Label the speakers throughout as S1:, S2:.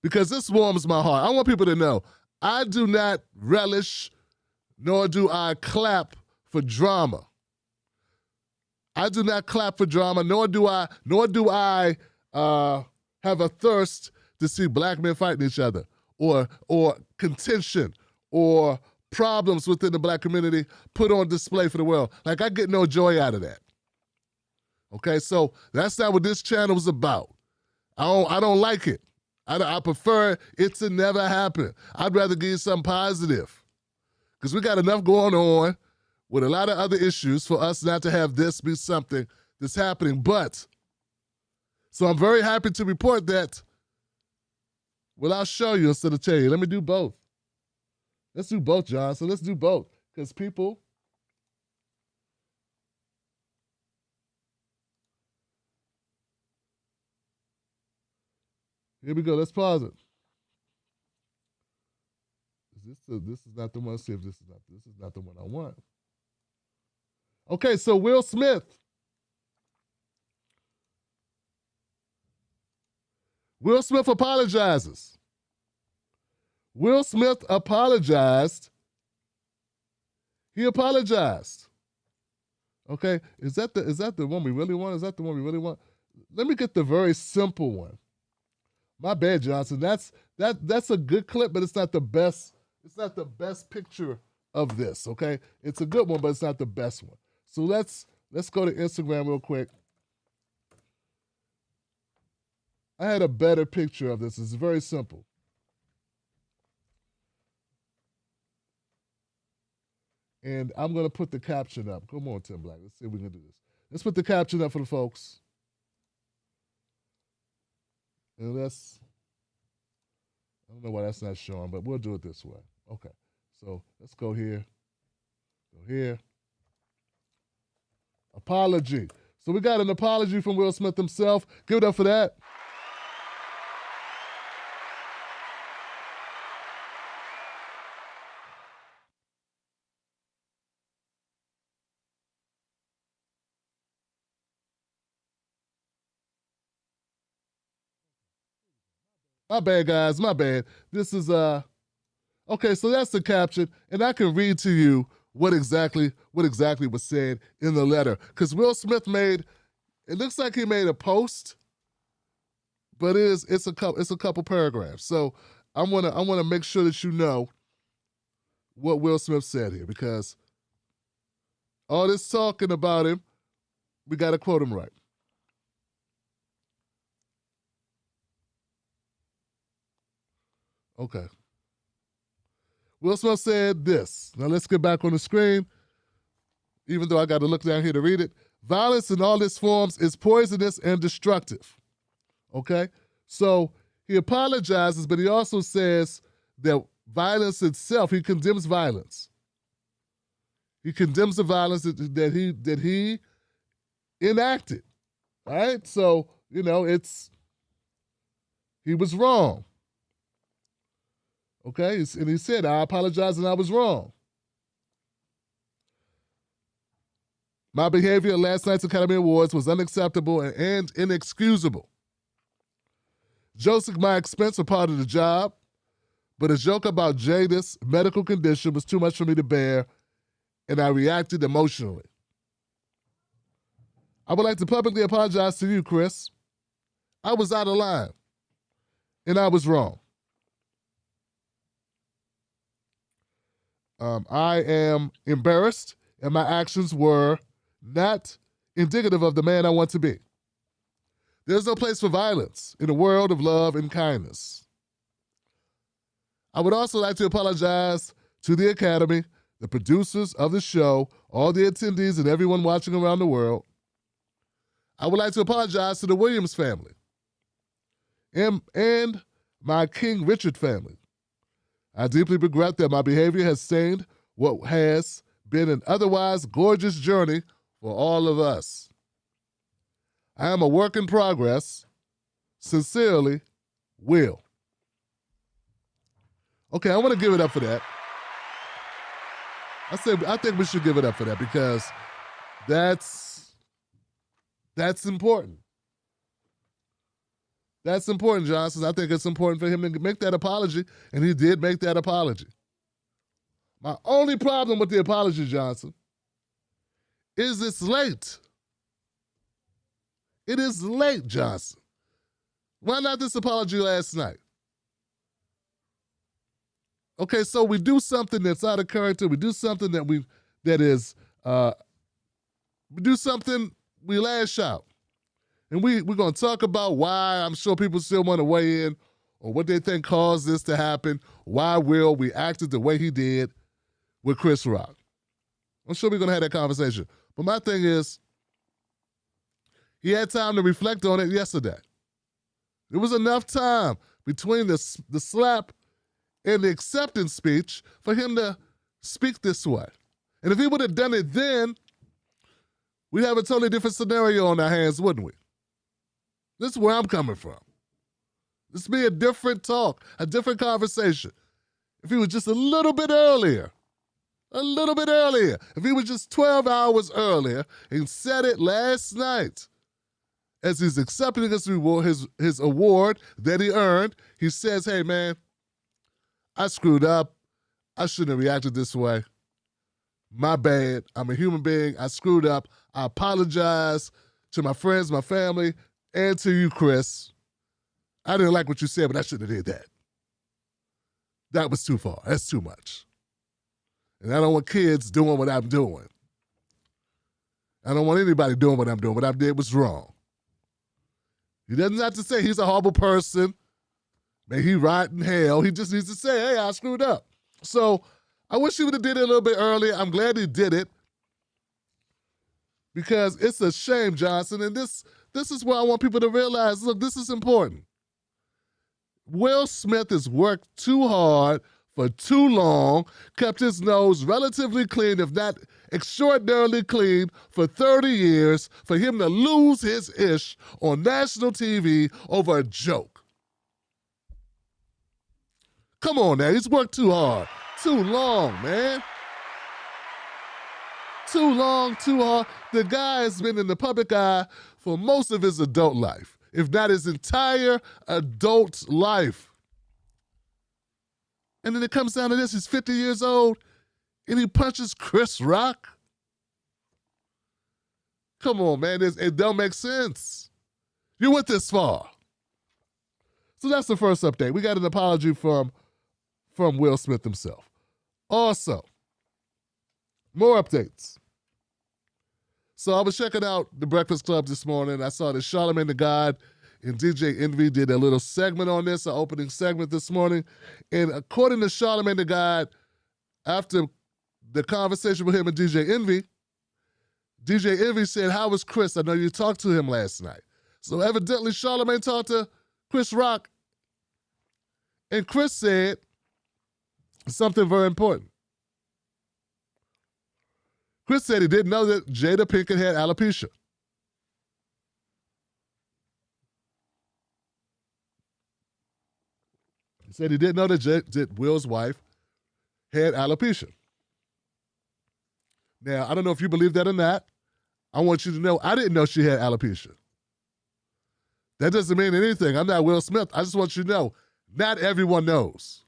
S1: because this warms my heart. I want people to know I do not relish nor do I clap for drama. I do not clap for drama, nor do I have a thirst to see black men fighting each other or contention or problems within the black community put on display for the world. Like, I get no joy out of that. Okay, so that's not what this channel is about. I don't like it. I prefer it to never happen. I'd rather give you something positive because we got enough going on with a lot of other issues for us not to have this be something that's happening. But, so I'm very happy to report that, well, I'll show you instead of tell you. Let me do both. Let's do both, John. So let's do both because people, here we go. Let's pause it. This is not the one. See if this is not the one I want. Okay, so Will Smith. Will Smith apologizes. Will Smith apologized. He apologized. Okay, is that the one we really want? Is that the one we really want? Let me get the very simple one. My bad, Johnson. That's a good clip, but it's not the best. It's not the best picture of this. Okay, it's a good one, but it's not the best one. So let's go to Instagram real quick. I had a better picture of this. It's very simple. And I'm going to put the caption up. Come on, Tim Black. Let's see if we can do this. Let's put the caption up for the folks. And I don't know why that's not showing, but we'll do it this way. Okay. So let's go here. Go here. Apology. So we got an apology from Will Smith himself. Give it up for that. My bad, guys. My bad. This is okay. So that's the caption, and I can read to you what exactly was said in the letter. Because Will Smith it looks like he made a post, but it's a couple paragraphs. So I wanna make sure that you know what Will Smith said here, because all this talking about him, we got to quote him right. Okay. Will Smith said this. Now let's get back on the screen, even though I got to look down here to read it. Violence in all its forms is poisonous and destructive. Okay? So he apologizes, but he also says that violence itself, he condemns violence. He condemns the violence that he enacted. Right? So, he was wrong. Okay, and he said, I apologize and I was wrong. My behavior at last night's Academy Awards was unacceptable and inexcusable. Jokes at my expense were part of the job, but a joke about Jada's medical condition was too much for me to bear, and I reacted emotionally. I would like to publicly apologize to you, Chris. I was out of line, and I was wrong. I am embarrassed, and my actions were not indicative of the man I want to be. There's no place for violence in a world of love and kindness. I would also like to apologize to the Academy, the producers of the show, all the attendees, and everyone watching around the world. I would like to apologize to the Williams family and my King Richard family. I deeply regret that my behavior has stained what has been an otherwise gorgeous journey for all of us. I am a work in progress. Sincerely, Will. Okay, I want to give it up for that. I think we should give it up for that because that's important. That's important, Johnson. I think it's important for him to make that apology, and he did make that apology. My only problem with the apology, Johnson, is it's late. It is late, Johnson. Why not this apology last night? Okay, so we do something that's out of character. We do something we do something, we lash out. And we're going to talk about why I'm sure people still want to weigh in on what they think caused this to happen, why Will reacted the way he did with Chris Rock. I'm sure we're going to have that conversation. But my thing is, he had time to reflect on it yesterday. There was enough time between the slap and the acceptance speech for him to speak this way. And if he would have done it then, we'd have a totally different scenario on our hands, wouldn't we? This is where I'm coming from. This would be a different talk, a different conversation. If he was just a little bit earlier, if he was just 12 hours earlier and said it last night, as he's accepting his reward, his award that he earned, he says, hey, man, I screwed up. I shouldn't have reacted this way. My bad. I'm a human being. I screwed up. I apologize to my friends, my family, and to you, Chris. I didn't like what you said, but I shouldn't have did that. That was too far. That's too much. And I don't want kids doing what I'm doing. I don't want anybody doing what I'm doing. What I did was wrong. He doesn't have to say he's a horrible person. May he rot in hell. He just needs to say, hey, I screwed up. So I wish he would have did it a little bit earlier. I'm glad he did it because it's a shame, Johnson. And this is where I want people to realize, look, this is important. Will Smith has worked too hard for too long, kept his nose relatively clean, if not extraordinarily clean, for 30 years, for him to lose his ish on national TV over a joke. Come on now, he's worked too hard. Too long, man. Too long, too hard. The guy has been in the public eye for most of his adult life, if not his entire adult life. And then it comes down to this, he's 50 years old, and he punches Chris Rock? Come on, man, it don't make sense. You went this far. So that's the first update. We got an apology from Will Smith himself. Also, more updates. So I was checking out The Breakfast Club this morning. I saw that Charlamagne the God and DJ Envy did a little segment on this, an opening segment this morning. And according to Charlamagne the God, after the conversation with him and DJ Envy said, how was Chris? I know you talked to him last night. So evidently Charlamagne talked to Chris Rock, and Chris said something very important. Chris said he didn't know that Jada Pinkett had alopecia. He said he didn't know that Will's wife had alopecia. Now, I don't know if you believe that or not. I want you to know I didn't know she had alopecia. That doesn't mean anything. I'm not Will Smith. I just want you to know, not everyone knows.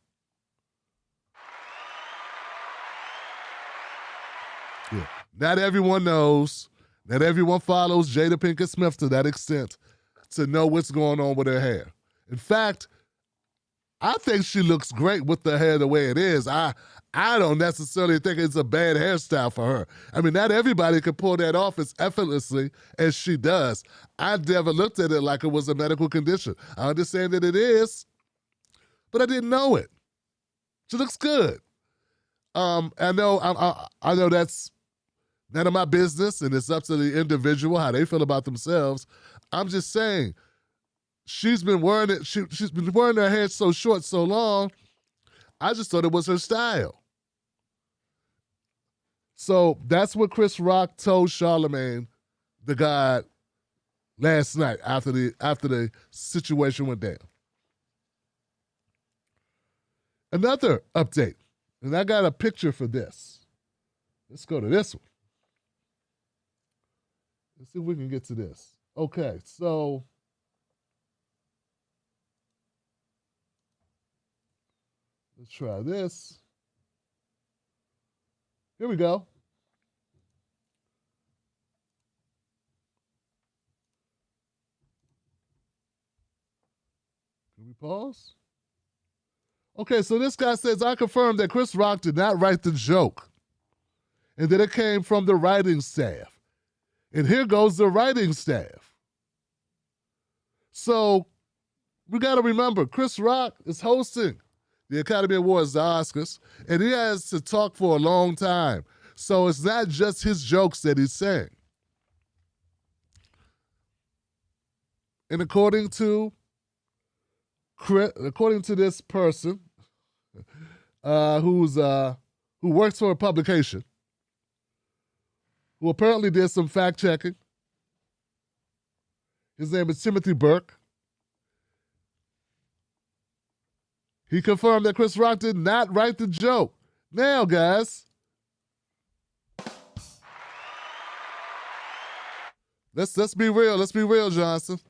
S1: Yeah. Not everyone knows. Not everyone follows Jada Pinkett Smith to that extent to know what's going on with her hair. In fact, I think she looks great with the hair the way it is. I don't necessarily think it's a bad hairstyle for her. I mean, not everybody can pull that off as effortlessly as she does. I never looked at it like it was a medical condition. I understand that it is, but I didn't know it. She looks good. I know that's none of my business, and it's up to the individual how they feel about themselves. I'm just saying, she's been wearing it. She's been wearing her hair so short so long. I just thought it was her style. So that's what Chris Rock told Charlamagne the God last night after the situation went down. Another update, and I got a picture for this. Let's go to this one. Let's see if we can get to this. Okay, so Let's try this. Here we go. Can we pause? Okay, so this guy says, I confirm that Chris Rock did not write the joke and that it came from the writing staff. And here goes the writing staff. So we got to remember, Chris Rock is hosting the Academy Awards, the Oscars, and he has to talk for a long time. So it's not just his jokes that he's saying. And according to this person who works for a publication, who apparently did some fact checking, his name is Timothy Burke. He confirmed that Chris Rock did not write the joke. Now, guys, let's be real. Let's be real, Johnson.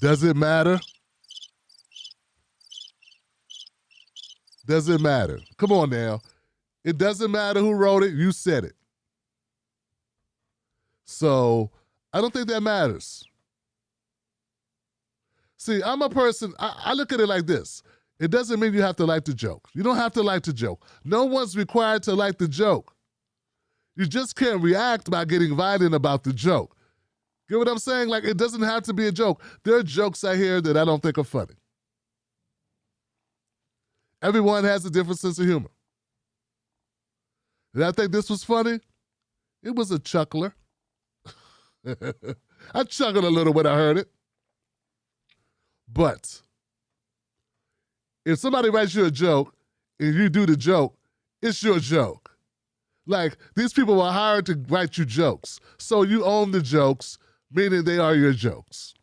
S1: Does it matter? Does it matter? Come on now. It doesn't matter who wrote it. You said it. So I don't think that matters. See, I'm a person, I look at it like this. It doesn't mean you have to like the joke. You don't have to like the joke. No one's required to like the joke. You just can't react by getting violent about the joke. Get what I'm saying? Like, it doesn't have to be a joke. There are jokes I hear that I don't think are funny. Everyone has a different sense of humor. Did I think this was funny? It was a chuckler. I chuckled a little when I heard it. But if somebody writes you a joke and you do the joke, it's your joke. Like, these people were hired to write you jokes. So you own the jokes, meaning they are your jokes.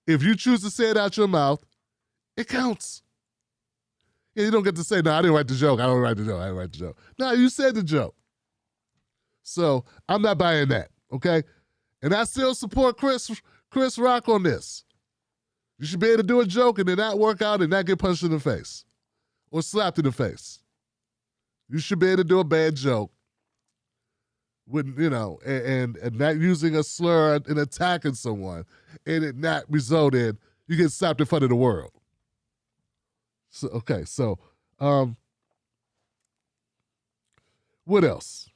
S1: If you choose to say it out your mouth, it counts. Yeah, you don't get to say, no, I didn't write the joke. I didn't write the joke. No, you said the joke. So I'm not buying that, okay? And I still support Chris Rock on this. You should be able to do a joke and then not work out and not get punched in the face or slapped in the face. You should be able to do a bad joke with, and not using a slur and attacking someone and it not result in you get slapped in front of the world. So, okay, so what else?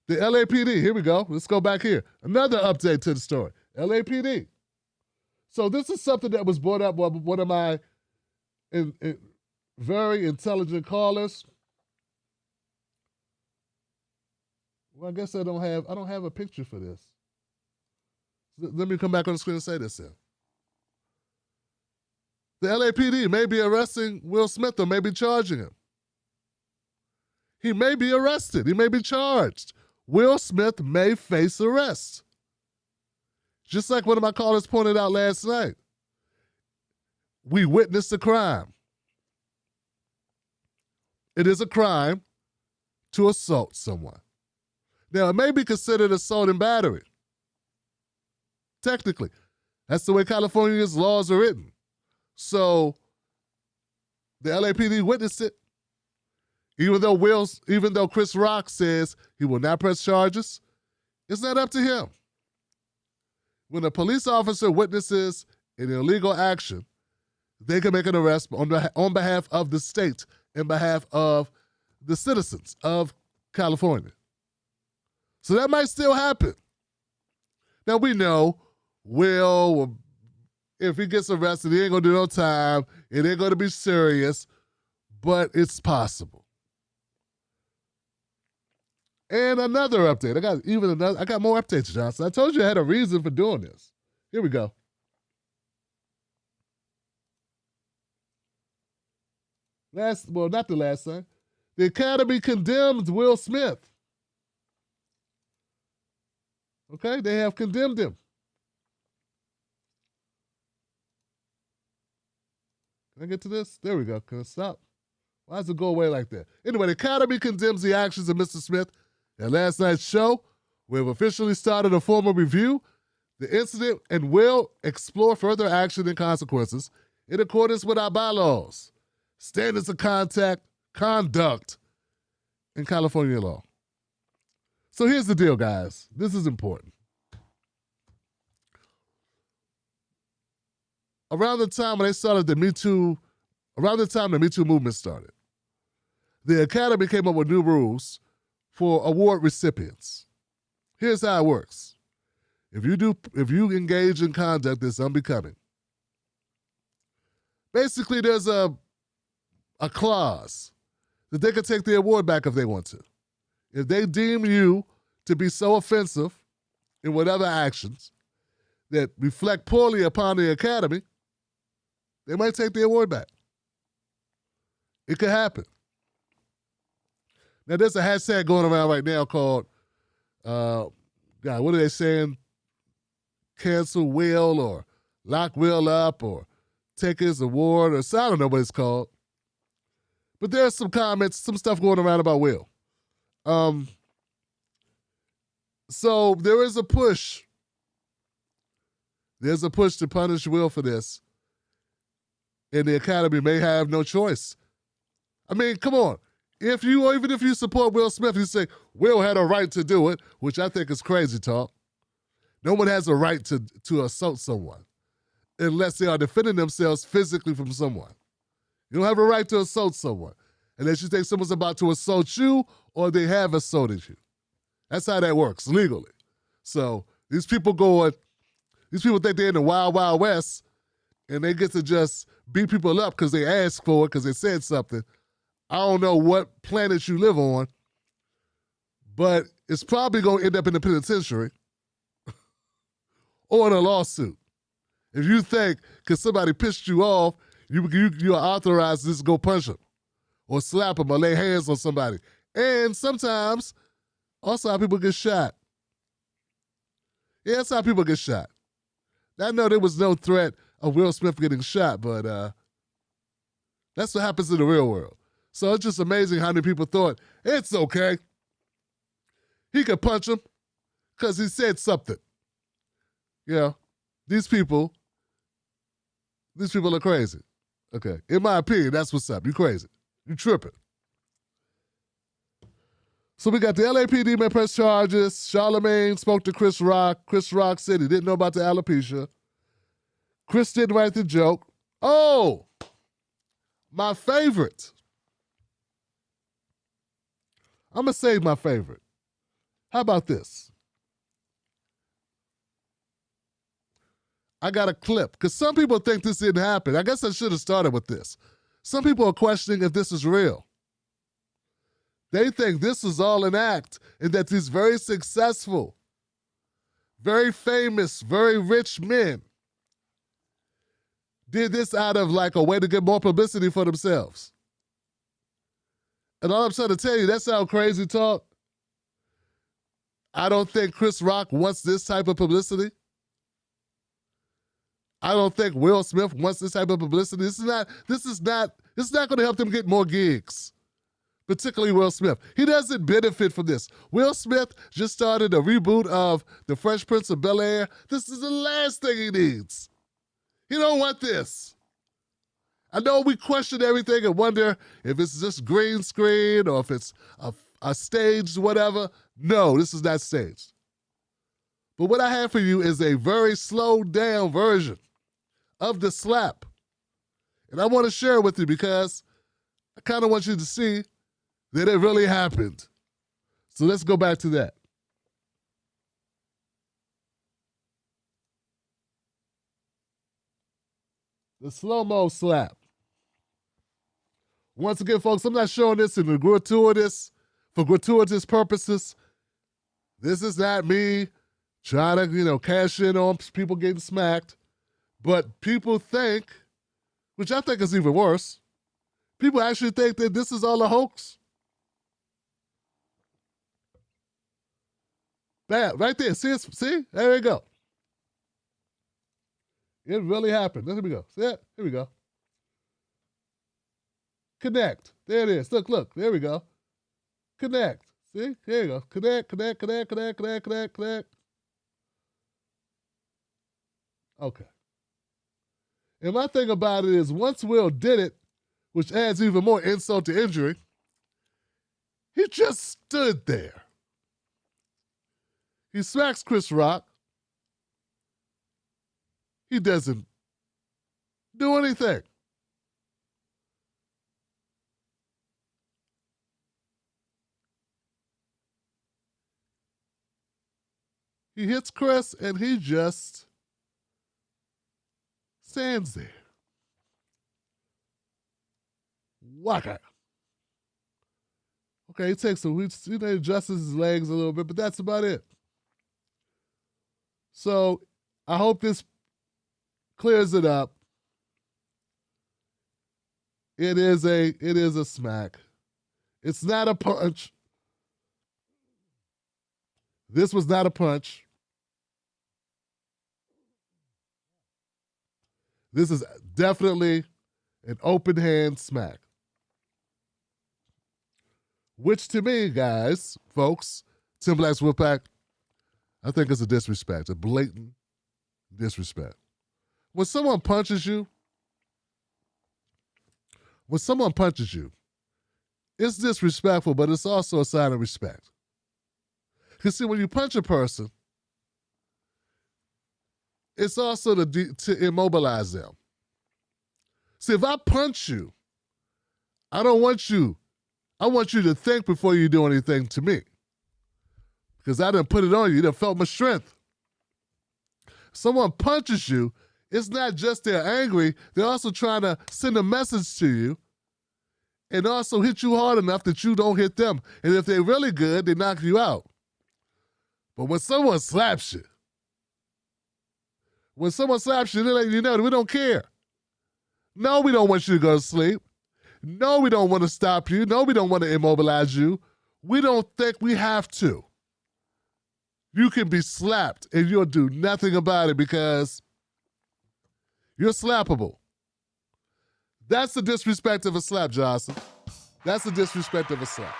S1: The LAPD, here we go. Let's go back here. Another update to the story. LAPD. So this is something that was brought up by one of my very intelligent callers. Well, I guess I don't have a picture for this. Let me come back on the screen and say this then. The LAPD may be arresting Will Smith or may be charging him. He may be arrested. He may be charged. Will Smith may face arrest. Just like one of my callers pointed out last night. We witnessed a crime. It is a crime to assault someone. Now, it may be considered assault and battery. Technically. That's the way California's laws are written. So, the LAPD witnessed it. Even though Chris Rock says he will not press charges, it's not up to him. When a police officer witnesses an illegal action, they can make an arrest on behalf of the state and behalf of the citizens of California. So that might still happen. Now we know Will, if he gets arrested, he ain't gonna do no time. It ain't gonna be serious, but it's possible. And another update. I got more updates, Johnson. I told you I had a reason for doing this. Here we go. Not the last thing. The Academy condemned Will Smith. Okay, they have condemned him. Can I get to this? There we go. Can I stop? Why does it go away like that? Anyway, the Academy condemns the actions of Mr. Smith at last night's show. We have officially started a formal review. The incident and will explore further action and consequences, in accordance with our bylaws, standards of conduct in California law. So here's the deal, guys. This is important. Around the time when they started the Me Too movement started, the Academy came up with new rules for award recipients. Here's how it works. If you engage in conduct that's unbecoming, basically there's a clause that they can take the award back if they want to. If they deem you to be so offensive in whatever actions that reflect poorly upon the Academy, they might take the award back. It could happen. Now, there's a hashtag going around right now called, what are they saying? Cancel Will or lock Will up or take his award, or I don't know what it's called. But there's some comments, some stuff going around about Will. So there is a push. There's a push to punish Will for this. And the Academy may have no choice. I mean, come on. Even if you support Will Smith, you say Will had a right to do it, which I think is crazy talk. No one has a right to assault someone unless they are defending themselves physically from someone. You don't have a right to assault someone unless you think someone's about to assault you or they have assaulted you. That's how that works legally. So these people think they're in the wild, wild west and they get to just beat people up because they asked for it, because they said something. I don't know what planet you live on, but it's probably going to end up in the penitentiary or in a lawsuit. If you think because somebody pissed you off, you are authorized to just go punch them or slap them or lay hands on somebody. And sometimes, also how people get shot. Yeah, that's how people get shot. I know there was no threat of Will Smith getting shot, but that's what happens in the real world. So it's just amazing how many people thought, it's okay. He could punch him because he said something. Yeah, these people are crazy. Okay, in my opinion, that's what's up. You crazy. You tripping. So we got the LAPD may press charges. Charlamagne spoke to Chris Rock. Chris Rock said he didn't know about the alopecia. Chris didn't write the joke. Oh, my favorite. I'm going to save my favorite. How about this? I got a clip, because some people think this didn't happen. I guess I should have started with this. Some people are questioning if this is real. They think this is all an act and that these very successful, very famous, very rich men did this out of like a way to get more publicity for themselves. And all I'm trying to tell you, that sounds crazy talk. I don't think Chris Rock wants this type of publicity. I don't think Will Smith wants this type of publicity. This is not going to help them get more gigs, particularly Will Smith. He doesn't benefit from this. Will Smith just started a reboot of The Fresh Prince of Bel-Air. This is the last thing he needs. He don't want this. I know we question everything and wonder if it's just green screen or if it's a staged whatever. No, this is not staged. But what I have for you is a very slowed down version of the slap. And I want to share it with you because I kind of want you to see that it really happened. So let's go back to that. The slow-mo slap. Once again, folks, I'm not showing this for gratuitous purposes. This is not me trying to, cash in on people getting smacked. But people think, which I think is even worse, people actually think that this is all a hoax. Bam, right there. See? There we go. It really happened. Here we go. See it? Here we go. Connect. There it is. Look. There we go. Connect. See? Here you go. Connect. Okay. And my thing about it is once Will did it, which adds even more insult to injury, he just stood there. He smacks Chris Rock. He doesn't do anything. He hits Chris and he just stands there. Waka. Okay, he takes he adjusts his legs a little bit, but that's about it. So I hope this clears it up. It is a smack. It's not a punch. This was not a punch. This is definitely an open hand smack. Which to me, guys, folks, Tim Black's Wolfpack, I think is a disrespect, a blatant disrespect. When someone punches you, it's disrespectful, but it's also a sign of respect. Because see, when you punch a person, it's also to immobilize them. See, if I punch you, I want you to think before you do anything to me. Because I didn't put it on you, you done felt my strength. Someone punches you, it's not just they're angry, they're also trying to send a message to you and also hit you hard enough that you don't hit them. And if they're really good, they knock you out. But when someone slaps you, they let you know that we don't care. No, we don't want you to go to sleep. No, we don't want to stop you. No, we don't want to immobilize you. We don't think we have to. You can be slapped and you'll do nothing about it because you're slappable. That's the disrespect of a slap, Johnson. That's the disrespect of a slap.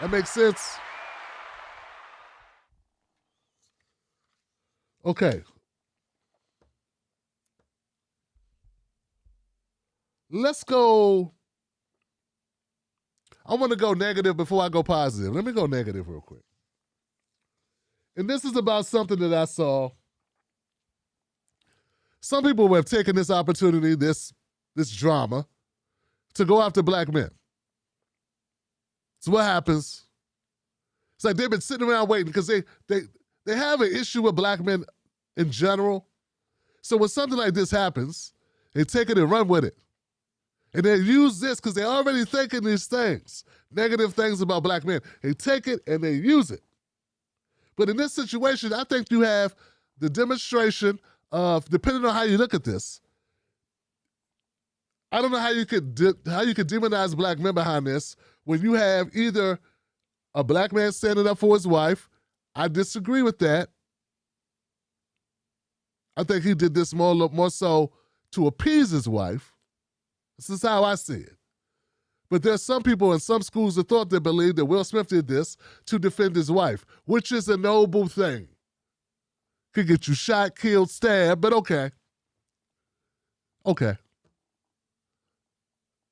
S1: That makes sense? Okay. Let's go. I want to go negative before I go positive. Let me go negative real quick. And this is about something that I saw. Some people have taken this opportunity, this drama, to go after black men. So what happens? It's like they've been sitting around waiting because they have an issue with black men in general. So when something like this happens, they take it and run with it. And they use this because they're already thinking these things, negative things about black men. They take it and they use it. But in this situation, I think you have the demonstration of, depending on how you look at this, I don't know how you could demonize black men behind this when you have either a black man standing up for his wife. I disagree with that. I think he did this more so to appease his wife. This is how I see it. But there's some people in some schools of thought that believe that Will Smith did this to defend his wife, which is a noble thing. Could get you shot, killed, stabbed, but okay. Okay.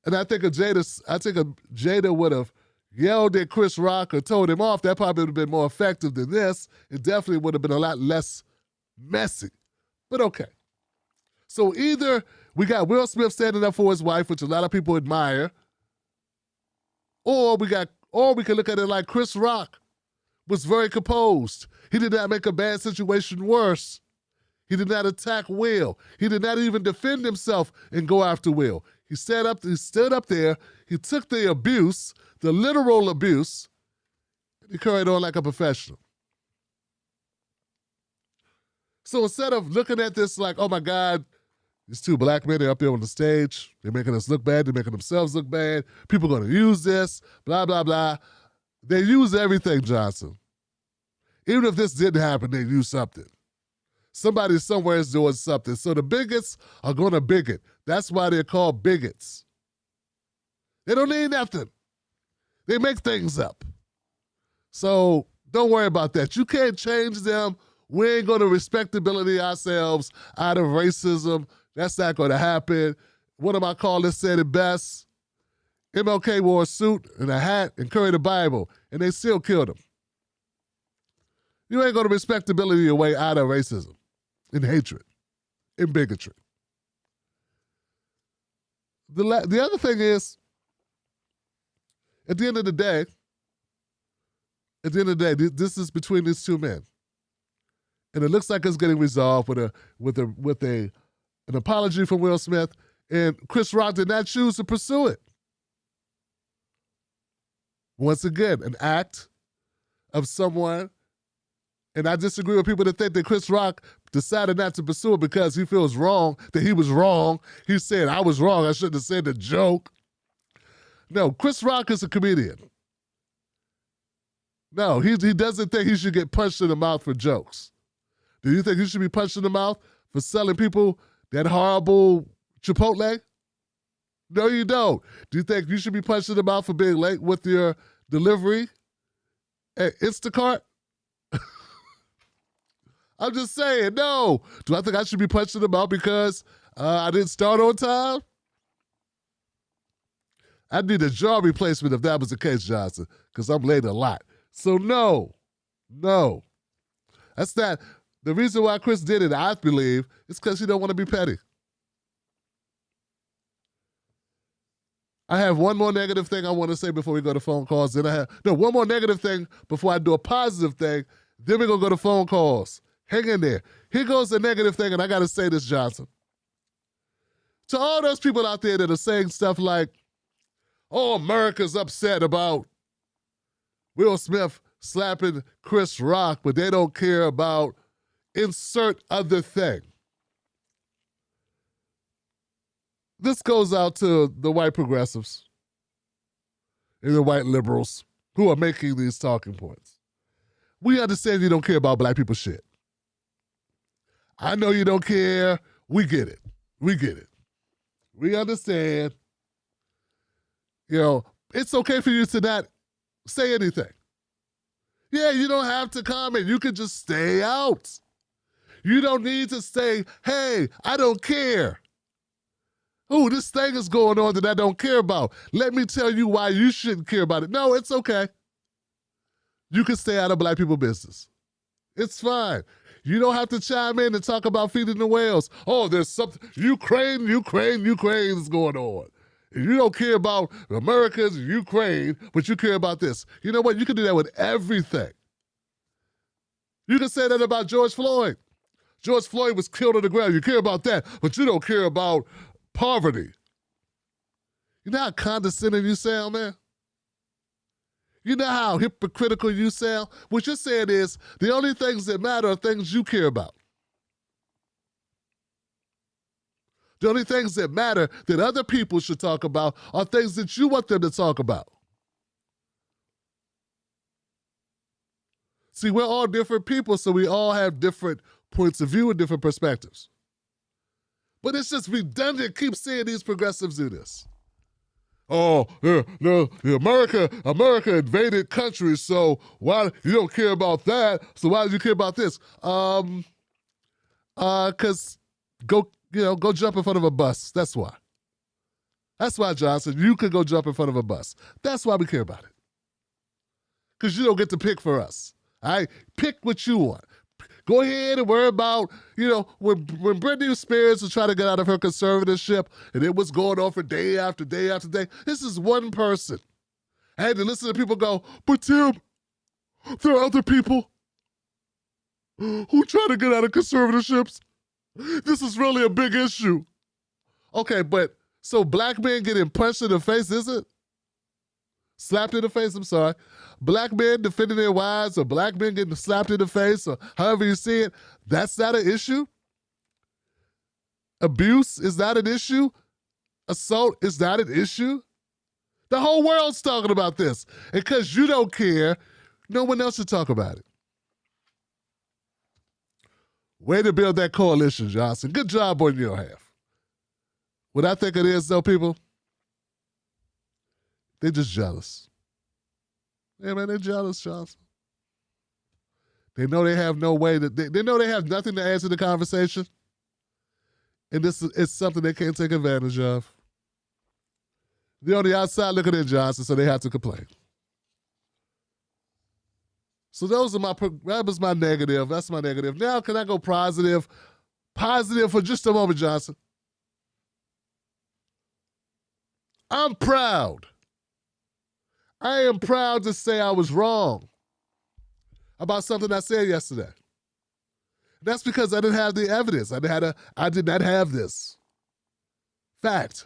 S1: And I think if Jada would have yelled at Chris Rock or told him off, that probably would have been more effective than this. It definitely would have been a lot less messy. But okay. So either we got Will Smith standing up for his wife, which a lot of people admire, or we can look at it like Chris Rock was very composed. He did not make a bad situation worse. He did not attack Will. He did not even defend himself and go after Will. He stood up there, he took the abuse, the literal abuse, and he carried on like a professional. So instead of looking at this like, oh my God, these two black men are up there on the stage, they're making us look bad, they're making themselves look bad, people are going to use this, blah, blah, blah. They use everything, Johnson. Even if this didn't happen, they use something. Somebody somewhere is doing something. So the bigots are going to bigot. That's why they're called bigots. They don't need nothing. They make things up. So don't worry about that. You can't change them We ain't going to respectability ourselves out of racism. That's not going to happen. One of my callers said it best. MLK wore a suit and a hat and carried a Bible, and they still killed him. You ain't going to respectability your way out of racism and hatred and bigotry. The other thing is, at the end of the day, this is between these two men. And it looks like it's getting resolved with an apology from Will Smith, and Chris Rock did not choose to pursue it. Once again, an act of someone, and I disagree with people that think that Chris Rock decided not to pursue it because he feels wrong, that he was wrong. He said, I was wrong, I shouldn't have said the joke. No, Chris Rock is a comedian. No, he doesn't think he should get punched in the mouth for jokes. Do you think he should be punched in the mouth for selling people that horrible Chipotle? No, you don't. Do you think you should be punched in the mouth for being late with your delivery at Instacart? I'm just saying, no. Do I think I should be punched in the mouth because I didn't start on time? I'd need a jaw replacement if that was the case, Johnson, because I'm late a lot. So no. That's not, the reason why Chris did it, I believe, is because he don't want to be petty. I have one more negative thing I want to say before we go to phone calls. One more negative thing before I do a positive thing. Then we're going to go to phone calls. Hang in there. Here goes the negative thing, and I got to say this, Johnson. To all those people out there that are saying stuff like, oh, America's upset about Will Smith slapping Chris Rock, but they don't care about insert other thing. This goes out to the white progressives and the white liberals who are making these talking points. We understand you don't care about black people's shit. I know you don't care. We get it. We understand. It's okay for you to not say anything. Yeah, you don't have to comment. You can just stay out. You don't need to say, hey, I don't care. Oh, this thing is going on that I don't care about. Let me tell you why you shouldn't care about it. No, it's okay. You can stay out of black people's business. It's fine. You don't have to chime in and talk about feeding the whales. Oh, there's something, Ukraine is going on. And you don't care about America's Ukraine, but you care about this. You know what? You can do that with everything. You can say that about George Floyd. George Floyd was killed on the ground. You care about that, but you don't care about poverty. You know how condescending you sound, man? You know how hypocritical you sound? What you're saying is the only things that matter are things you care about. The only things that matter that other people should talk about are things that you want them to talk about. See, we're all different people, so we all have different points of view and different perspectives. But it's just redundant. Keep seeing these progressives do this. Oh, no, America invaded countries, so why you don't care about that? So why do you care about this? Because go jump in front of a bus. That's why. That's why, Johnson, you could go jump in front of a bus. That's why we care about it. Because you don't get to pick for us. All right? Pick what you want. Go ahead and worry about, when Britney Spears was trying to get out of her conservatorship and it was going on for day after day after day. This is one person. I had to listen to people go, but Tim, there are other people who try to get out of conservatorships. This is really a big issue. Okay, but so black men getting punched in the face, is it? Slapped in the face, I'm sorry. Black men defending their wives or black men getting slapped in the face or however you see it, that's not an issue? Abuse is not an issue? Assault is not an issue? The whole world's talking about this. And because you don't care, no one else should talk about it. Way to build that coalition, Johnson. Good job on your half. What I think it is, though, people, they're just jealous. Yeah, man, they're jealous, Johnson. They know they have no way they know they have nothing to add to the conversation. And this is something they can't take advantage of. They're on the outside looking in, Johnson, so they have to complain. So that was my negative. That's my negative. Now, can I go positive? Positive for just a moment, Johnson. I'm proud. I am proud to say I was wrong about something I said yesterday. That's because I didn't have the evidence. I did not have this. Fact.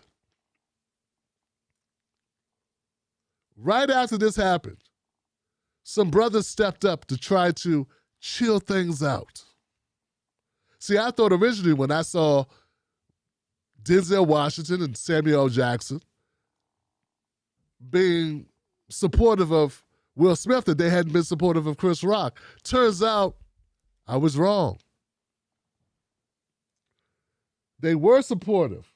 S1: Right after this happened, some brothers stepped up to try to chill things out. See, I thought originally when I saw Denzel Washington and Samuel L. Jackson being supportive of Will Smith, that they hadn't been supportive of Chris Rock. Turns out I was wrong. They were supportive.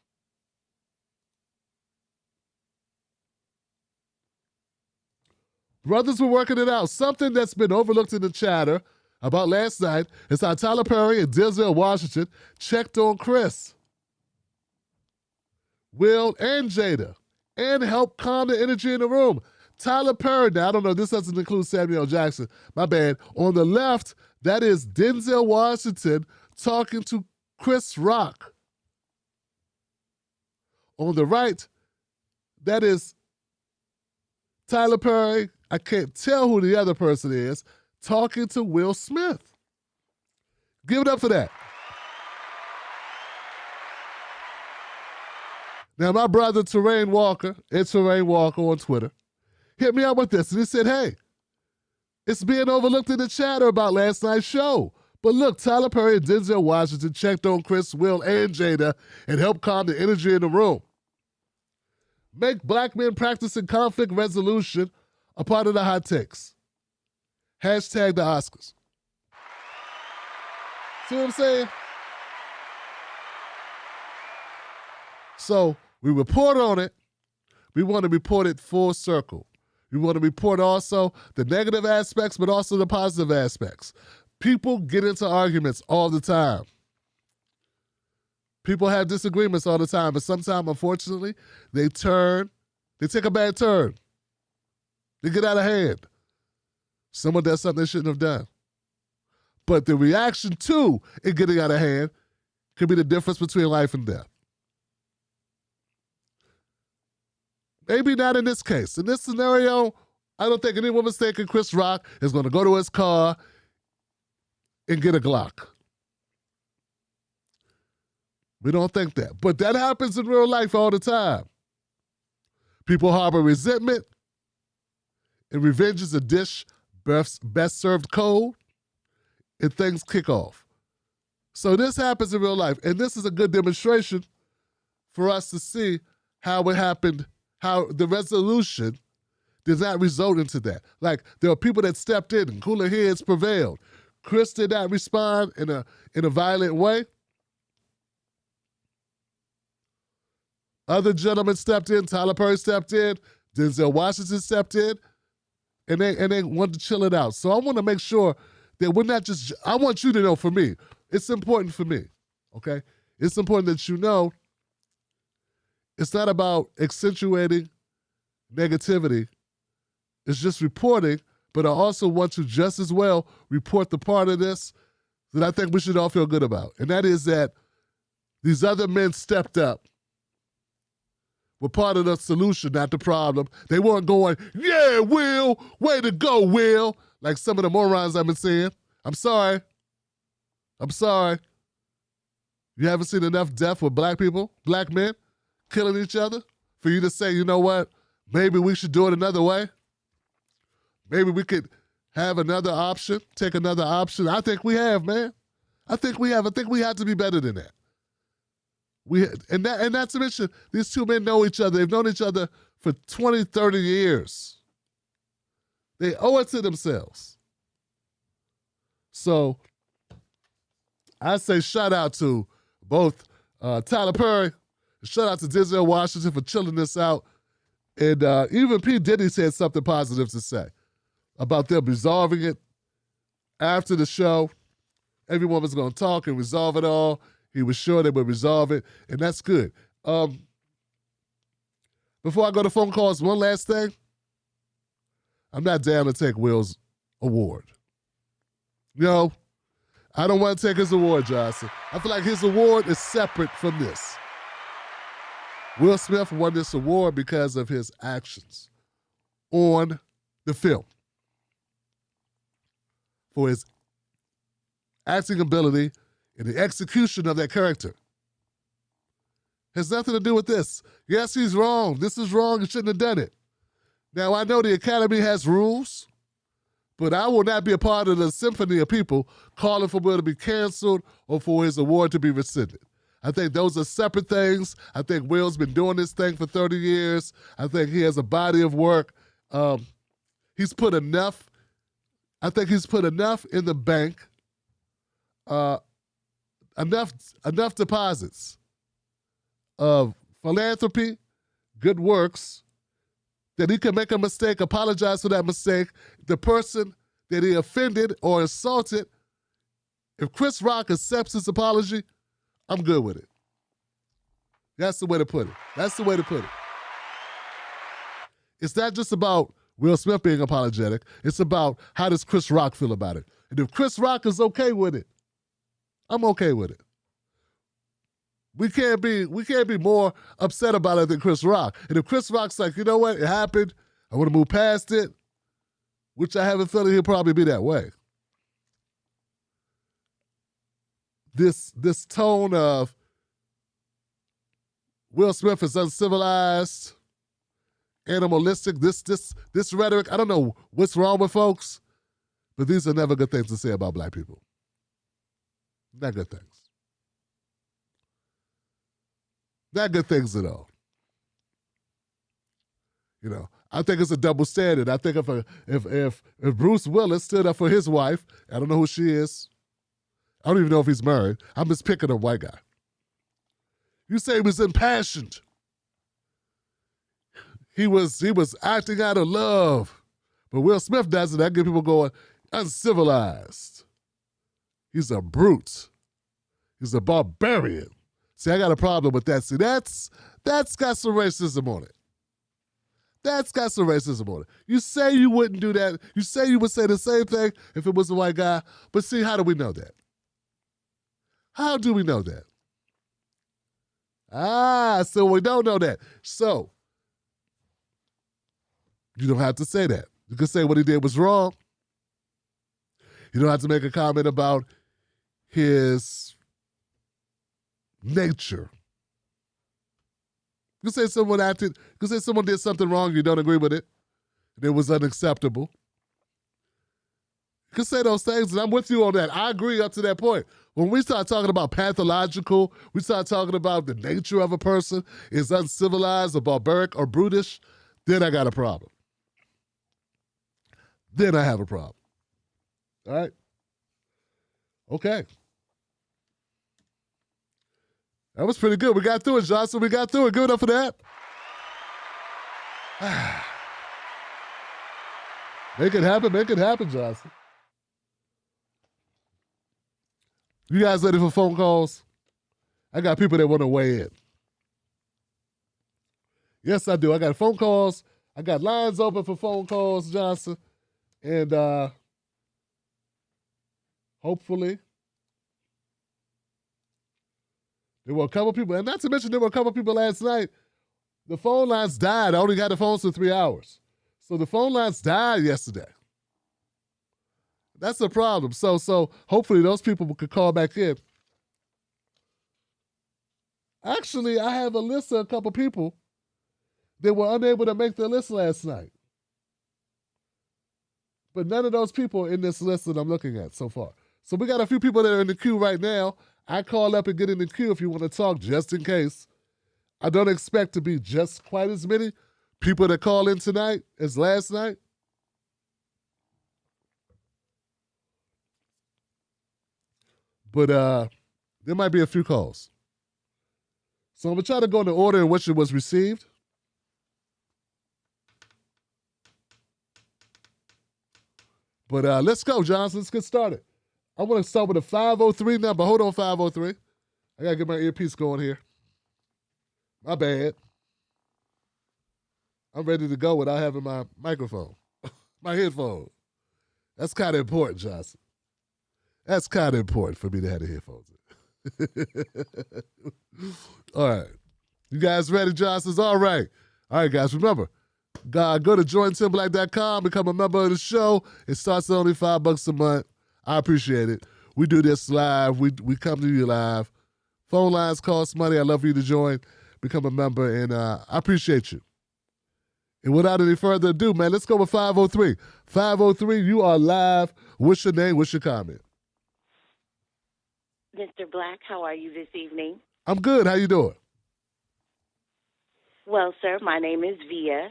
S1: Brothers were working it out. Something that's been overlooked in the chatter about last night is how Tyler Perry and Denzel Washington checked on Chris, Will, and Jada, and helped calm the energy in the room. Tyler Perry, now I don't know, this doesn't include Samuel Jackson, my bad. On the left, that is Denzel Washington talking to Chris Rock. On the right, that is Tyler Perry, I can't tell who the other person is, talking to Will Smith. Give it up for that. Now, my brother, Terrain Walker, it's Terrain Walker on Twitter, hit me up with this, and he said, hey, it's being overlooked in the chatter about last night's show. But look, Tyler Perry and Denzel Washington checked on Chris, Will, and Jada and helped calm the energy in the room. Make black men practicing conflict resolution a part of the hot takes. Hashtag the Oscars. See what I'm saying? So we report on it. We want to report it full circle. We want to report also the negative aspects, but also the positive aspects. People get into arguments all the time. People have disagreements all the time, but sometimes, unfortunately, they take a bad turn. They get out of hand. Someone does something they shouldn't have done. But the reaction to it getting out of hand could be the difference between life and death. Maybe not in this case. In this scenario, I don't think anyone mistaken Chris Rock is going to go to his car and get a Glock. We don't think that. But that happens in real life all the time. People harbor resentment, and revenge is a dish best served cold, and things kick off. So this happens in real life, and this is a good demonstration for us to see how it happened, how the resolution did not result into that. Like, there are people that stepped in and cooler heads prevailed. Chris did not respond in a violent way. Other gentlemen stepped in. Tyler Perry stepped in. Denzel Washington stepped in. And they wanted to chill it out. So I want to make sure that we're not just, I want you to know, for me, it's important for me, okay? It's important that you know it's not about accentuating negativity. It's just reporting, but I also want to just as well report the part of this that I think we should all feel good about. And that is that these other men stepped up, were part of the solution, not the problem. They weren't going, yeah, Will, way to go, Will, like some of the morons I've been seeing. I'm sorry. You haven't seen enough death with black people, black men, killing each other for you to say, you know what, maybe we should do it another way. Maybe we could have another option, take another option. I think we have, man. I think we have to be better than that. And not to mention, these two men know each other. They've known each other for 20, 30 years. They owe it to themselves. So I say shout out to both Tyler Perry, shout out to Denzel Washington for chilling this out. And even P. Diddy said something positive to say about them resolving it. after the show, everyone was going to talk and resolve it all. He was sure they would resolve it, and that's good. Before I go to phone calls, one last thing. I'm not down to take Will's award. No, I don't want to take his award, Johnson. I feel like his award is separate from this. Will Smith won this award because of his actions on the film. For his acting ability and the execution of that character. Has nothing to do with this. Yes, he's wrong. This is wrong. He shouldn't have done it. Now, I know the Academy has rules, but I will not be a part of the symphony of people calling for Will to be canceled or for his award to be rescinded. I think those are separate things. I think Will's been doing this thing for 30 years. I think he has a body of work. He's put enough. I think he's put enough in the bank, enough deposits of philanthropy, good works, that he can make a mistake, apologize for that mistake. The person that he offended or assaulted, if Chris Rock accepts his apology, I'm good with it. That's the way to put it. That's the way to put it. It's not just about Will Smith being apologetic. It's about how does Chris Rock feel about it. And if Chris Rock is okay with it, I'm okay with it. We can't be more upset about it than Chris Rock. And if Chris Rock's like, you know what, it happened, I want to move past it, which I have a feeling he'll probably be that way. This tone of Will Smith is uncivilized, animalistic, this rhetoric, I don't know what's wrong with folks, but these are never good things to say about black people. Not good things. Not good things at all. You know, I think it's a double standard. I think if Bruce Willis stood up for his wife, I don't know who she is. I don't even know if he's married. I'm just picking a white guy. You say he was impassioned. He was acting out of love. But Will Smith does it. I get people going, uncivilized. He's a brute. He's a barbarian. See, I got a problem with that. See, that's got some racism on it. That's got some racism on it. You say you wouldn't do that. You say you would say the same thing if it was a white guy. But see, how do we know that? How do we know that? So we don't know that. So, you don't have to say that. You can say what he did was wrong. You don't have to make a comment about his nature. You can say someone acted, you can say someone did something wrong, you don't agree with it, and it was unacceptable. You can say those things, and I'm with you on that. I agree up to that point. When we start talking about pathological, we start talking about the nature of a person is uncivilized or barbaric or brutish, then I got a problem. Then I have a problem. All right? Okay. That was pretty good. We got through it, Johnson. We got through it. Give it up for that. Make it happen, Johnson. You guys ready for phone calls? I got people that want to weigh in. Yes, I do. I got phone calls. I got lines open for phone calls, Johnson. And hopefully there were a couple people, and not to mention there were a couple people last night. The phone lines died. I only got the phones for 3 hours. So the phone lines died yesterday. That's the problem. So hopefully those people could call back in. Actually, I have a list of a couple people that were unable to make the list last night. But none of those people are in this list that I'm looking at so far. So we got a few people that are in the queue right now. I call up and get in the queue if you want to talk, just in case. I don't expect to be just quite as many people that call in tonight as last night. But there might be a few calls. So I'm going to try to go in the order in which it was received. But let's go, Johnson. Let's get started. I want to start with a 503 number. Hold on, 503. I got to get my earpiece going here. My bad. I'm ready to go without having my microphone, my headphones. That's kind of important, Johnson. That's kind of important for me to have the headphones in. All right. You guys ready, Johnsons? All right. All right, guys. Remember, go to jointimblack.com, become a member of the show. It starts at only $5 a month. I appreciate it. We do this live. We come to you live. Phone lines cost money. I'd love for you to join, become a member, and I appreciate you. And without any further ado, man, let's go with 503. 503, you are live. What's your name? What's your comment?
S2: Mr. Black, how are you this evening?
S1: I'm good. How you doing?
S2: Well, sir, my name is Via,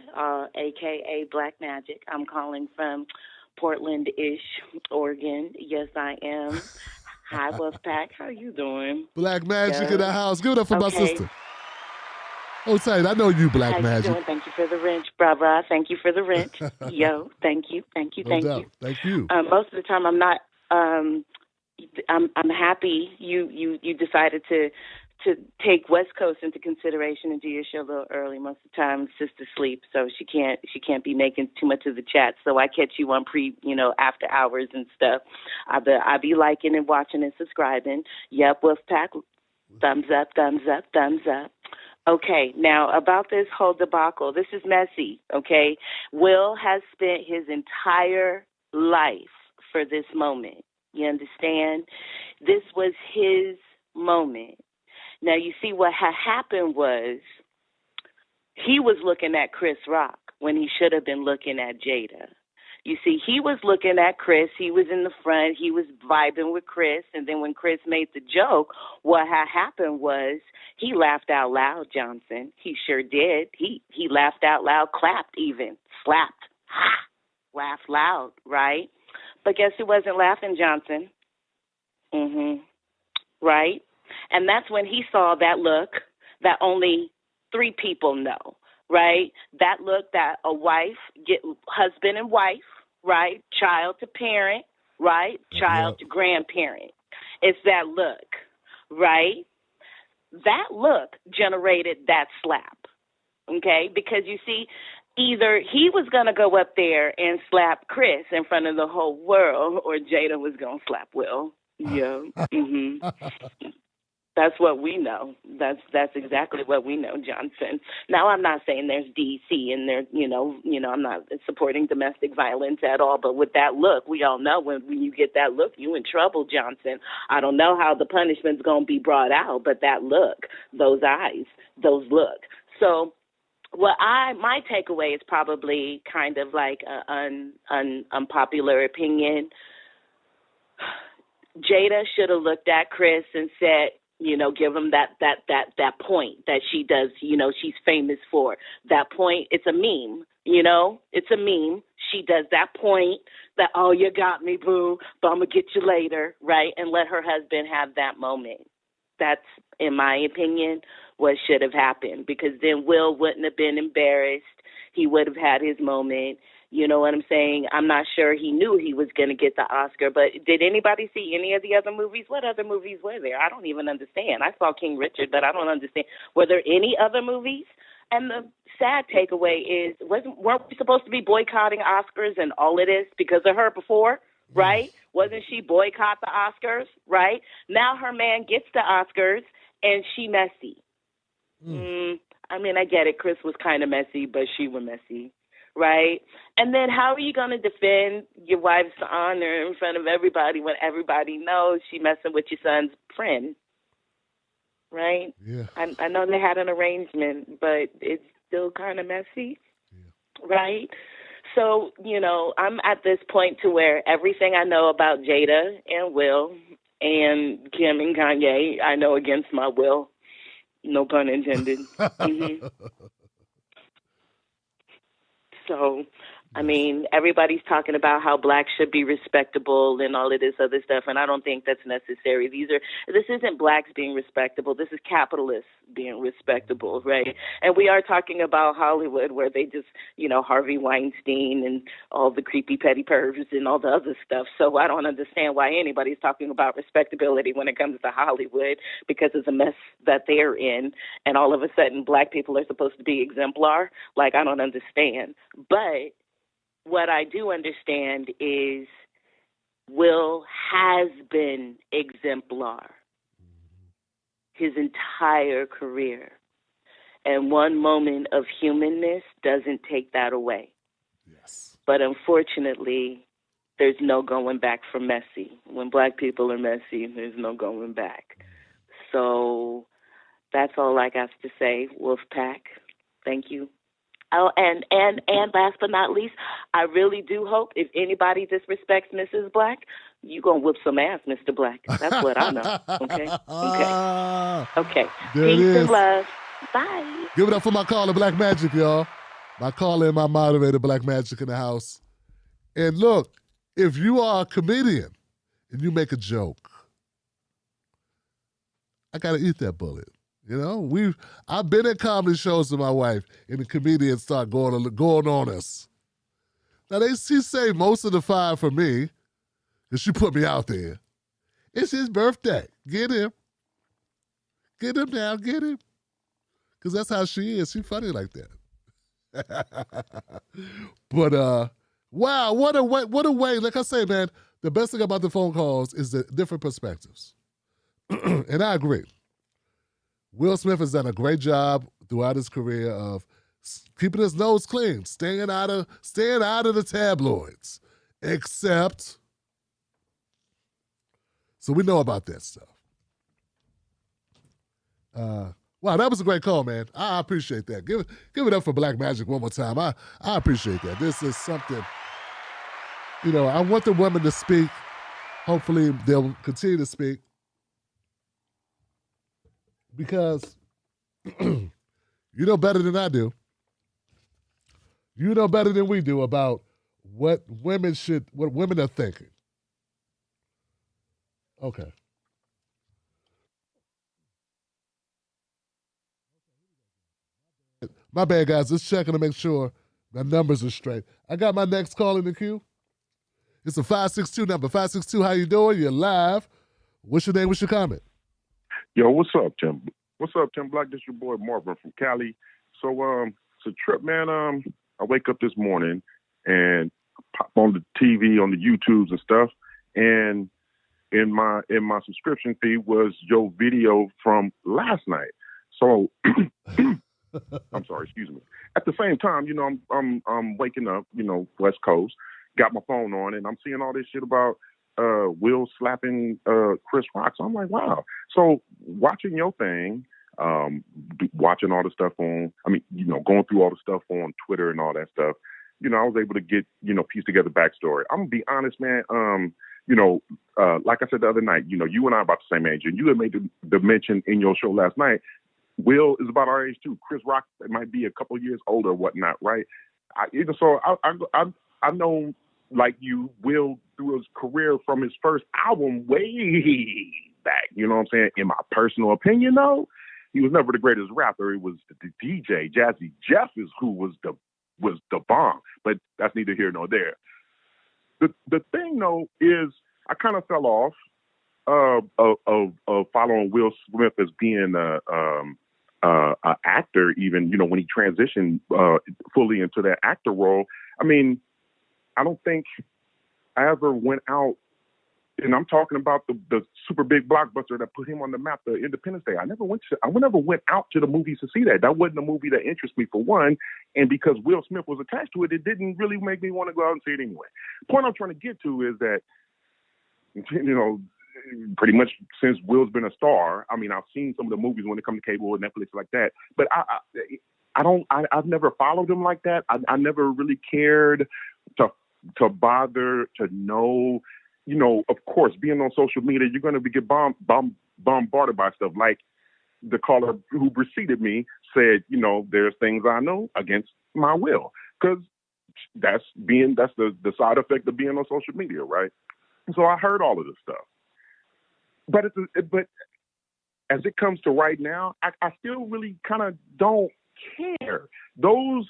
S2: a.k.a. Black Magic. I'm calling from Portland-ish, Oregon. Yes, I am. Hi, Wolfpack. How you doing?
S1: Black Magic in the house. Give it up for my sister. Oh, tight. I know you, Black Magic.
S2: How you doing? Thank you for the rent, brah. Thank you for the rent. Yo, thank you.
S1: No doubt. Thank you.
S2: Most of the time, I'm not. I'm happy you decided to take West Coast into consideration and do your show a little early. Most of the time, sister sleeps, so she can't be making too much of the chat. So I catch you on after hours and stuff. I be liking and watching and subscribing. Yep, Wolfpack, thumbs up. Okay, now about this whole debacle, this is messy, okay? Will has spent his entire life for this moment. You understand? This was his moment. Now, you see what had happened was he was looking at Chris Rock when he should have been looking at Jada. You see, he was looking at Chris. He was in the front. He was vibing with Chris. And then when Chris made the joke, what had happened was he laughed out loud, Johnson. He sure did. He laughed out loud, clapped even, slapped, laughed loud, right? But guess who wasn't laughing, Johnson? Right? And that's when he saw that look that only 3 people know, right? That look that a wife, husband and wife, right? Child to parent, right? Child to grandparent. It's that look, right? That look generated that slap, okay? Because you see, either he was going to go up there and slap Chris in front of the whole world, or Jada was going to slap Will. Yeah. That's what we know. That's exactly what we know, Johnson. Now, I'm not saying there's DC and there, I'm not supporting domestic violence at all. But with that look, we all know when you get that look, you in trouble, Johnson. I don't know how the punishment's going to be brought out, but that look, those eyes, those look. So my takeaway is probably kind of like an unpopular opinion. Jada should have looked at Chris and said, give him that point that she does, she's famous for. That point, it's a meme, it's a meme. She does that point that, oh, you got me, boo, but I'm going to get you later, right? And let her husband have that moment. That's, in my opinion, what should have happened, because then Will wouldn't have been embarrassed. He would have had his moment. You know what I'm saying? I'm not sure he knew he was going to get the Oscar, but did anybody see any of the other movies? What other movies were there? I don't even understand. I saw King Richard, but I don't understand. Were there any other movies? And the sad takeaway is, weren't we supposed to be boycotting Oscars and all of this because of her before, right? Wasn't she boycott the Oscars, right? Now her man gets the Oscars, and she messy. I mean, I get it. Chris was kind of messy, but she was messy. Right? And then how are you going to defend your wife's honor in front of everybody when everybody knows she messing with your son's friend? Right?
S1: Yeah.
S2: I know they had an arrangement, but it's still kind of messy. Yeah. Right? So, I'm at this point to where everything I know about Jada and Will and Kim and Kanye, I know against my will. No pun intended. So I mean, everybody's talking about how blacks should be respectable and all of this other stuff, and I don't think that's necessary. This isn't blacks being respectable. This is capitalists being respectable, right? And we are talking about Hollywood, where they just, Harvey Weinstein and all the creepy petty pervs and all the other stuff. So I don't understand why anybody's talking about respectability when it comes to Hollywood, because it's a mess that they're in, and all of a sudden black people are supposed to be exemplar. Like, I don't understand. But what I do understand is Will has been exemplar his entire career. And one moment of humanness doesn't take that away.
S1: Yes.
S2: But unfortunately, there's no going back for messy. When black people are messy, there's no going back. So that's all I got to say, Wolfpack. Thank you. Oh, and last but not least, I really do hope if anybody disrespects Mrs. Black, you gonna whip some ass, Mr. Black. That's what I know. Okay. Peace and love. Bye.
S1: Give it up for my caller, Black Magic, y'all. My caller and my moderator, Black Magic, in the house. And look, if you are a comedian and you make a joke, I gotta eat that bullet. I've been at comedy shows with my wife, and the comedians start going on us. Now she saved most of the fire for me, because she put me out there. It's his birthday. Get him. Get him now. Get him. Because that's how she is. She's funny like that. But wow, what a way. Like I say, man, the best thing about the phone calls is the different perspectives. And I agree. Will Smith has done a great job throughout his career of keeping his nose clean, staying out of the tabloids. Except, so we know about that stuff. Wow, that was a great call, man. I appreciate that. Give it up for Black Magic one more time. I appreciate that. This is something, I want the women to speak. Hopefully they'll continue to speak. Because you know better than I do. You know better than we do about what women are thinking. Okay. My bad, guys. Just checking to make sure the numbers are straight. I got my next call in the queue. It's a 562 number. 562, how you doing? You're live. What's your name? What's your comment?
S3: Yo, what's up, Tim? What's up, Tim Black? This your boy Marvin from Cali. So, it's a trip, man. I wake up this morning and pop on the TV, on the YouTubes and stuff, and in my subscription feed was your video from last night. So, I'm sorry, excuse me. At the same time, I'm waking up, West Coast, got my phone on, and I'm seeing all this shit about Will slapping Chris Rock. So I'm like, wow. So watching your thing, watching all the stuff going through all the stuff on Twitter and all that stuff, I was able to get, piece together backstory. I'm gonna be honest, man. Like I said the other night, you and I are about the same age, and you had made the mention in your show last night. Will is about our age too. Chris Rock might be a couple of years older or whatnot, right? I know, like you, Will through his career from his first album way back. You know what I'm saying? In my personal opinion, though, he was never the greatest rapper. It was the DJ Jazzy Jeff is who was the bomb. But that's neither here nor there. The thing though is I kind of fell off of following Will Smith as being an actor, even when he transitioned fully into that actor role. I mean, I don't think I ever went out, and I'm talking about the super big blockbuster that put him on the map, the Independence Day. I never went out to the movies to see that. That wasn't a movie that interested me, for one, and because Will Smith was attached to it, it didn't really make me want to go out and see it anyway. Point I'm trying to get to is that, pretty much since Will's been a star, I mean, I've seen some of the movies when it comes to cable or Netflix like that, but I've never followed him like that. I never really cared to bother to know, of course, being on social media, you're going to get bombarded by stuff. Like the caller who preceded me said, there's things I know against my will. Because that's the side effect of being on social media, right? So I heard all of this stuff, but as it comes to right now, I still really kind of don't care. Those,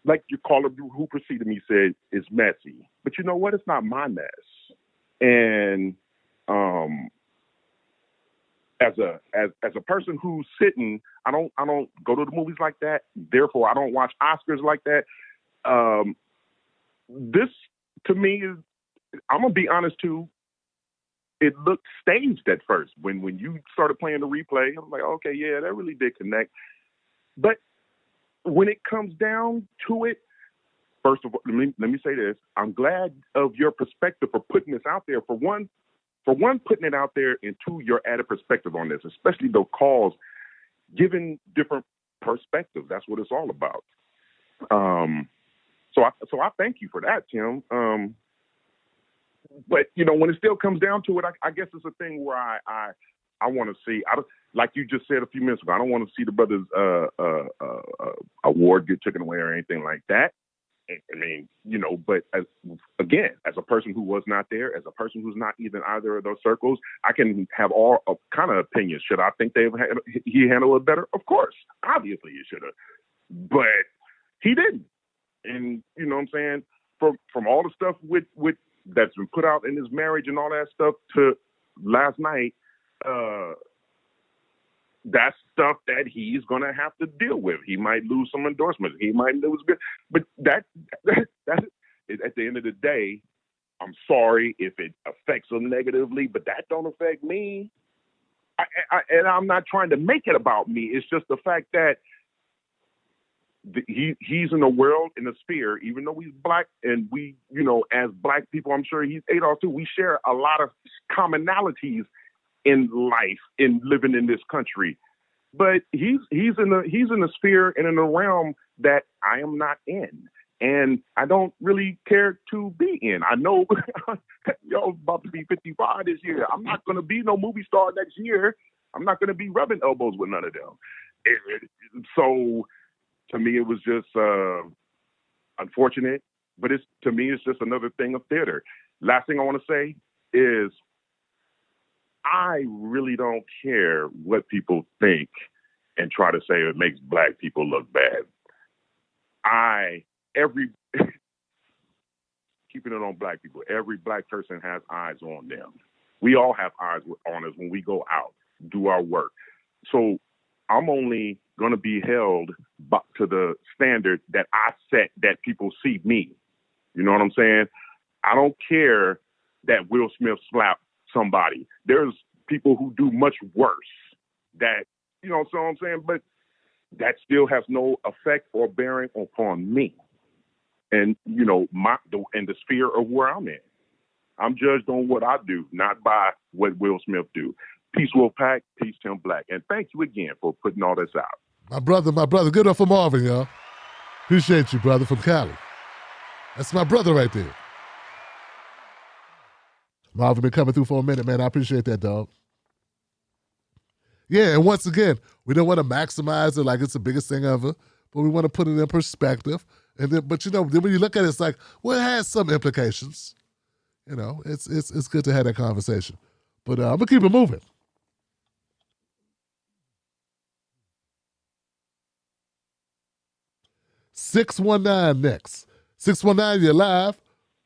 S3: like your caller who preceded me said, is messy, but you know what? It's not my mess. And as a person who's sitting, I don't go to the movies like that. Therefore, I don't watch Oscars like that. This to me is, I'm gonna be honest too. It looked staged at first. When you started playing the replay, I was like, okay, yeah, that really did connect. But when it comes down to it, first of all, let me say this. I'm glad of your perspective for putting this out there. For one, putting it out there, and two, your added perspective on this, especially the calls, giving different perspectives. That's what it's all about. So I thank you for that, Tim. But you know, when it still comes down to it, I guess it's a thing where I want to see. Like you just said a few minutes ago, I don't want to see the brothers' award get taken away or anything like that. I mean, you know, but as a person who was not there, as a person who's not even either of those circles, I can have all kind of opinions. Should I think he handled it better? Of course, obviously he should have, but he didn't. And you know what I'm saying? From all the stuff with that's been put out in his marriage and all that stuff to last night, that's stuff that he's going to have to deal with. He might lose some endorsements. He might lose, but that at the end of the day, I'm sorry if it affects him negatively, but that don't affect me. And I'm not trying to make it about me. It's just the fact that he's in a world, in a sphere, even though he's black, and we, you know, as black people, I'm sure he's Adolf too. We share a lot of commonalities in life, in living in this country. But he's in a sphere and in a realm that I am not in, and I don't really care to be in. I know y'all about to be 55 this year. I'm not going to be no movie star next year. I'm not going to be rubbing elbows with none of them. So to me, it was just unfortunate, but to me, it's just another thing of theater. Last thing I want to say is I really don't care what people think and try to say it makes black people look bad. Keeping it on black people, every black person has eyes on them. We all have eyes on us when we go out, do our work. So I'm only going to be held to the standard that I set, that people see me. You know what I'm saying? I don't care that Will Smith slapped somebody. There's people who do much worse that, you know what I'm saying? But that still has no effect or bearing upon me. And, you know, in the sphere of where I'm in. I'm judged on what I do, not by what Will Smith do. Peace, Wolfpack. Peace, Tim Black. And thank you again for putting all this out.
S1: My brother. Good enough for Marvin, y'all. Appreciate you, brother, from Cali. That's my brother right there. Marvin been coming through for a minute, man. I appreciate that, dog. Yeah, and once again, we don't want to maximize it like it's the biggest thing ever, but we want to put it in perspective. And then, but you know, then when you look at it, it's like, well, it has some implications. You know, it's good to have that conversation. But I'm gonna keep it moving. $619 next. 619, you're live.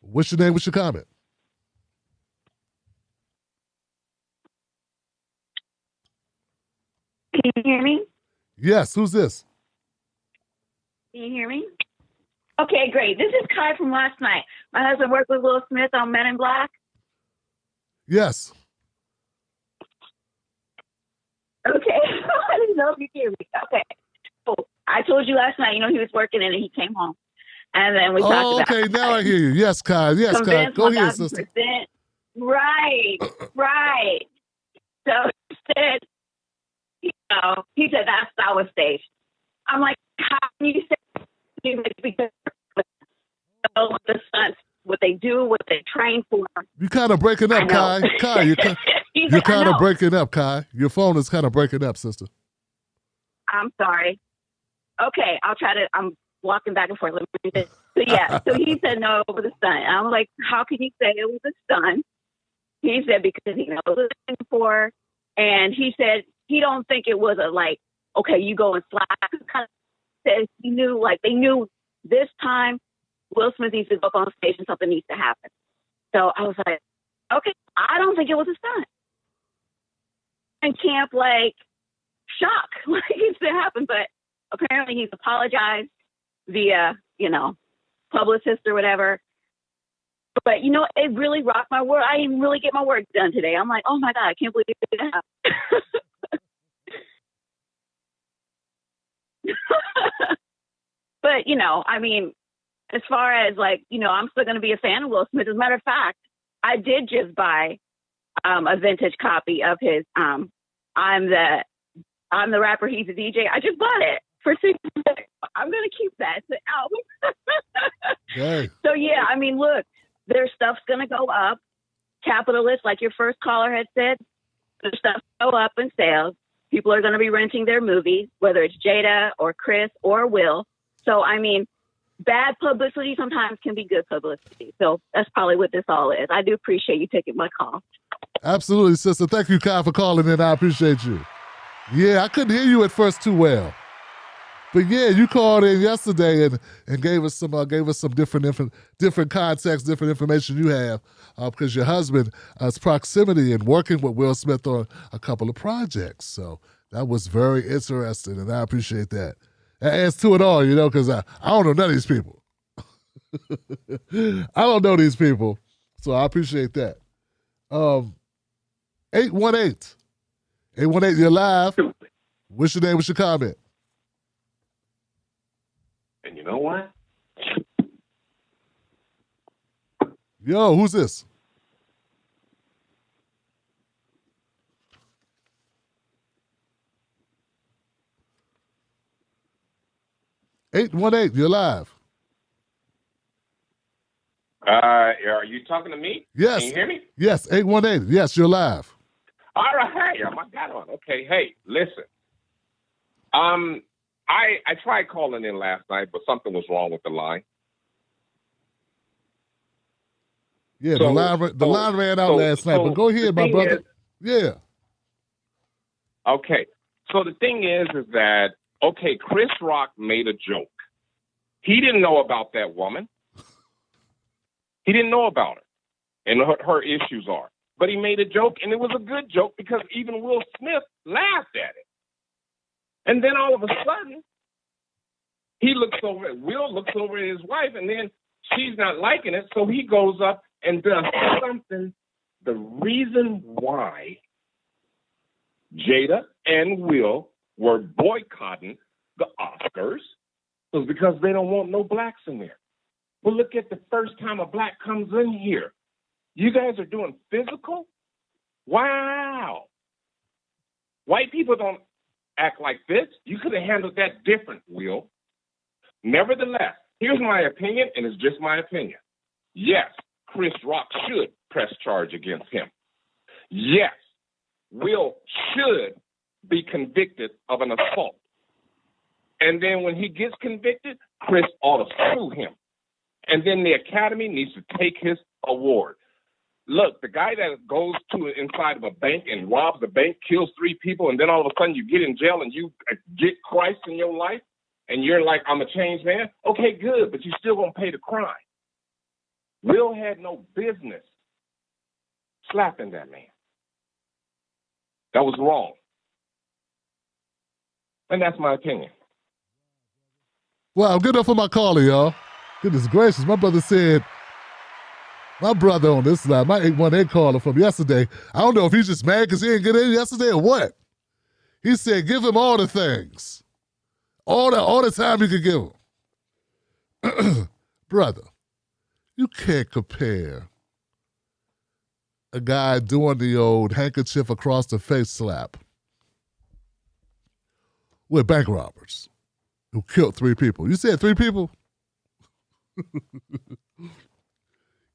S1: What's your name? What's your comment?
S4: Can you hear me?
S1: Yes, who's this?
S4: Can you hear me? Okay, great. This is Kai from last night. My husband worked with Will Smith on Men in Black.
S1: Yes.
S4: Okay. I didn't know if you could hear me. Okay. Cool. I told you last night, you know, he was working and he came home. And then we talked about
S1: okay, now I hear you. Yes, Kai. Yes, Kai. Go ahead, sister.
S4: Right. So he said, that was staged. I'm like, how can you say because the stunts, what they do, what they train for?
S1: You're kind of breaking up, Kai. Kai, you're kind of breaking up, Kai. Your phone is kind of breaking up, sister.
S4: I'm sorry. Okay, I'll try to. I'm walking back and forth. Let me do this. So he said no over the stunt. And I'm like, how can you say it was a stunt? He said because he knows what it's looking for, and he said he don't think it was a like, okay, you go and slide. He kind of said he knew, like they knew this time Will Smith needs to go up on stage and something needs to happen. So I was like, okay, I don't think it was a stunt. And camp like shock, like it needs to happen, but apparently he's apologized via, publicist or whatever. But, it really rocked my world. I didn't really get my work done today. I'm like, oh, my God, I can't believe it happened. But, as far as, I'm still going to be a fan of Will Smith. As a matter of fact, I did just buy a vintage copy of his I'm the rapper, he's a DJ. I just bought it for $6. I'm going to keep that. It's an album.
S1: Okay.
S4: So, yeah, look. Their stuff's going to go up. Capitalists, like your first caller had said, their stuff go up in sales. People are going to be renting their movies, whether it's Jada or Chris or Will. So, bad publicity sometimes can be good publicity. So that's probably what this all is. I do appreciate you taking my call.
S1: Absolutely, sister. Thank you, Kai, for calling in. I appreciate you. Yeah, I couldn't hear you at first too well. But yeah, you called in yesterday and gave us some different context, different information you have because your husband's proximity and working with Will Smith on a couple of projects. So that was very interesting, and I appreciate that. That adds to it all, because I don't know none of these people. I don't know these people, so I appreciate that. 818, you're live. What's your name? What's your comment?
S5: And you know what?
S1: Yo, who's this? You're live.
S5: Are you talking to me?
S1: Yes.
S5: Can you hear me?
S1: Yes, 818. Yes, you're live.
S5: All right. Hey, I got on. Okay. Hey, listen. I tried calling in last night, but something was wrong with the line.
S1: Yeah, the line ran out last night, but go ahead, my brother. Yeah.
S5: Okay. So the thing is that, okay, Chris Rock made a joke. He didn't know about that woman. He didn't know about her and her issues are. But he made a joke, and it was a good joke because even Will Smith laughed at it. And then all of a sudden, Will looks over at his wife, and then she's not liking it, so he goes up and does something. The reason why Jada and Will were boycotting the Oscars was because they don't want no blacks in there. Well, look at the first time a black comes in here. You guys are doing physical? Wow. White people don't act like this. You could have handled that different, Will. Nevertheless, here's my opinion, and it's just my opinion. Yes, Chris Rock should press charge against him. Yes, Will should be convicted of an assault. And then when he gets convicted, Chris ought to sue him. And then the Academy needs to take his award. Look, the guy that goes to inside of a bank and robs the bank, kills 3 people, and then all of a sudden you get in jail and you get Christ in your life, and you're like, I'm a changed man. Okay, good, but you still gonna pay the crime. Will had no business slapping that man. That was wrong. And that's my opinion.
S1: Wow, good enough for my caller, y'all. Goodness gracious, my brother on this line, my 818 caller from yesterday, I don't know if he's just mad because he didn't get in yesterday or what. He said, give him all the things. All the time you could give him. Brother, you can't compare a guy doing the old handkerchief across the face slap with bank robbers who killed 3 people. You said 3 people?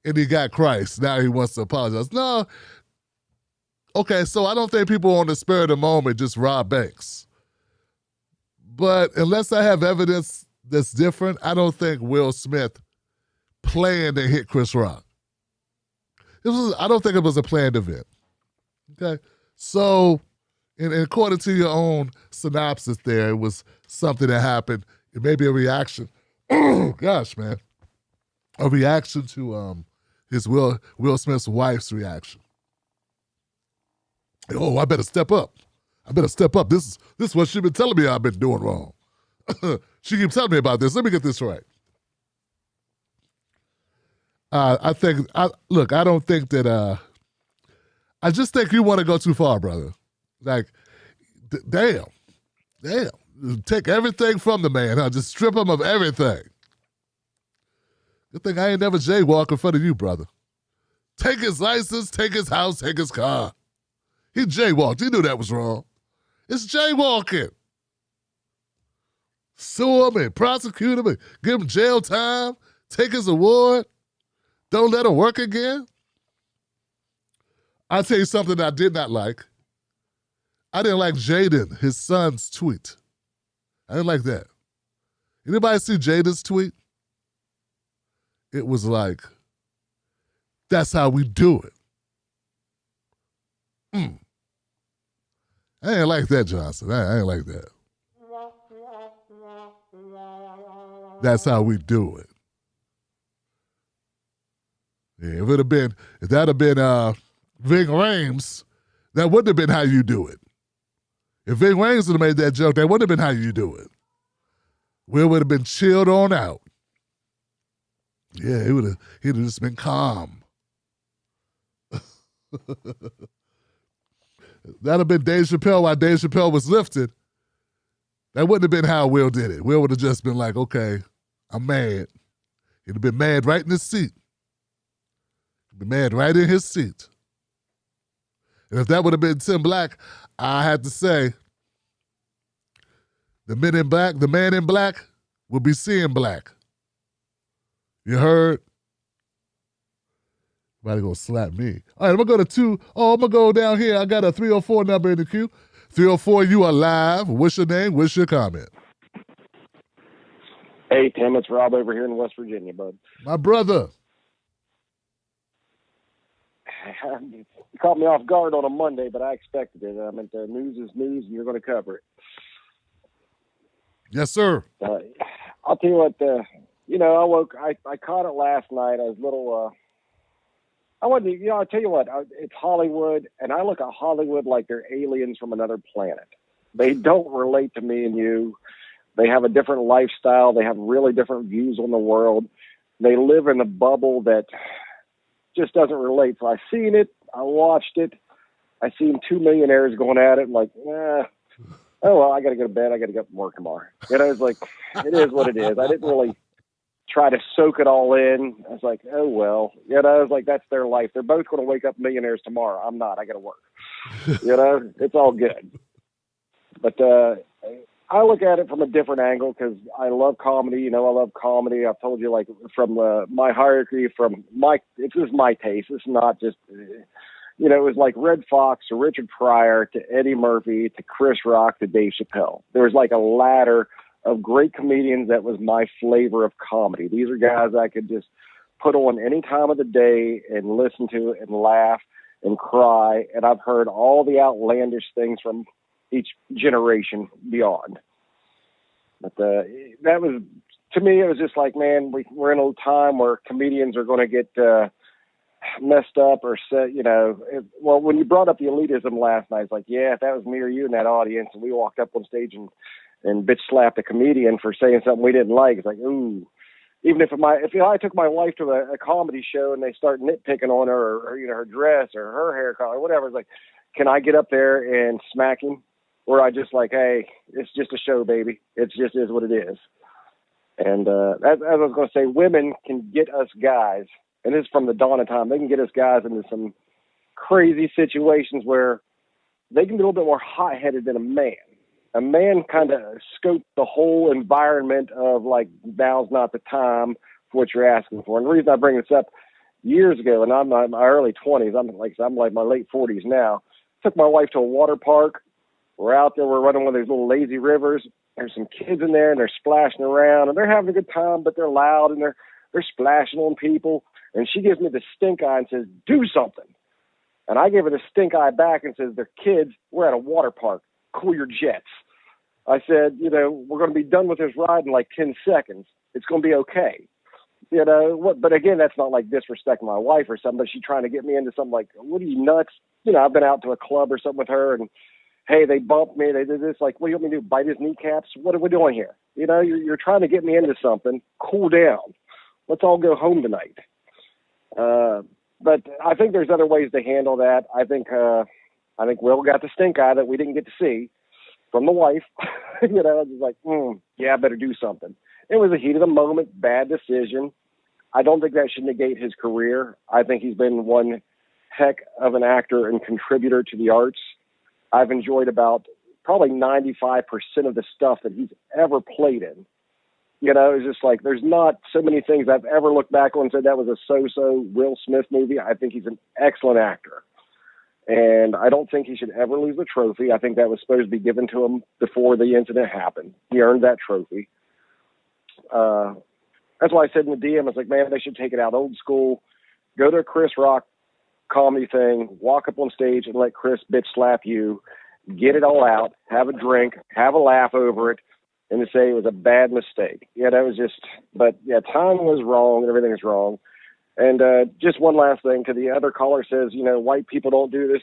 S1: And he got Christ. Now he wants to apologize. No. Okay, so I don't think people on the spur of the moment just rob banks. But unless I have evidence that's different, I don't think Will Smith planned to hit Chris Rock. I don't think it was a planned event. Okay? So, and according to your own synopsis there, it was something that happened. It may be a reaction. Gosh, man. A reaction to his Will Smith's wife's reaction. Oh, I better step up. I better step up. This is what she's been telling me I've been doing wrong. She keeps telling me about this. Let me get this right. I don't think that, I just think you want to go too far, brother. Like, damn. Take everything from the man, huh? Just strip him of everything. Good thing I ain't never jaywalk in front of you, brother. Take his license, take his house, take his car. He jaywalked. He knew that was wrong. It's jaywalking. Sue him and prosecute him and give him jail time, take his award, don't let him work again. I'll tell you something I did not like. I didn't like Jaden, his son's tweet. I didn't like that. Anybody see Jaden's tweet? It was like, that's how we do it. I ain't like that, Johnson. I ain't like that. That's how we do it. Yeah, if that had been Ving Rhames, that wouldn't have been how you do it. If Ving Rhames would have made that joke, that wouldn't have been how you do it. Will would have been chilled on out. Yeah, he'd have just been calm. That'd have been Dave Chappelle while Dave Chappelle was lifted. That wouldn't have been how Will did it. Will would have just been like, okay, I'm mad. He'd have been mad right in his seat. He'd been mad right in his seat. And if that would have been Tim Black, I had to say, the man in black will be seeing black. You heard? Somebody gonna slap me. All right, I'm gonna go I'm gonna go down here. I got a 304 number in the queue. 304, you are live. What's your name? What's your comment?
S6: Hey, Tim, it's Rob over here in West Virginia, bud.
S1: My brother.
S6: You caught me off guard on a Monday, but I expected it. I mean, the news is news, and you're going to cover it.
S1: Yes, sir.
S6: I'll tell you what, I caught it last night. I was a little, I'll tell you what, it's Hollywood, and I look at Hollywood like they're aliens from another planet. They don't relate to me and you. They have a different lifestyle. They have really different views on the world. They live in a bubble that just doesn't relate. So I seen it. I watched it. I seen two millionaires going at it. I'm like, oh, well, I got to go to bed. I got to get up and work tomorrow. It's like, it is what it is. I didn't really try to soak it all in. I was like, oh, well, I was like, that's their life. They're both going to wake up millionaires tomorrow. I'm not. I got to work. It's all good. But I look at it from a different angle because I love comedy. I love comedy. I've told you, like, from my hierarchy, this is my taste. It's not just, it was like Red Fox to Richard Pryor to Eddie Murphy to Chris Rock to Dave Chappelle. There was like a ladder of great comedians that was my flavor of comedy. These are guys I could just put on any time of the day and listen to and laugh and cry. And I've heard all the outlandish things from each generation beyond. But that was, to me, it was just like, man, we're in a time where comedians are going to get messed up or said, well, when you brought up the elitism last night, it's like, yeah, if that was me or you in that audience and we walked up on stage and bitch slapped a comedian for saying something we didn't like, it's like, ooh. Even if I took my wife to a comedy show and they start nitpicking on her or her dress or her hair color or whatever, it's like, can I get up there and smack him? Or I just like, hey, it's just a show, baby. It just is what it is. And as I was going to say, women can get us guys, and this is from the dawn of time, they can get us guys into some crazy situations where they can be a little bit more hot-headed than a man. A man kind of scopes the whole environment of, like, now's not the time for what you're asking for. And the reason I bring this up, years ago, and I'm in my early 20s, I'm like my late 40s now, took my wife to a water park. We're out there, we're running one of these little lazy rivers. There's some kids in there, and they're splashing around, and they're having a good time, but they're loud, and They're splashing on people. And she gives me the stink eye and says, do something. And I give her the stink eye back and says, they're kids. We're at a water park. Cool your jets. I said, we're going to be done with this ride in like 10 seconds. It's going to be okay. But again, that's not like disrespecting my wife or something, but she's trying to get me into something like, what are you, nuts? I've been out to a club or something with her and, hey, they bumped me. They did this. Like, what do you want me to do? Bite his kneecaps? What are we doing here? You're trying to get me into something. Cool down. Let's all go home tonight. But I think there's other ways to handle that. I think Will got the stink eye that we didn't get to see from the wife. It's like, I better do something. It was a heat of the moment, bad decision. I don't think that should negate his career. I think he's been one heck of an actor and contributor to the arts. I've enjoyed about probably 95% of the stuff that he's ever played in. It's just like there's not so many things I've ever looked back on and said that was a so-so Will Smith movie. I think he's an excellent actor. And I don't think he should ever lose the trophy. I think that was supposed to be given to him before the incident happened. He earned that trophy. That's why I said in the DM, I was like, man, they should take it out old school, go to a Chris Rock comedy thing, walk up on stage and let Chris bitch slap you, get it all out, have a drink, have a laugh over it, and to say it was a bad mistake. Time was wrong and everything is wrong. And just one last thing, to the other caller says, white people don't do this.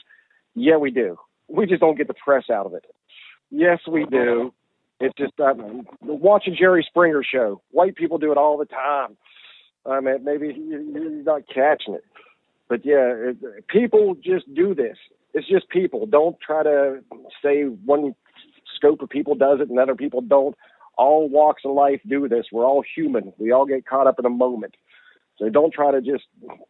S6: Yeah, we do. We just don't get the press out of it. Yes, we do. It's just watch a Jerry Springer show. White people do it all the time. I mean, maybe you're not catching it. But people just do this. It's just people. Don't try to say one scope of people does it and other people don't. All walks of life do this. We're all human. We all get caught up in a moment. So don't try to just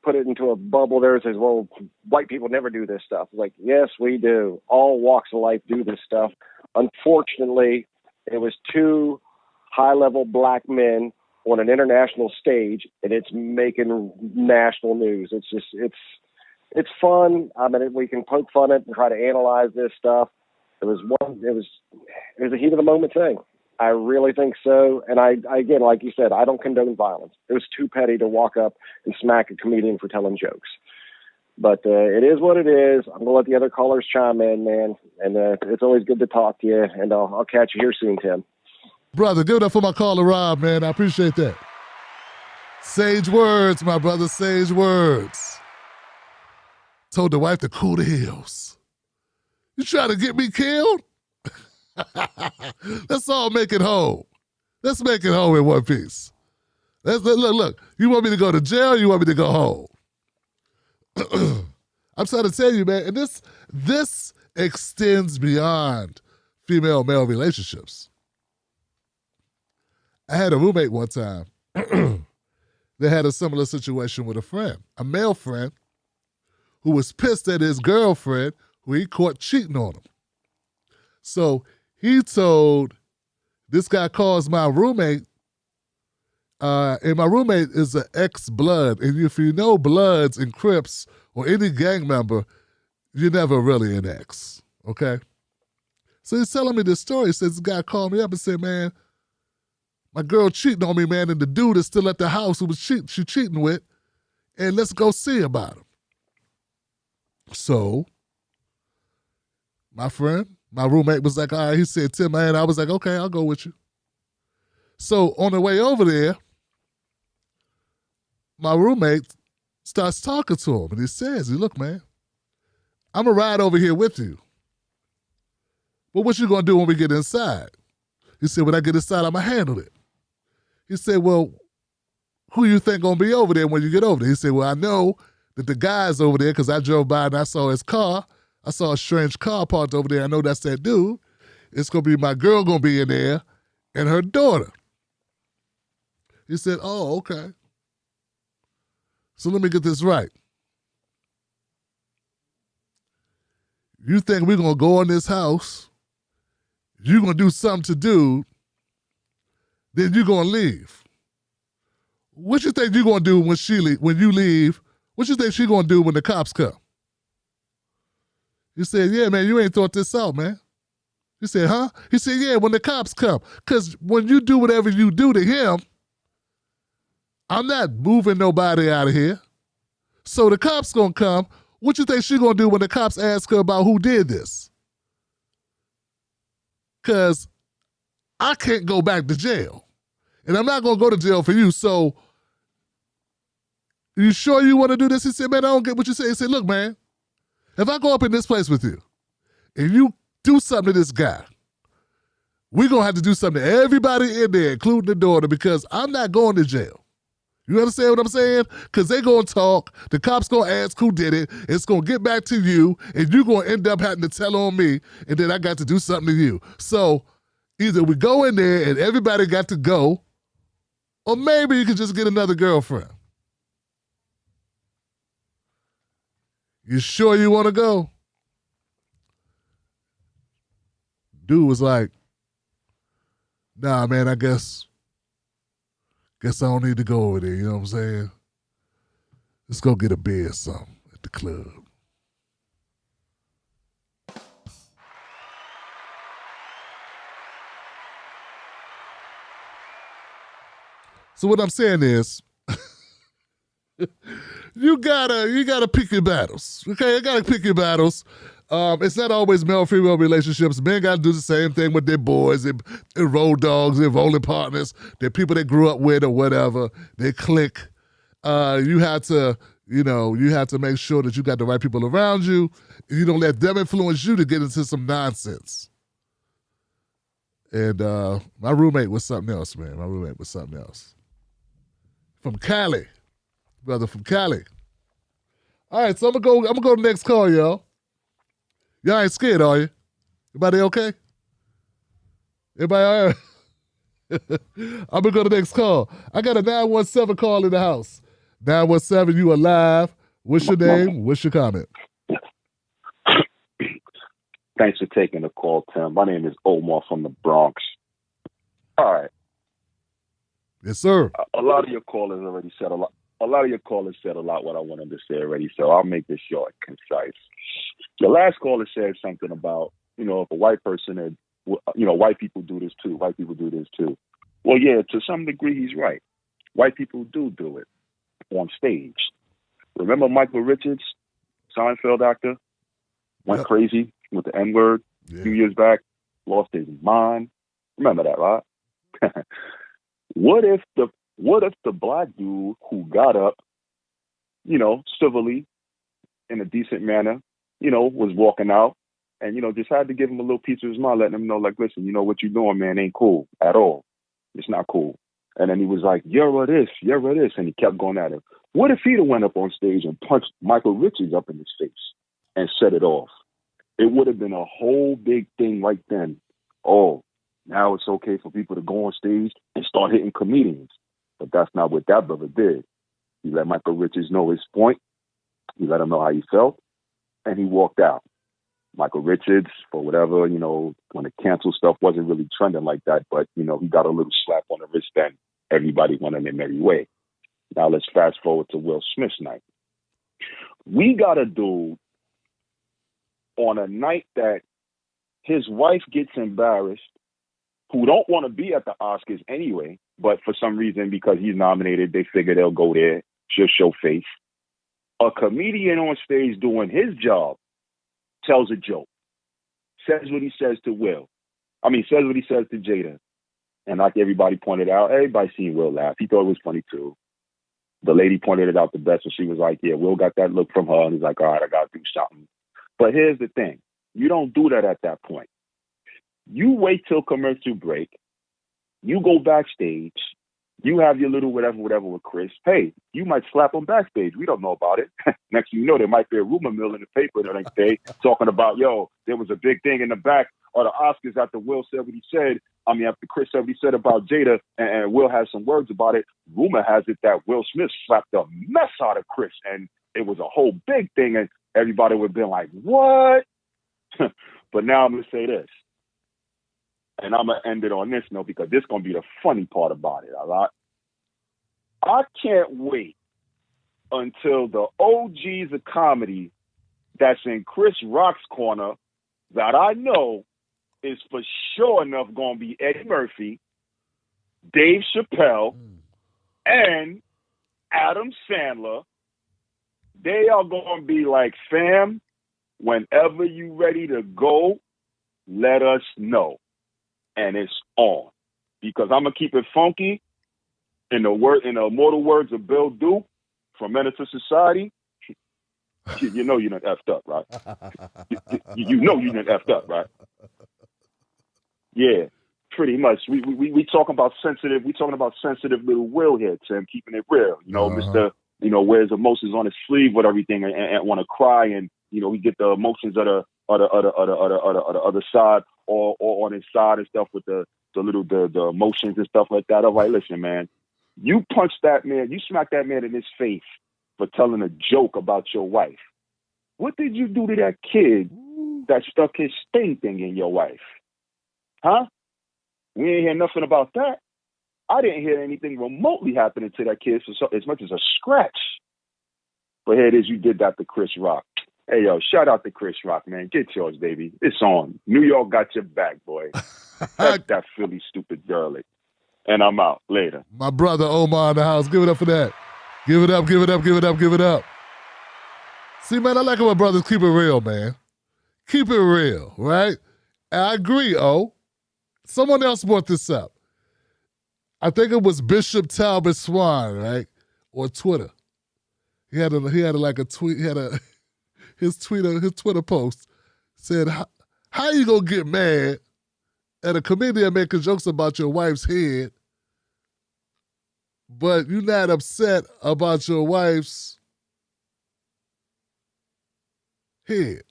S6: put it into a bubble there that says, well, white people never do this stuff. Like, yes, we do. All walks of life do this stuff. Unfortunately, it was two high-level black men on an international stage, and it's making national news. It's just, it's fun. I mean, we can poke fun at it and try to analyze this stuff. It was a heat of the moment thing. I really think so. And I again, like you said, I don't condone violence. It was too petty to walk up and smack a comedian for telling jokes. But it is what it is. I'm going to let the other callers chime in, man. And it's always good to talk to you. And I'll catch you here soon, Tim.
S1: Brother, give it up for my caller, Rob, man. I appreciate that. Sage words, my brother, sage words. Told the wife to cool the heels. You trying to get me killed? Let's all make it whole. Let's make it whole in one piece. Look. You want me to go to jail? Or you want me to go home? I'm trying to tell you, man, and this extends beyond female-male relationships. I had a roommate one time that had a similar situation with a friend, a male friend, who was pissed at his girlfriend who he caught cheating on him. So he told, this guy calls my roommate, and my roommate is an ex-blood. And if you know Bloods and Crips or any gang member, you're never really an ex, okay? So he's telling me this story. He says, this guy called me up and said, man, my girl cheating on me, man, and the dude is still at the house who was she cheating with, and let's go see about him. So my roommate was like, all right, he said, Tim, man, I was like, okay, I'll go with you. So on the way over there, my roommate starts talking to him, and he says, look, man, I'm going to ride over here with you. But what you going to do when we get inside? He said, when I get inside, I'm going to handle it. He said, well, who you think going to be over there when you get over there? He said, well, I know that the guy's over there because I drove by and I saw his car. I saw a strange car parked over there. I know that's that dude. It's going to be my girl going to be in there and her daughter. He said, oh, okay. So let me get this right. You think we're going to go in this house, you're going to do something to dude, then you're going to leave. What you think you're going to do when you leave? What you think she's going to do when the cops come? He said, yeah, man, you ain't thought this out, man. He said, huh? He said, yeah, when the cops come. Because when you do whatever you do to him, I'm not moving nobody out of here. So the cops gonna come. What you think she gonna do when the cops ask her about who did this? Because I can't go back to jail. And I'm not gonna go to jail for you. So you sure you want to do this? He said, man, I don't get what you say. He said, look, man, if I go up in this place with you and you do something to this guy, we're going to have to do something to everybody in there, including the daughter, because I'm not going to jail. You understand what I'm saying? Because they going to talk, the cops going to ask who did it, it's going to get back to you, and you're going to end up having to tell on me, and then I got to do something to you. So either we go in there and everybody got to go, or maybe you could just get another girlfriend. You sure you want to go? Dude was like, nah, man, I guess I don't need to go over there, you know what I'm saying? Let's go get a beer or something at the club. So what I'm saying is, you gotta pick your battles. Okay, you gotta pick your battles. It's not always male-female relationships. Men gotta do the same thing with their boys, their road dogs, their rolling partners, their people they grew up with or whatever. They click. You have to make sure that you got the right people around you. You don't let them influence you to get into some nonsense. And my roommate was something else, man. My roommate was something else. From Cali. Brother from Cali. All right, so I'm gonna go to the next call, y'all. Y'all ain't scared, are you? Everybody okay? Everybody all right? I'm gonna go to the next call. I got a 917 call in the house. 917, you alive? What's your name? What's your comment?
S7: Thanks for taking the call, Tim. My name is Omar from the Bronx. All right.
S1: Yes, sir.
S7: A lot of your callers already said a lot. A lot of your callers said a lot what I wanted to say already, so I'll make this short and concise. The last caller said something about, if a white person had, white people do this too. White people do this too. Well, yeah, to some degree, he's right. White people do it on stage. Remember Michael Richards, Seinfeld actor, went crazy with the N-word a few years back, lost his mind. Remember that, right? What if the black dude who got up, civilly, in a decent manner, was walking out and, just had to give him a little piece of his mind, letting him know, like, listen, what you're doing, man, ain't cool at all. It's not cool. And then he was like, you're this, and he kept going at him. What if he'd have went up on stage and punched Michael Richards up in his face and set it off? It would have been a whole big thing right then. Oh, now it's okay for people to go on stage and start hitting comedians. But that's not what that brother did. He let Michael Richards know his point. He let him know how he felt, and he walked out. Michael Richards, for whatever, when the cancel stuff wasn't really trending like that, but, he got a little slap on the wrist then. Everybody went in their merry way. Now let's fast forward to Will Smith's night. We got a dude on a night that his wife gets embarrassed, who don't want to be at the Oscars anyway, but for some reason, because he's nominated, they figure they'll go there, just show face. A comedian on stage doing his job tells a joke, says what he says to says what he says to Jada. And like everybody pointed out, everybody seen Will laugh. He thought it was funny too. The lady pointed it out the best, and she was like, yeah, Will got that look from her, and he's like, all right, I got to do something. But here's the thing. You don't do that at that point. You wait till commercial break. You go backstage. You have your little whatever with Chris. Hey, you might slap him backstage. We don't know about it. Next thing you know, there might be a rumor mill in the paper the next day talking about, there was a big thing in the back of the Oscars after Will said what he said. After Chris said what he said about Jada, and Will has some words about it. Rumor has it that Will Smith slapped the mess out of Chris, and it was a whole big thing, and everybody would have been like, what? But now I'm going to say this. And I'm going to end it on this note because this is going to be the funny part about it, all right? I can't wait until the OGs of comedy that's in Chris Rock's corner that I know is for sure enough going to be Eddie Murphy, Dave Chappelle, and Adam Sandler. They are going to be like, fam, whenever you ready to go, let us know. And it's on. Because I'm going to keep it funky. In the immortal words of Bill Duke from Menace to Society, you know you done effed up, right? You know you done effed up, right? Yeah, pretty much. We talking about sensitive. We talking about sensitive little Will here, Tim. Keeping it real. You know, Mr. You know, wears emotions on his sleeve with everything and want to cry, and you know, we get the emotions of the other side or on his side and stuff with the emotions and stuff like that. All right, listen, man. You punched that man, you smacked that man in his face for telling a joke about your wife. What did you do to that kid that stuck his sting thing in your wife? Huh? We ain't hear nothing about that. I didn't hear anything remotely happening to that kid as much as a scratch. But here it is, you did that to Chris Rock. Hey, yo, shout out to Chris Rock, man. Get yours, baby. It's on. New York got your back, boy. that Philly stupid girl. And I'm out. Later.
S1: My brother Omar in the house. Give it up for that. Give it up, give it up, give it up, give it up. See, man, I like how my brothers keep it real, man. Keep it real, right? And I agree, someone else brought this up. I think it was Bishop Talbot Swan, right? Or Twitter. He had a tweet. He had his Twitter post said, "How you gonna get mad at a comedian making jokes about your wife's head, but you're not upset about your wife's head?"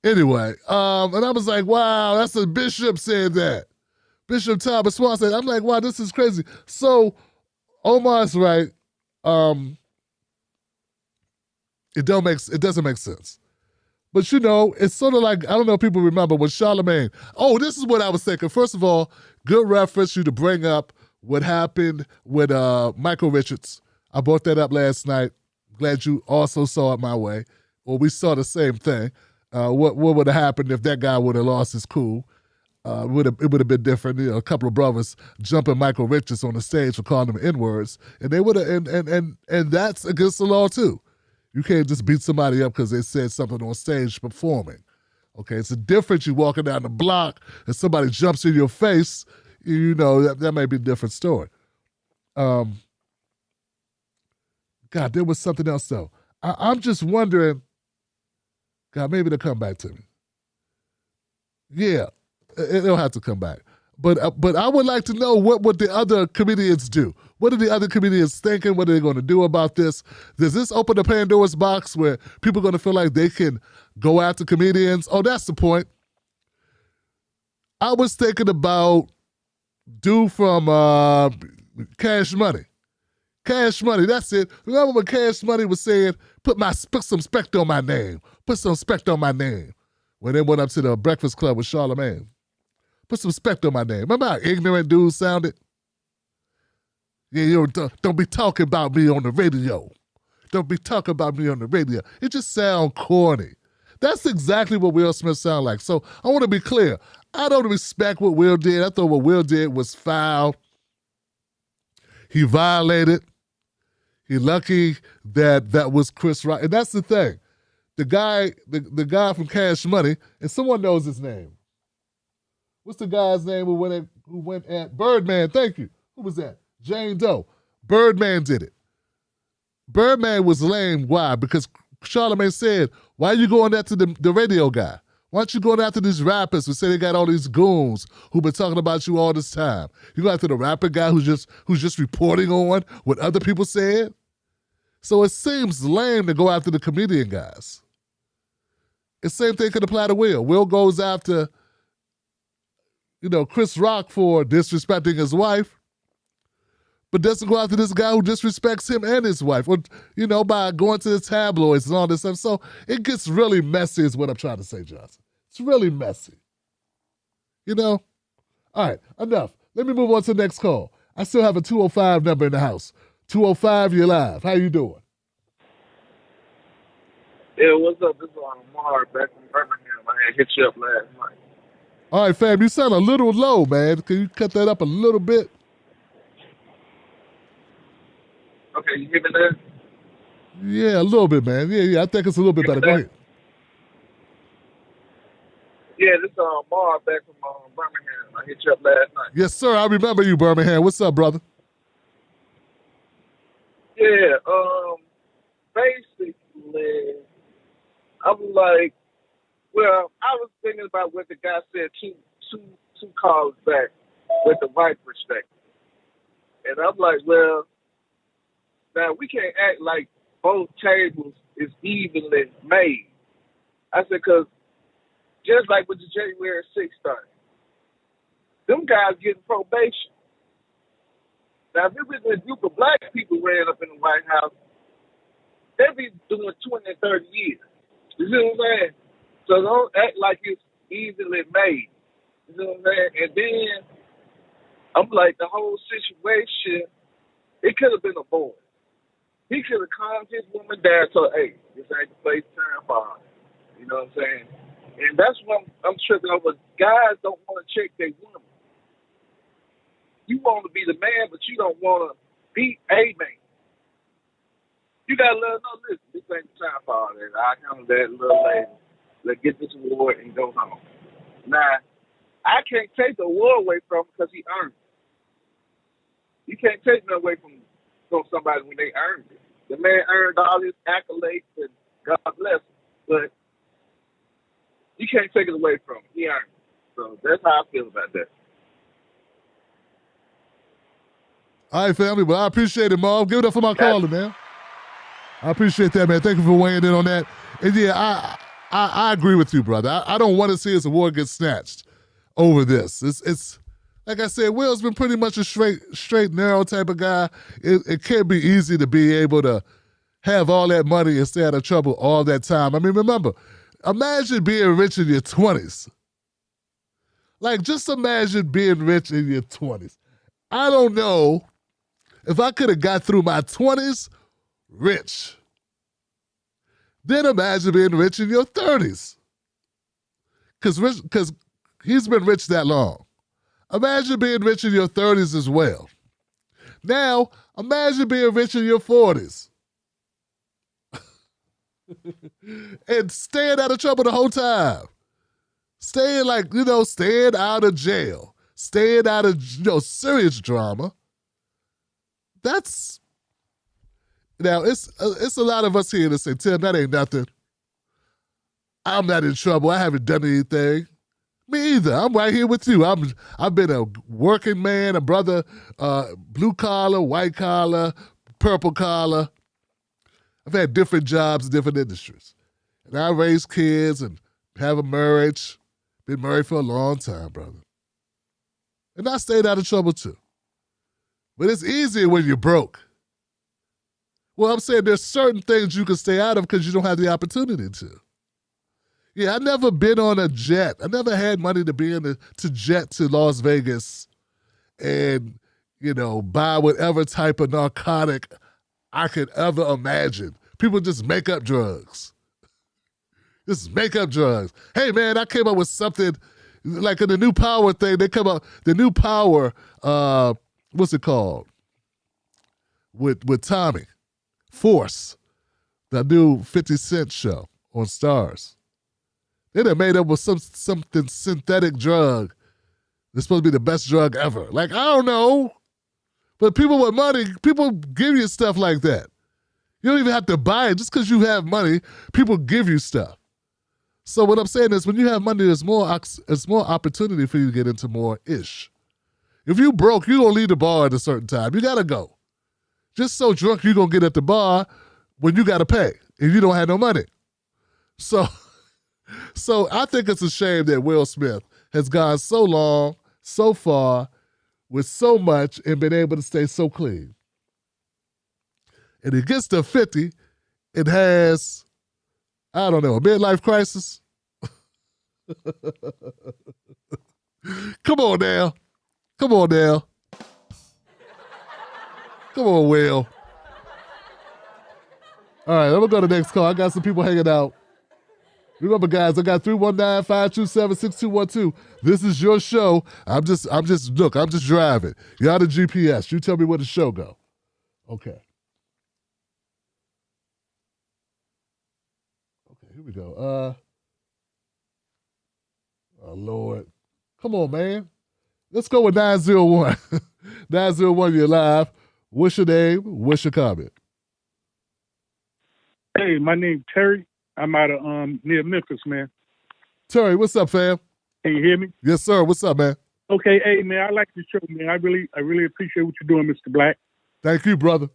S1: Anyway, and I was like, wow, that's a Bishop said that. Bishop Talbot Swan said, I'm like, wow, this is crazy. So Omar's right. It doesn't make sense. But you know, it's sort of like, I don't know if people remember when Charlamagne, this is what I was thinking. First of all, good reference you to bring up what happened with Michael Richards. I brought that up last night. Glad you also saw it my way. Well, we saw the same thing. What would have happened if that guy would have lost his cool? It would have been different. You know, a couple of brothers jumping Michael Richards on the stage for calling him N-words, and they would have, and that's against the law too. You can't just beat somebody up because they said something on stage performing. Okay, it's a difference. You walking down the block and somebody jumps in your face. You know that may be a different story. God, there was something else though. I'm just wondering. God, maybe they'll come back to me. Yeah, it'll have to come back. But I would like to know what the other comedians do. What are the other comedians thinking? What are they going to do about this? Does this open the Pandora's box where people are going to feel like they can go after comedians? Oh, that's the point. I was thinking about dude from Cash Money. Cash Money, that's it. Remember when Cash Money was saying, put some spect on my name. Put some spect on my name. When they went up to the Breakfast Club with Charlamagne. Put some spect on my name. Remember how ignorant dude sounded? Yeah, don't be talking about me on the radio. Don't be talking about me on the radio. It just sounds corny. That's exactly what Will Smith sound like. So I want to be clear. I don't respect what Will did. I thought what Will did was foul. He violated. He lucky that was Chris Rock. And that's the thing. The guy from Cash Money, and someone knows his name. What's the guy's name who went at Birdman? Thank you. Who was that? Jane Doe. Birdman did it. Birdman was lame. Why? Because Charlamagne said, why are you going after the radio guy? Why aren't you going after these rappers who say they got all these goons who've been talking about you all this time? You go after the rapper guy who's just reporting on what other people said? So it seems lame to go after the comedian guys. The same thing could apply to Will. Will goes after, Chris Rock for disrespecting his wife, but doesn't go after this guy who disrespects him and his wife, or, by going to the tabloids and all this stuff. So it gets really messy is what I'm trying to say, Johnson. It's really messy. All right, enough. Let me move on to the next call. I still have a 205 number in the house. 205, you're live. How you doing?
S8: Yeah, what's up? This is Omar back from Birmingham. I had hit you up last night.
S1: All right, fam, you sound a little low, man. Can you cut that up a little bit?
S8: Okay, you hear me there?
S1: Yeah, a little bit, man. Yeah, I think it's a little bit better. Go ahead.
S8: Yeah, this is Marv back from Birmingham. I hit you up last night.
S1: Yes, sir. I remember you, Birmingham. What's up, brother?
S8: Yeah, basically, I'm like, well, I was thinking about what the guy said two calls back with the white perspective. And I'm like, well, now we can't act like both tables is evenly made. I said, because just like with the January 6th thing, them guys getting probation. Now, if it was a group of black people ran up in the White House, they'd be doing 20 and 30 years. You see what I'm saying? So don't act like it's easily made. You know what I'm saying? And then I'm like, the whole situation, it could have been avoided. He could have calmed his woman down, so, hey, this ain't the place time for her. You know what I'm saying? And that's what I'm tripping over. Guys don't want to check their woman. You want to be the man, but you don't want to be a man. You got to let her know, listen, this ain't the time for all that. I come that little lady. Let's get this award and go home. Now, I can't take the award away from him because he earned it. You can't take it away from somebody when they earned it. The man earned all his accolades, and God bless him. But you can't take it away from him. He earned it. So that's how I feel about that.
S1: All right, family. Well, I appreciate it, Marv. Give it up for my caller, man. I appreciate that, man. Thank you for weighing in on that. And yeah, I agree with you, brother. I don't want to see his award get snatched over this. It's like I said, Will's been pretty much a straight, narrow type of guy. It can't be easy to be able to have all that money and stay out of trouble all that time. I mean, remember, imagine being rich in your 20s. Like, just imagine being rich in your 20s. I don't know if I could have got through my 20s rich. Then imagine being rich in your 30s. Because he's been rich that long. Imagine being rich in your 30s as well. Now, imagine being rich in your 40s. And staying out of trouble the whole time. Staying out of jail. Staying out of, serious drama. That's, now, it's a lot of us here that say, Tim, that ain't nothing. I'm not in trouble. I haven't done anything. Me either. I'm right here with you. I've been a working man, a brother, blue collar, white collar, purple collar. I've had different jobs in different industries. And I raised kids and have a marriage. Been married for a long time, brother. And I stayed out of trouble too. But it's easier when you're broke. Well, I'm saying there's certain things you can stay out of because you don't have the opportunity to. Yeah, I never been on a jet. I never had money to jet to Las Vegas and, buy whatever type of narcotic I could ever imagine. People just make up drugs. Just make up drugs. Hey, man, I came up with something like in the new power thing. They come up, the new power, what's it called? With Tommy. Force. The new 50 Cent show on Stars. They done made up with something synthetic drug. It's supposed to be the best drug ever. Like, I don't know. But people with money, people give you stuff like that. You don't even have to buy it. Just because you have money, people give you stuff. So what I'm saying is when you have money, there's more opportunity for you to get into more ish. If you broke, you don't leave the bar at a certain time. You got to go. Just so drunk you're going to get at the bar when you got to pay and you don't have no money. So I think it's a shame that Will Smith has gone so long, so far, with so much and been able to stay so clean. And he gets to 50 and has, I don't know, a midlife crisis. Come on now. Come on now. Come on, Will. All right, I'm going to go to the next call. I got some people hanging out. Remember, guys, I got 319-527-6212. This is your show. I'm just driving. Y'all the GPS. You tell me where the show go. Okay. we go. Oh, Lord. Come on, man. Let's go with 901. 901, you're live. What's your name? What's your comment?
S9: Hey, my name's Terry. I'm out of near Memphis, man.
S1: Terry, what's up, fam?
S9: Can you hear me?
S1: Yes, sir. What's up, man?
S9: Okay, hey man, I like the show, man. I really appreciate what you're doing, Mr. Black.
S1: Thank you, brother.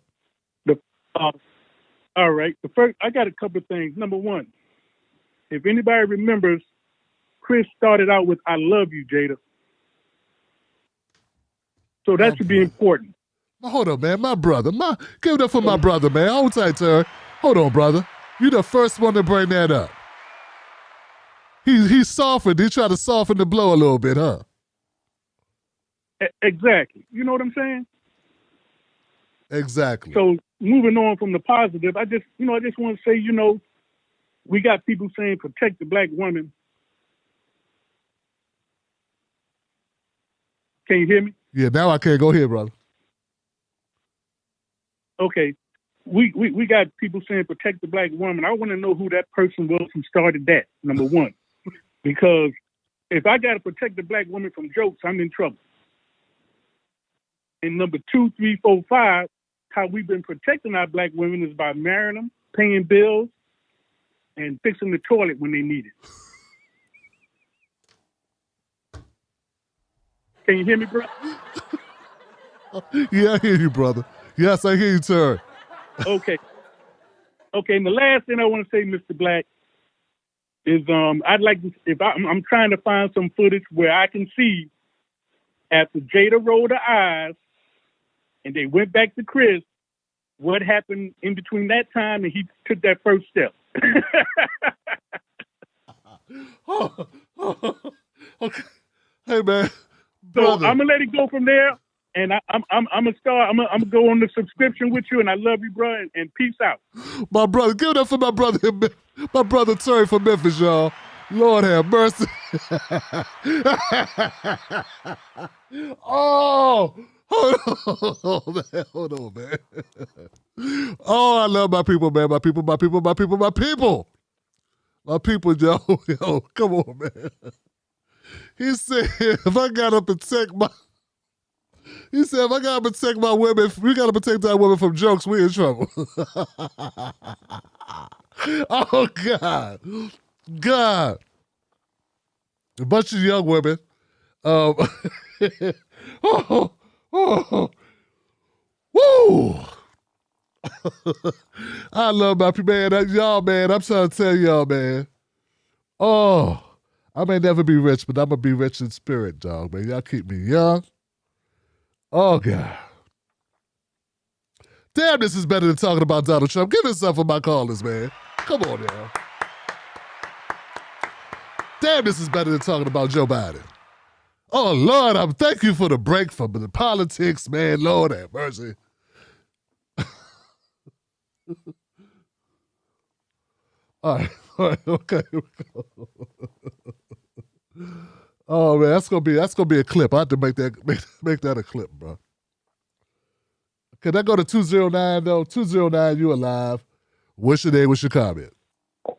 S9: All right. The first, I got a couple of things. Number one, if anybody remembers, Chris started out with "I love you, Jada," so that should be important.
S1: Hold on, man. My brother. Give it up for my brother, man. Hold tight, Terry. Hold on, brother. You the first one to bring that up. He softened. He tried to soften the blow a little bit, huh?
S9: Exactly. You know what I'm saying?
S1: Exactly.
S9: So moving on from the positive, I just want to say, we got people saying protect the black woman. Can you hear me?
S1: Yeah, now I can. Go ahead, brother.
S9: Okay. We got people saying protect the black woman. I want to know who that person was who started that, number one. Because if I got to protect the black woman from jokes, I'm in trouble. And number 2, 3, 4, 5, how we've been protecting our black women is by marrying them, paying bills, and fixing the toilet when they need it. Can you hear me, bro?
S1: Yeah, I hear you, brother. Yes, I hear you, Terry.
S9: Okay. And the last thing I want to say, Mr. Black, is I'd like to, I'm trying to find some footage where I can see after Jada rolled her eyes and they went back to Chris, what happened in between that time and he took that first step.
S1: Okay. Hey, man.
S9: So
S1: Brother.
S9: I'm gonna let it go from there, and I'm gonna start. I'm gonna go on the subscription with you, and I love you, bro, and peace out.
S1: My brother, give it up for my brother Terry from Memphis, y'all. Lord have mercy. Oh, hold on, man. Oh, I love my people, man. My people. My people, yo, come on, man. He said, if I gotta protect my women, we gotta protect our women from jokes, we in trouble. Oh, God. A bunch of young women. Woo! I love my people, man. Y'all, man, I'm trying to tell y'all, man. Oh, I may never be rich, but I'm going to be rich in spirit, dog, man. Y'all keep me young. Oh, God. Damn, this is better than talking about Donald Trump. Give this up for my callers, man. Come on, now. Damn, this is better than talking about Joe Biden. Oh, Lord, I'm thank you for the break from the politics, man. Lord have mercy. All right, okay. Oh man, that's gonna be a clip. I have to make that a clip, bro. Can I go to 209 though? 209, you alive? What's your name? What's your comment?
S10: Hey,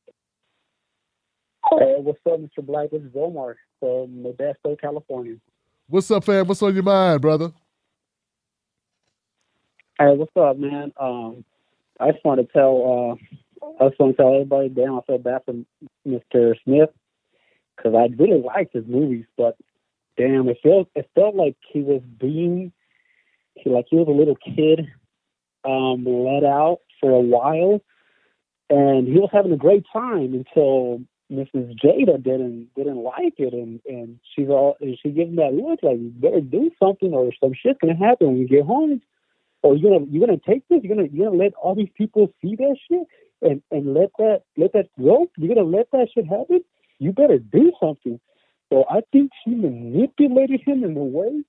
S10: what's up, Mr. Black? This is Omar from Modesto, California.
S1: What's up, fam? What's on your mind, brother?
S10: Hey, what's up, man? I just want to tell everybody, damn, I feel bad for Mr. Smith because I really liked his movies, but damn, it felt like he was a little kid, let out for a while, and he was having a great time until Mrs. Jada didn't like it, and she gave him that look like, you better do something or some shit's gonna happen when you get home. Or you're gonna take this? You're gonna let all these people see that shit and let that go? You're gonna let that shit happen? You better do something. So I think she manipulated him in a way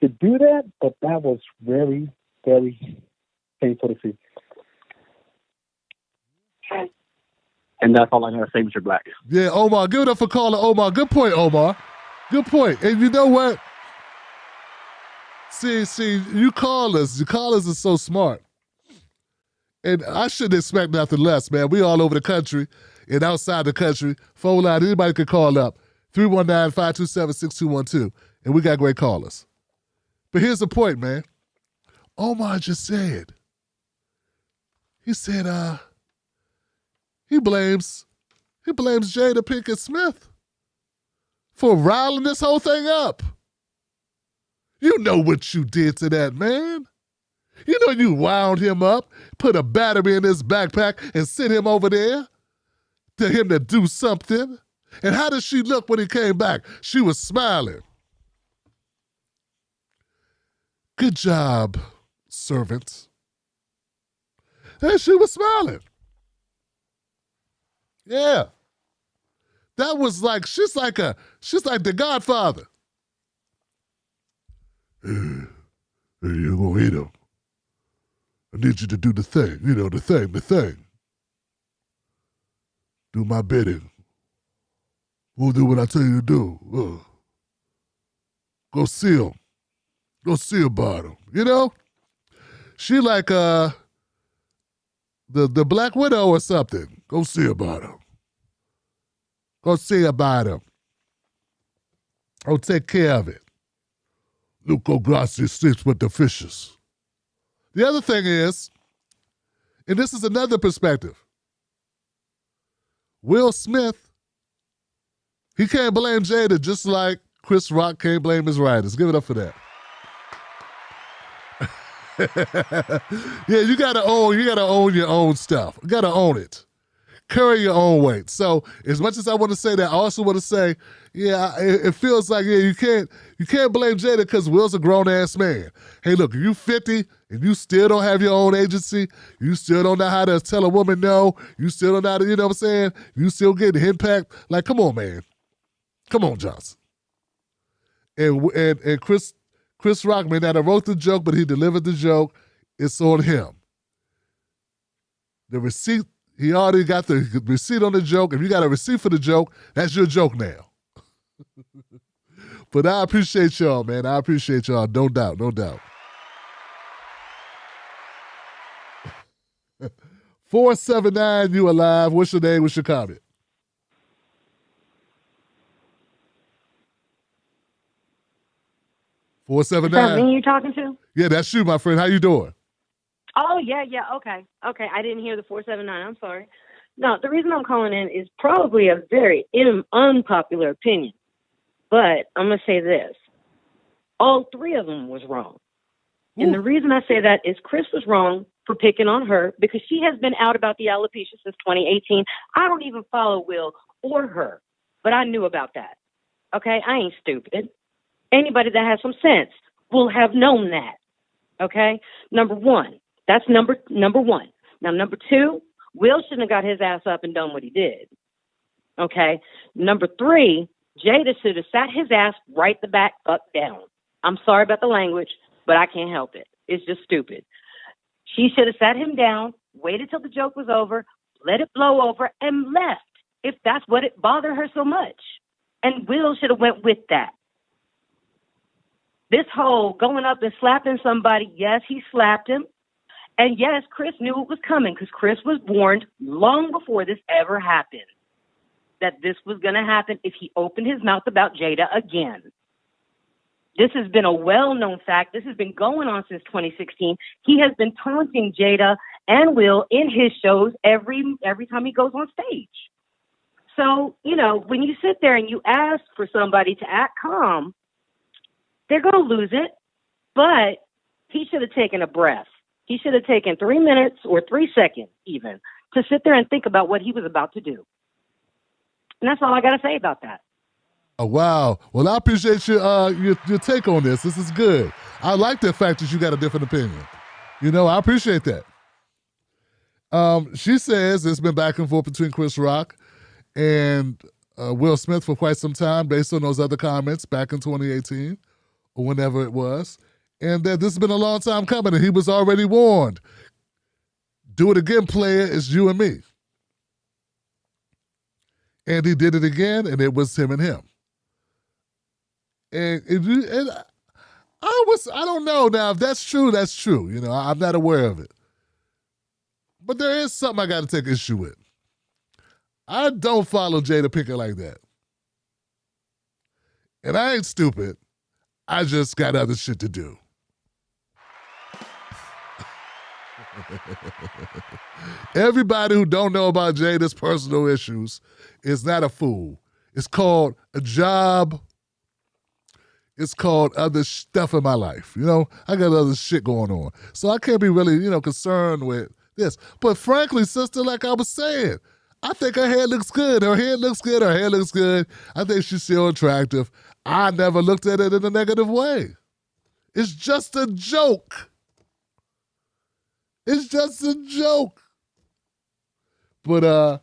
S10: to do that, but that was very, very painful to see. And that's all I gotta say, Mr. Black.
S1: Yeah, Omar, give it up for calling Omar. Good point, Omar. Good point. And you know what? See, you callers are so smart. And I shouldn't expect nothing less, man. We all over the country. and outside the country. Phone line, anybody could call up, 319-527-6212, and we got great callers. But here's the point, man. Omar just said, he said, he blames Jada Pinkett Smith for riling this whole thing up. You know what you did to that man. You know you wound him up, put a battery in his backpack and sent him over there to him to do something. And how did she look when he came back? She was smiling. Good job, servant. And she was smiling. Yeah. That was like, she's like the Godfather. Hey, you're gonna eat him. I need you to do the thing, the thing. Do my bidding. We'll do what I tell you to do. Go see him. Go see about him. She like the Black Widow or something. Go see about him. Go see about him. I'll take care of it. Luco Grassi sleeps with the fishes. The other thing is, and this is another perspective, Will Smith, he can't blame Jada just like Chris Rock can't blame his writers. Give it up for that. Yeah, you gotta own your own stuff. You gotta own it. Carry your own weight. So as much as I want to say that, I also want to say, yeah, it feels like, yeah, you can't blame Jada because Will's a grown-ass man. Hey, look, if you 50 and you still don't have your own agency, you still don't know how to tell a woman no, you still don't know how to, you know what I'm saying? You still get the impact. Like, come on, man. Come on, Johnson. And Chris Rock may not have wrote the joke, but he delivered the joke. It's on him. The receipt, he already got the receipt on the joke. If you got a receipt for the joke, that's your joke now. But I appreciate y'all, man. I appreciate y'all. No doubt, no doubt. 479, you alive. What's your name? What's your comment?
S11: Is that me you're talking to?
S1: Yeah, that's you, my friend. How you doing?
S11: Oh, yeah. Okay. I didn't hear the 479. I'm sorry. No, the reason I'm calling in is probably a very unpopular opinion. But I'm going to say this. All three of them was wrong. Ooh. And the reason I say that is Chris was wrong for picking on her because she has been out about the alopecia since 2018. I don't even follow Will or her, but I knew about that. Okay? I ain't stupid. Anybody that has some sense will have known that. Okay? Number one. That's number one. Now, number two, Will shouldn't have got his ass up and done what he did. Okay? Number three, Jada should have sat his ass right the back up down. I'm sorry about the language, but I can't help it. It's just stupid. She should have sat him down, waited till the joke was over, let it blow over, and left, if that's what it bothered her so much. And Will should have went with that. This whole going up and slapping somebody, yes, he slapped him. And yes, Chris knew it was coming because Chris was warned long before this ever happened that this was going to happen if he opened his mouth about Jada again. This has been a well-known fact. This has been going on since 2016. He has been taunting Jada and Will in his shows every time he goes on stage. So, when you sit there and you ask for somebody to act calm, they're going to lose it. But he should have taken a breath. He should have taken 3 minutes or 3 seconds even to sit there and think about what he was about to do. And that's all I got to say about that.
S1: Oh, wow. Well, I appreciate your take on this. This is good. I like the fact that you got a different opinion. I appreciate that. She says it's been back and forth between Chris Rock and Will Smith for quite some time based on those other comments back in 2018 or whenever it was. And that this has been a long time coming, and he was already warned. Do it again, player, it's you and me. And he did it again, and it was him and him. And I don't know now if that's true. That's true. I'm not aware of it. But there is something I got to take issue with. I don't follow Jada Pinkett like that. And I ain't stupid. I just got other shit to do. Everybody who don't know about Jada's personal issues is not a fool. It's called a job. It's called other stuff in my life. You know, I got other shit going on. So I can't be really, concerned with this. But frankly, sister, like I was saying, I think her hair looks good. Her hair looks good. Her hair looks good. I think she's still attractive. I never looked at it in a negative way. It's just a joke. It's just a joke. But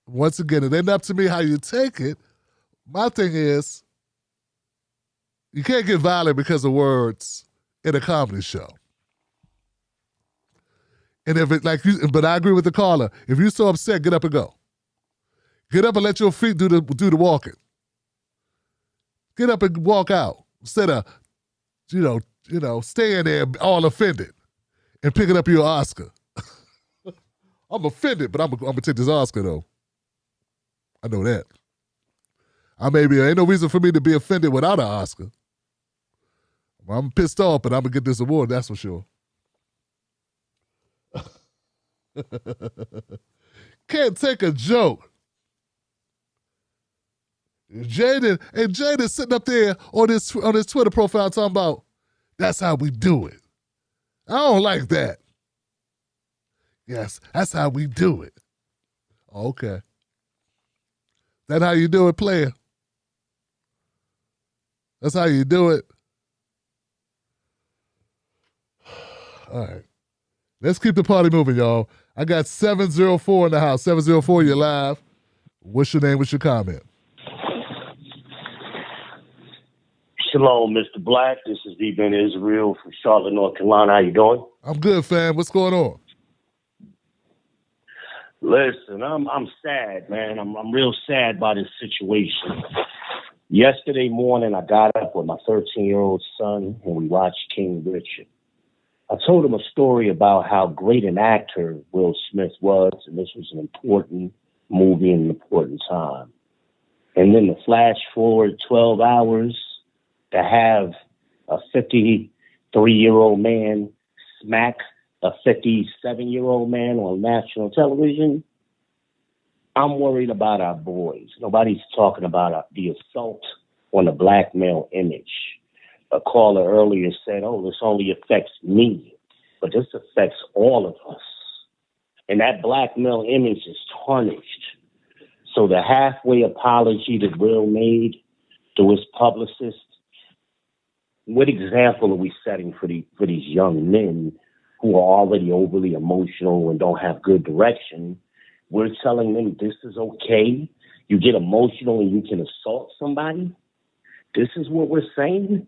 S1: once again, it ain't up to me how you take it. My thing is, you can't get violent because of words in a comedy show. And if it but I agree with the caller. If you're so upset, get up and go. Get up and let your feet do the walking. Get up and walk out instead of, staying there all offended and picking up your Oscar. I'm offended, but I'm gonna take this Oscar though. I know that. Ain't no reason for me to be offended without an Oscar. I'm pissed off, but I'm gonna get this award, that's for sure. Can't take a joke. Jaden sitting up there on his Twitter profile talking about, that's how we do it. I don't like that. Yes, that's how we do it. Okay. That how you do it, player? That's how you do it? All right. Let's keep the party moving, y'all. I got 704 in the house. 704, you're live. What's your name? What's your comment?
S12: Shalom, Mr. Black. This is D-Ben Israel from Charlotte, North Carolina. How you doing?
S1: I'm good, fam. What's going on?
S12: Listen, I'm sad, man. I'm real sad by this situation. Yesterday morning, I got up with my 13-year-old son, and we watched King Richard. I told him a story about how great an actor Will Smith was, and this was an important movie and an important time. And then the flash forward 12 hours to have a 53-year-old man smack a 57-year-old man on national television. I'm worried about our boys. Nobody's talking about the assault on the black male image. A caller earlier said, this only affects me, but this affects all of us. And that black male image is tarnished. So the halfway apology that Will made to his publicist, what example are we setting for these young men who are already overly emotional and don't have good direction? We're telling them this is okay. You get emotional and you can assault somebody. This is what we're saying.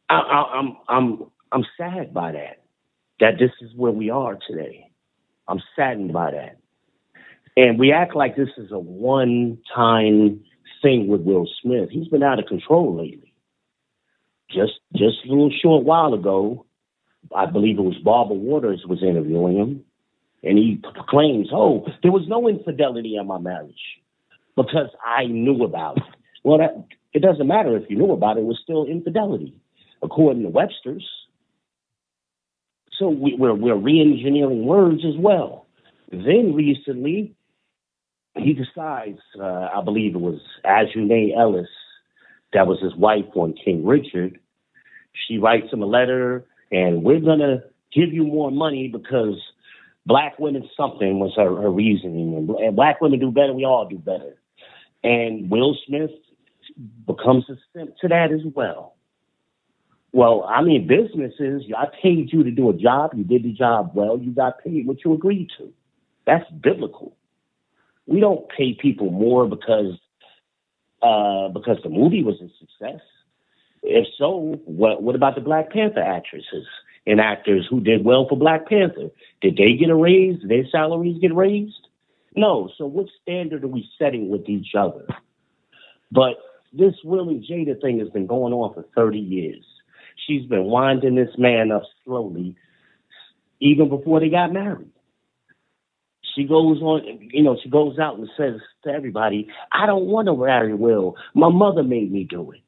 S12: I'm sad by that this is where we are today. I'm saddened by that. And we act like this is a one-time thing with Will Smith. He's been out of control lately. Just a little short while ago, I believe it was Barbara Waters was interviewing him, and he claims, there was no infidelity in my marriage because I knew about it. Well, it doesn't matter if you knew about it. It was still infidelity, according to Webster's. So we're re-engineering words as well. Then recently, he decides, I believe it was Ajune Ellis, that was his wife on King Richard. She writes him a letter, and we're going to give you more money because black women something was her reasoning. And black women do better, we all do better. And Will Smith becomes a simp to that as well. Well, I mean, businesses, I paid you to do a job. You did the job well. You got paid what you agreed to. That's biblical. We don't pay people more because the movie was a success. If so, what about the Black Panther actresses and actors who did well for Black Panther? Did they get a raise? Did their salaries get raised? No. So what standard are we setting with each other? But this Will and Jada thing has been going on for 30 years. She's been winding this man up slowly, even before they got married. She goes on, she goes out and says to everybody, I don't want to marry Will. My mother made me do it.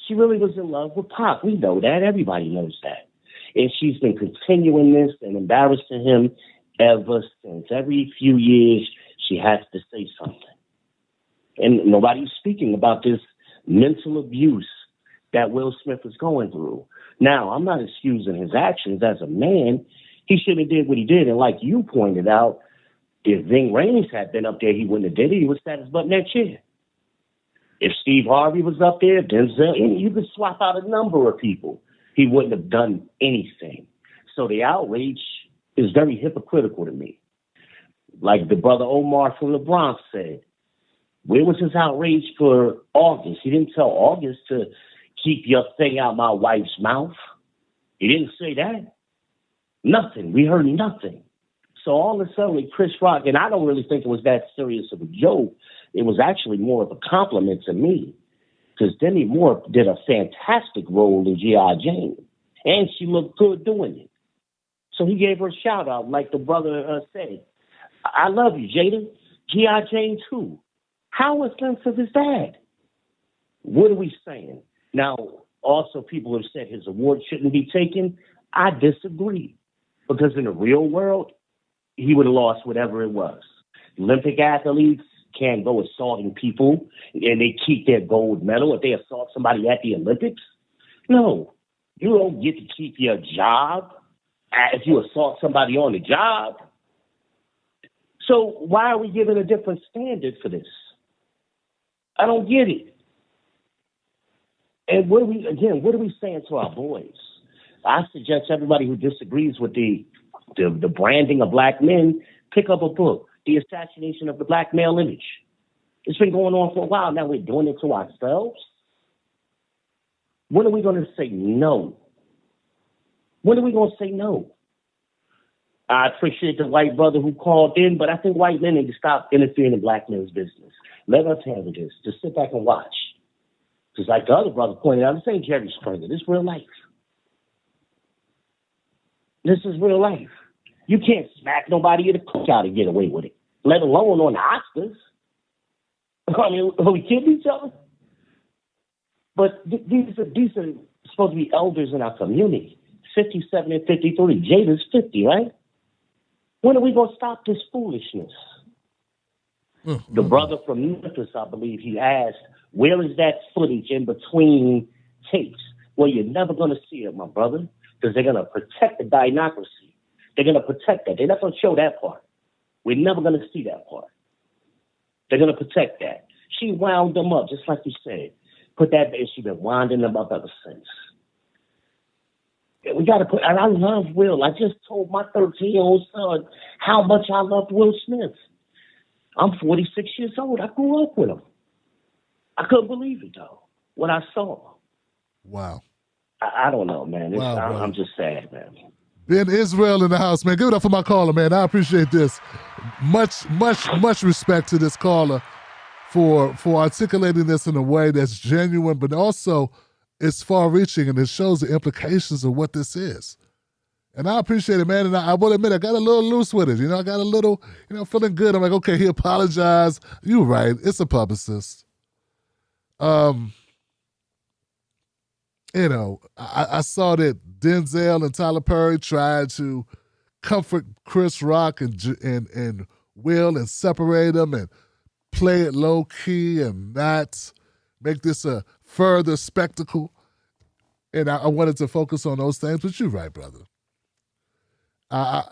S12: She really was in love with Pop. We know that. Everybody knows that. And she's been continuing this and embarrassing him ever since. Every few years, she has to say something. And nobody's speaking about this mental abuse that Will Smith is going through. Now, I'm not excusing his actions as a man. He shouldn't have did what he did. And like you pointed out, if Ving Rhames had been up there, he wouldn't have did it. He would sat his butt in that chair. If Steve Harvey was up there, Denzel, you could swap out a number of people. He wouldn't have done anything. So the outrage is very hypocritical to me. Like the brother Omar from the Bronx said, where was his outrage for August? He didn't tell August to keep your thing out my wife's mouth. He didn't say that. Nothing. We heard nothing. So all of a sudden, Chris Rock, and I don't really think it was that serious of a joke. It was actually more of a compliment to me, because Demi Moore did a fantastic role in G.I. Jane, and she looked good doing it. So he gave her a shout out, like the brother said. I love you, Jada. G.I. Jane too. How offensive is that? What are we saying? Now, also people have said his award shouldn't be taken. I disagree, because in the real world, he would have lost whatever it was. Olympic athletes can't go assaulting people and they keep their gold medal if they assault somebody at the Olympics. No, you don't get to keep your job if you assault somebody on the job. So why are we giving a different standard for this? I don't get it. And what are we saying to our boys? I suggest everybody who disagrees with the branding of black men, pick up a book, The Assassination of the Black Male Image. It's been going on for a while. Now we're doing it to ourselves. When are we going to say no? When are we going to say no? I appreciate the white brother who called in, but I think white men need to stop interfering in black men's business. Let us handle this. Just sit back and watch. Because like the other brother pointed out, this ain't Jerry Springer. This is real life. This is real life. You can't smack nobody in the cookout and get away with it, let alone on the Oscars. I mean, are we kidding each other? But these are supposed to be elders in our community. 57 and 53. Jada's 50, right? When are we going to stop this foolishness? The brother from Memphis, I believe, he asked, where is that footage in between tapes? Well, you're never going to see it, my brother, because they're going to protect the dinocracy. They're going to protect that. They're not going to show that part. We're never going to see that part. They're going to protect that. She wound them up, just like you said. Put that, and she's been winding them up ever since. We got to put, and I love Will. I just told my 13-year-old son how much I loved Will Smith. I'm 46 years old. I grew up with him. I couldn't believe it, though, what I saw.
S1: Wow.
S12: I don't know, man.
S1: Wow,
S12: I'm just sad, man.
S1: Ben Israel in the house, man. Give it up for my caller, man. I appreciate this. Much respect to this caller for articulating this in a way that's genuine, but also it's far-reaching, and it shows the implications of what this is. And I appreciate it, man. And I will admit, I got a little loose with it. I got a little, feeling good. I'm like, okay, he apologized. You're right. It's a publicist. I saw that Denzel and Tyler Perry tried to comfort Chris Rock and Will and separate them and play it low key and not make this a further spectacle. And I wanted to focus on those things, but you're right, brother. I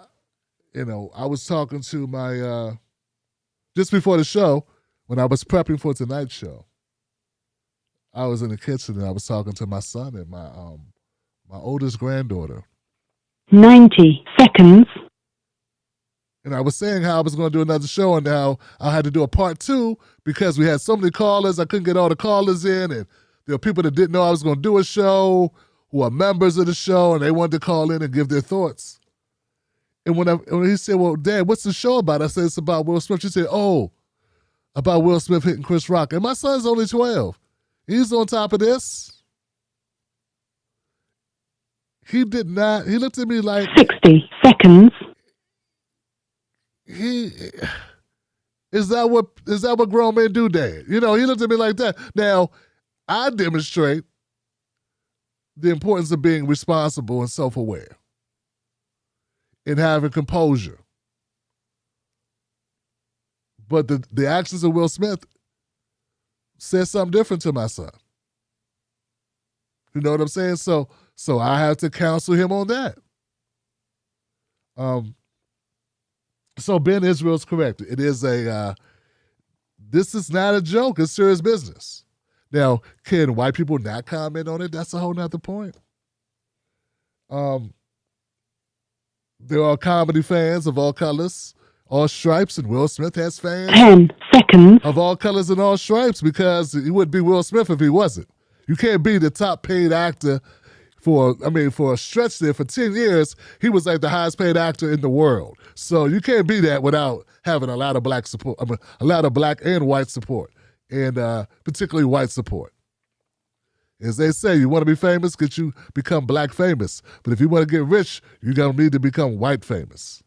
S1: was talking to my just before the show when I was prepping for tonight's show. I was in the kitchen and I was talking to my son and my oldest granddaughter.
S13: 90 seconds.
S1: And I was saying how I was going to do another show and how I had to do a part 2 because we had so many callers. I couldn't get all the callers in, and there were people that didn't know I was going to do a show who are members of the show, and they wanted to call in and give their thoughts. And when he said, well, Dad, what's the show about? I said, it's about Will Smith. She said, oh, about Will Smith hitting Chris Rock. And my son's only 12. He's on top of this. He did not. He looked at me like
S13: 60 seconds.
S1: is that what grown men do, Dad? You know, he looked at me like that. Now, I demonstrate the importance of being responsible and self-aware and having composure. But the actions of Will Smith said something different to my son. You know what I'm saying? So I have to counsel him on that. So Ben Israel's correct. It is this is not a joke. It's serious business. Now, can white people not comment on it? That's a whole nother point. There are comedy fans of all colors, all stripes, and Will Smith has fans
S13: 10 seconds
S1: of all colors and all stripes because he wouldn't be Will Smith if he wasn't. You can't be the top paid actor for a stretch there for 10 years. He was like the highest paid actor in the world. So you can't be that without having a lot of black support, a lot of black and white support, and particularly white support. As they say, you want to be famous, could you become black famous? But if you want to get rich, you're going to need to become white famous.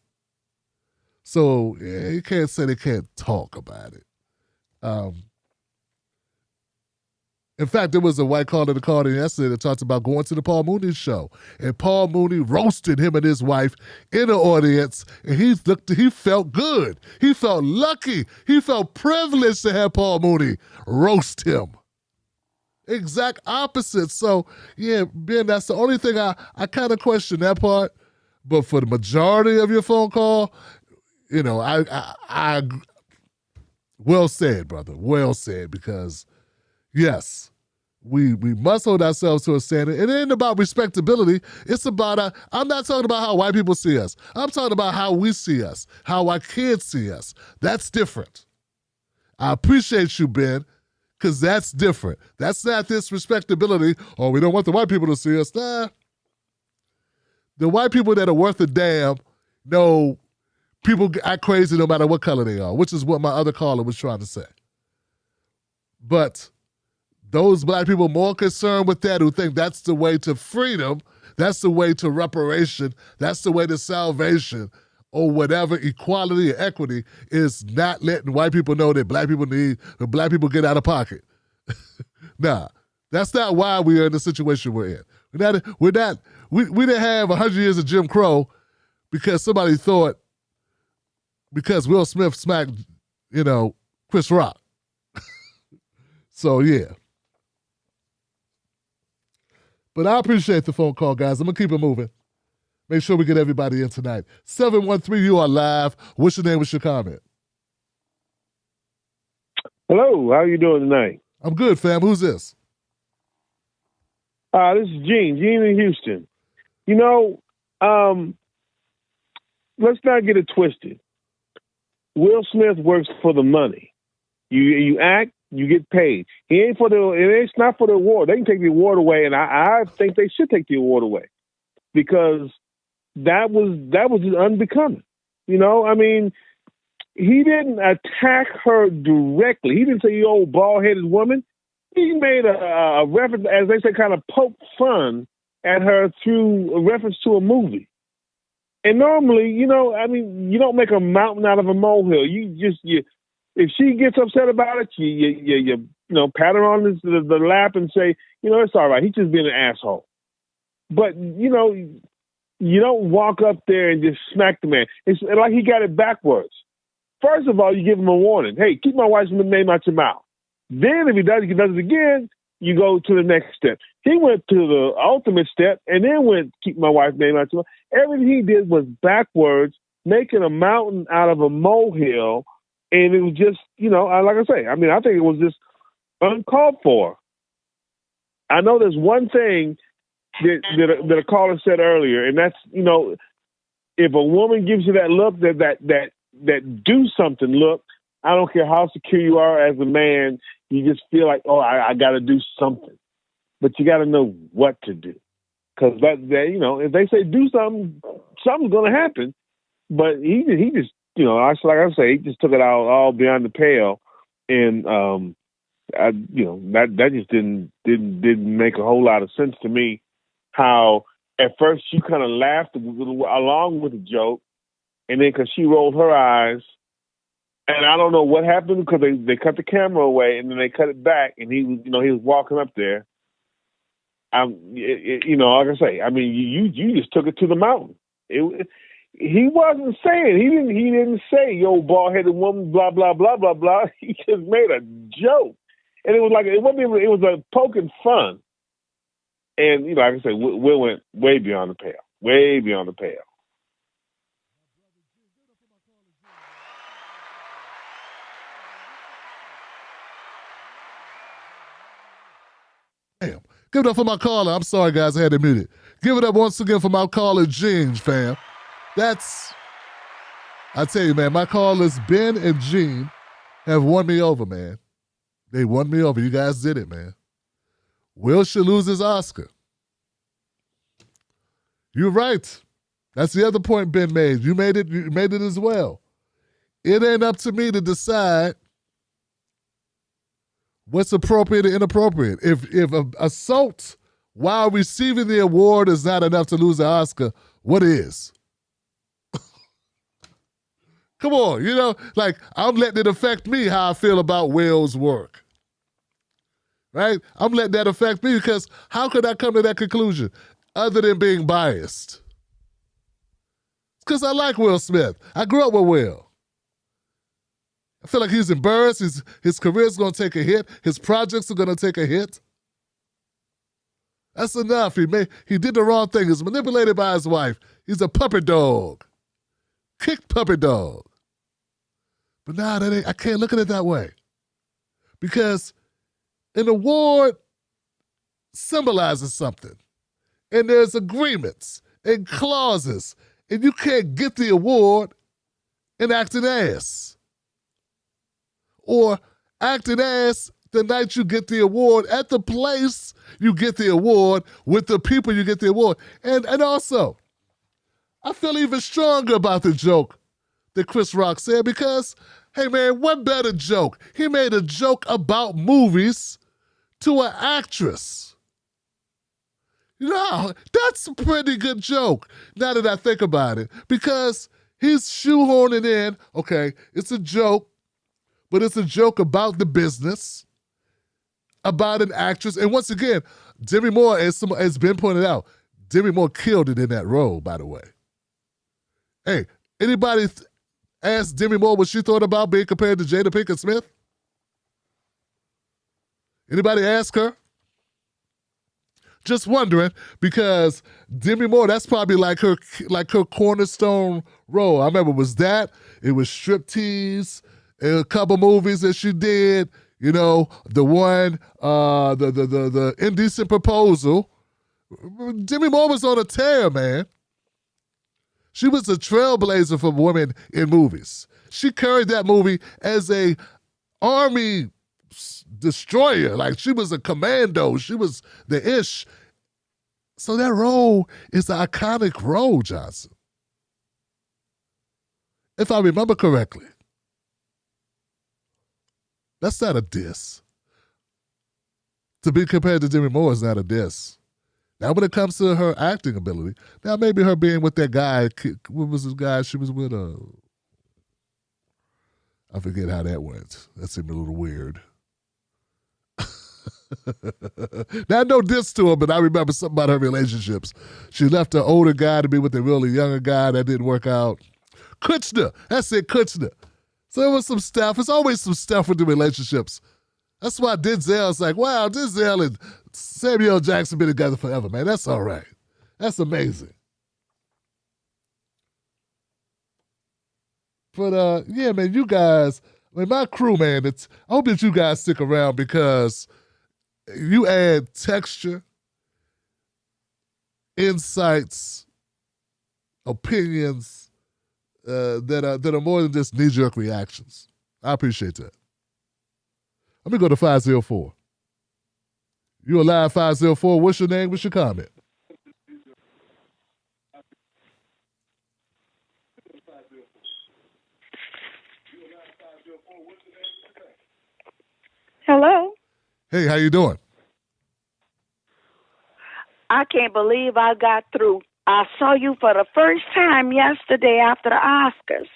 S1: So you can't say they can't talk about it. In fact, there was a white caller that called in yesterday that talked about going to the Paul Mooney show. And Paul Mooney roasted him and his wife in the audience. And he felt good. He felt lucky. He felt privileged to have Paul Mooney roast him. Exact opposite. So, yeah, Ben, that's the only thing I kind of question that part. But for the majority of your phone call, you know, I well said, brother. Well said, because yes, we must hold ourselves to a standard. It ain't about respectability. It's about, I'm not talking about how white people see us. I'm talking about how we see us, how our kids see us. That's different. I appreciate you, Ben, because that's different. That's not this respectability, or we don't want the white people to see us. Nah. The white people that are worth a damn know people act crazy no matter what color they are, which is what my other caller was trying to say. But those black people more concerned with that, who think that's the way to freedom, that's the way to reparation, that's the way to salvation, or whatever equality or equity, is not letting white people know that black people get out of pocket. Nah, that's not why we are in the situation we're in. We didn't have 100 years of Jim Crow because somebody thought, because Will Smith smacked, Chris Rock. So, yeah. But I appreciate the phone call, guys. I'm going to keep it moving. Make sure we get everybody in tonight. 713, you are live. What's your name? What's your comment?
S14: Hello, how you doing tonight?
S1: I'm good, fam. Who's this?
S14: This is Gene in Houston. Let's not get it twisted. Will Smith works for the money. You act, you get paid. It's not for the award. They can take the award away, and I think they should take the award away because that was unbecoming. He didn't attack her directly. He didn't say, "You old bald-headed woman." He made a reference, as they say, kind of poke fun at her through a reference to a movie. And normally, you don't make a mountain out of a molehill. If she gets upset about it, you pat her on the lap and say, it's all right. He's just being an asshole. But, you don't walk up there and just smack the man. It's like he got it backwards. First of all, you give him a warning. Hey, keep my wife's name out your mouth. Then if he does it again, you go to the next step. He went to the ultimate step and then keep my wife's name out your mouth. Everything he did was backwards, making a mountain out of a molehill. And it was just, like I say, I think it was just uncalled for. I know there's one thing that a caller said earlier, and that's, if a woman gives you that look, that do something look, I don't care how secure you are as a man, you just feel like, oh, I got to do something. But you got to know what to do. Because if they say do something, something's going to happen. But he just, like I say, he just took it all beyond the pale, and that just didn't make a whole lot of sense to me. How at first you kind of laughed along with the joke, and then because she rolled her eyes, and I don't know what happened because they cut the camera away and then they cut it back, and he was walking up there. Like I say, I mean, you just took it to the mountain. He wasn't saying, he didn't say, yo, bald-headed woman, blah, blah, blah, blah, blah. He just made a joke. And it was like, it was a poking fun. And, like I said, we went way beyond the pale. Way beyond the pale.
S1: Damn. Give it up for my caller. I'm sorry, guys. I had to mute it. Give it up once again for my caller, James, fam. I tell you, man, my callers, Ben and Gene, have won me over, man. They won me over. You guys did it, man. Will should lose his Oscar. You're right. That's the other point Ben made. You made it as well. It ain't up to me to decide what's appropriate and inappropriate. If assault while receiving the award is not enough to lose the Oscar, what is? Come on, like I'm letting it affect me how I feel about Will's work. Right? I'm letting that affect me because how could I come to that conclusion other than being biased? It's because I like Will Smith. I grew up with Will. I feel like he's embarrassed. His career's going to take a hit. His projects are going to take a hit. That's enough. He did the wrong thing. He's manipulated by his wife. He's a puppet dog. Kicked puppet dog. But now I can't look at it that way. Because an award symbolizes something. And there's agreements and clauses. And you can't get the award and act an ass. Or act an ass the night you get the award at the place you get the award with the people you get the award. And also, I feel even stronger about the joke that Chris Rock said because, hey man, what better joke? He made a joke about movies to an actress. That's a pretty good joke now that I think about it because he's shoehorning in, okay, it's a joke, but it's a joke about the business, about an actress. And once again, Demi Moore, as Ben pointed out, Demi Moore killed it in that role, by the way. Hey, anybody asked Demi Moore what she thought about being compared to Jada Pinkett Smith? Anybody ask her? Just wondering, because Demi Moore, that's probably like her cornerstone role. I remember it was Striptease, a couple movies that she did, the one, the Indecent Proposal. Demi Moore was on a tear, man. She was a trailblazer for women in movies. She carried that movie as a army destroyer. Like she was a commando. She was the ish. So that role is an iconic role, Johnson. If I remember correctly. That's not a diss. To be compared to Demi Moore is not a diss. Now, when it comes to her acting ability, now maybe her being with that guy, what was this guy she was with? I forget how that went. That seemed a little weird. Now, no diss to her, but I remember something about her relationships. She left an older guy to be with a really younger guy. That didn't work out. Kutcher. That's it, Kutcher. So there was some stuff. There's always some stuff with the relationships. That's why Denzel's like, wow, Denzel and Samuel L. Jackson been together forever, man. That's all right. That's amazing. But, yeah, man, you guys, my crew, man, I hope that you guys stick around because you add texture, insights, opinions that are more than just knee-jerk reactions. I appreciate that. Let me go to 504. You alive, 504. What's your name? What's your comment?
S15: Hello.
S1: Hey, how you doing?
S15: I can't believe I got through. I saw you for the first time yesterday after the Oscars.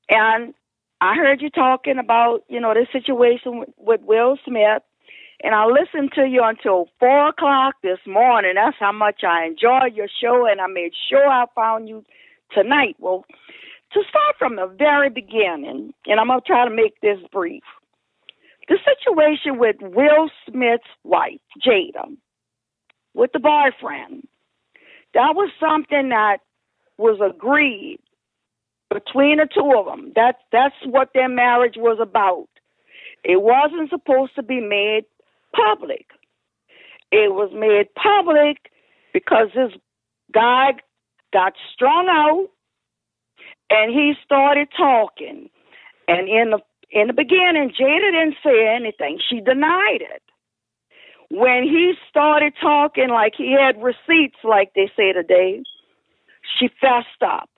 S15: And I heard you talking about, this situation with Will Smith. And I listened to you until 4 o'clock this morning. That's how much I enjoyed your show, and I made sure I found you tonight. Well, to start from the very beginning, and I'm going to try to make this brief, the situation with Will Smith's wife, Jada, with the boyfriend, that was something that was agreed between the two of them. That's what their marriage was about. It wasn't supposed to be made public. It was made public because this guy got strung out and he started talking. And in the beginning, Jada didn't say anything. She denied it. When he started talking like he had receipts, like they say today, she fessed up.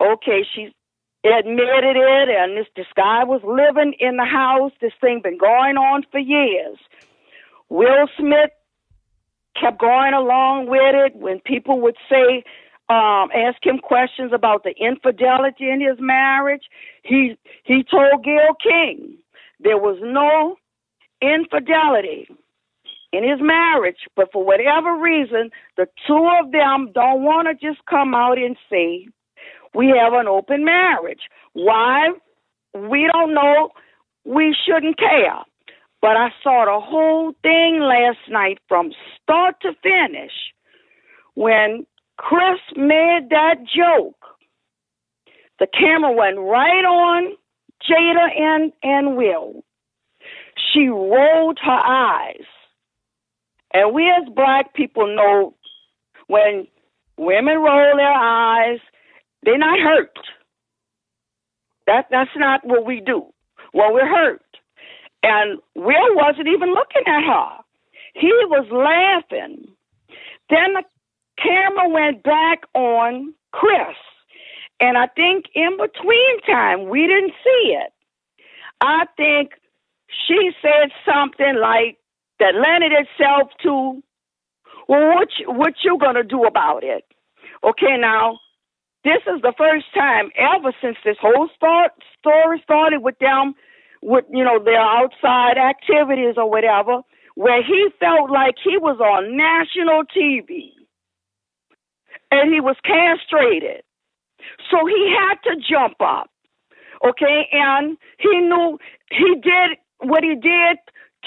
S15: Okay, she admitted it, and this guy was living in the house. This thing been going on for years. Will Smith kept going along with it. When people would say, ask him questions about the infidelity in his marriage, he told Gayle King there was no infidelity in his marriage, but for whatever reason, the two of them don't want to just come out and say, we have an open marriage. Why? We don't know. We shouldn't care. But I saw the whole thing last night from start to finish. When Chris made that joke, the camera went right on Jada and Will. She rolled her eyes. And we as black people know when women roll their eyes, they're not hurt. That's not what we do when we're hurt. And Will wasn't even looking at her. He was laughing. Then the camera went back on Chris. And I think in between time, we didn't see it. I think she said something like that lended itself to, well, what you gonna do about it? Okay, now, this is the first time ever since this whole story started with them, with, their outside activities or whatever, where he felt like he was on national TV and he was castrated. So he had to jump up, okay? And he knew he did what he did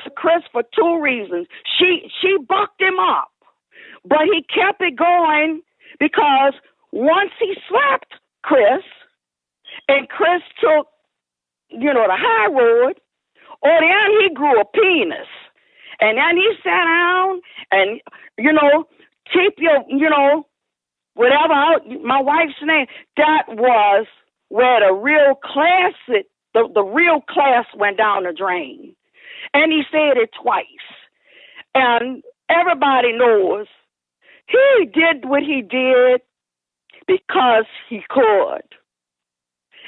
S15: to Chris for two reasons. She bucked him up, but he kept it going because once he slapped Chris and Chris took, the high road, then he grew a penis. And then he sat down and, keep your, whatever, my wife's name, that was where the real class, the real class went down the drain. And he said it twice. And everybody knows he did what he did because he could.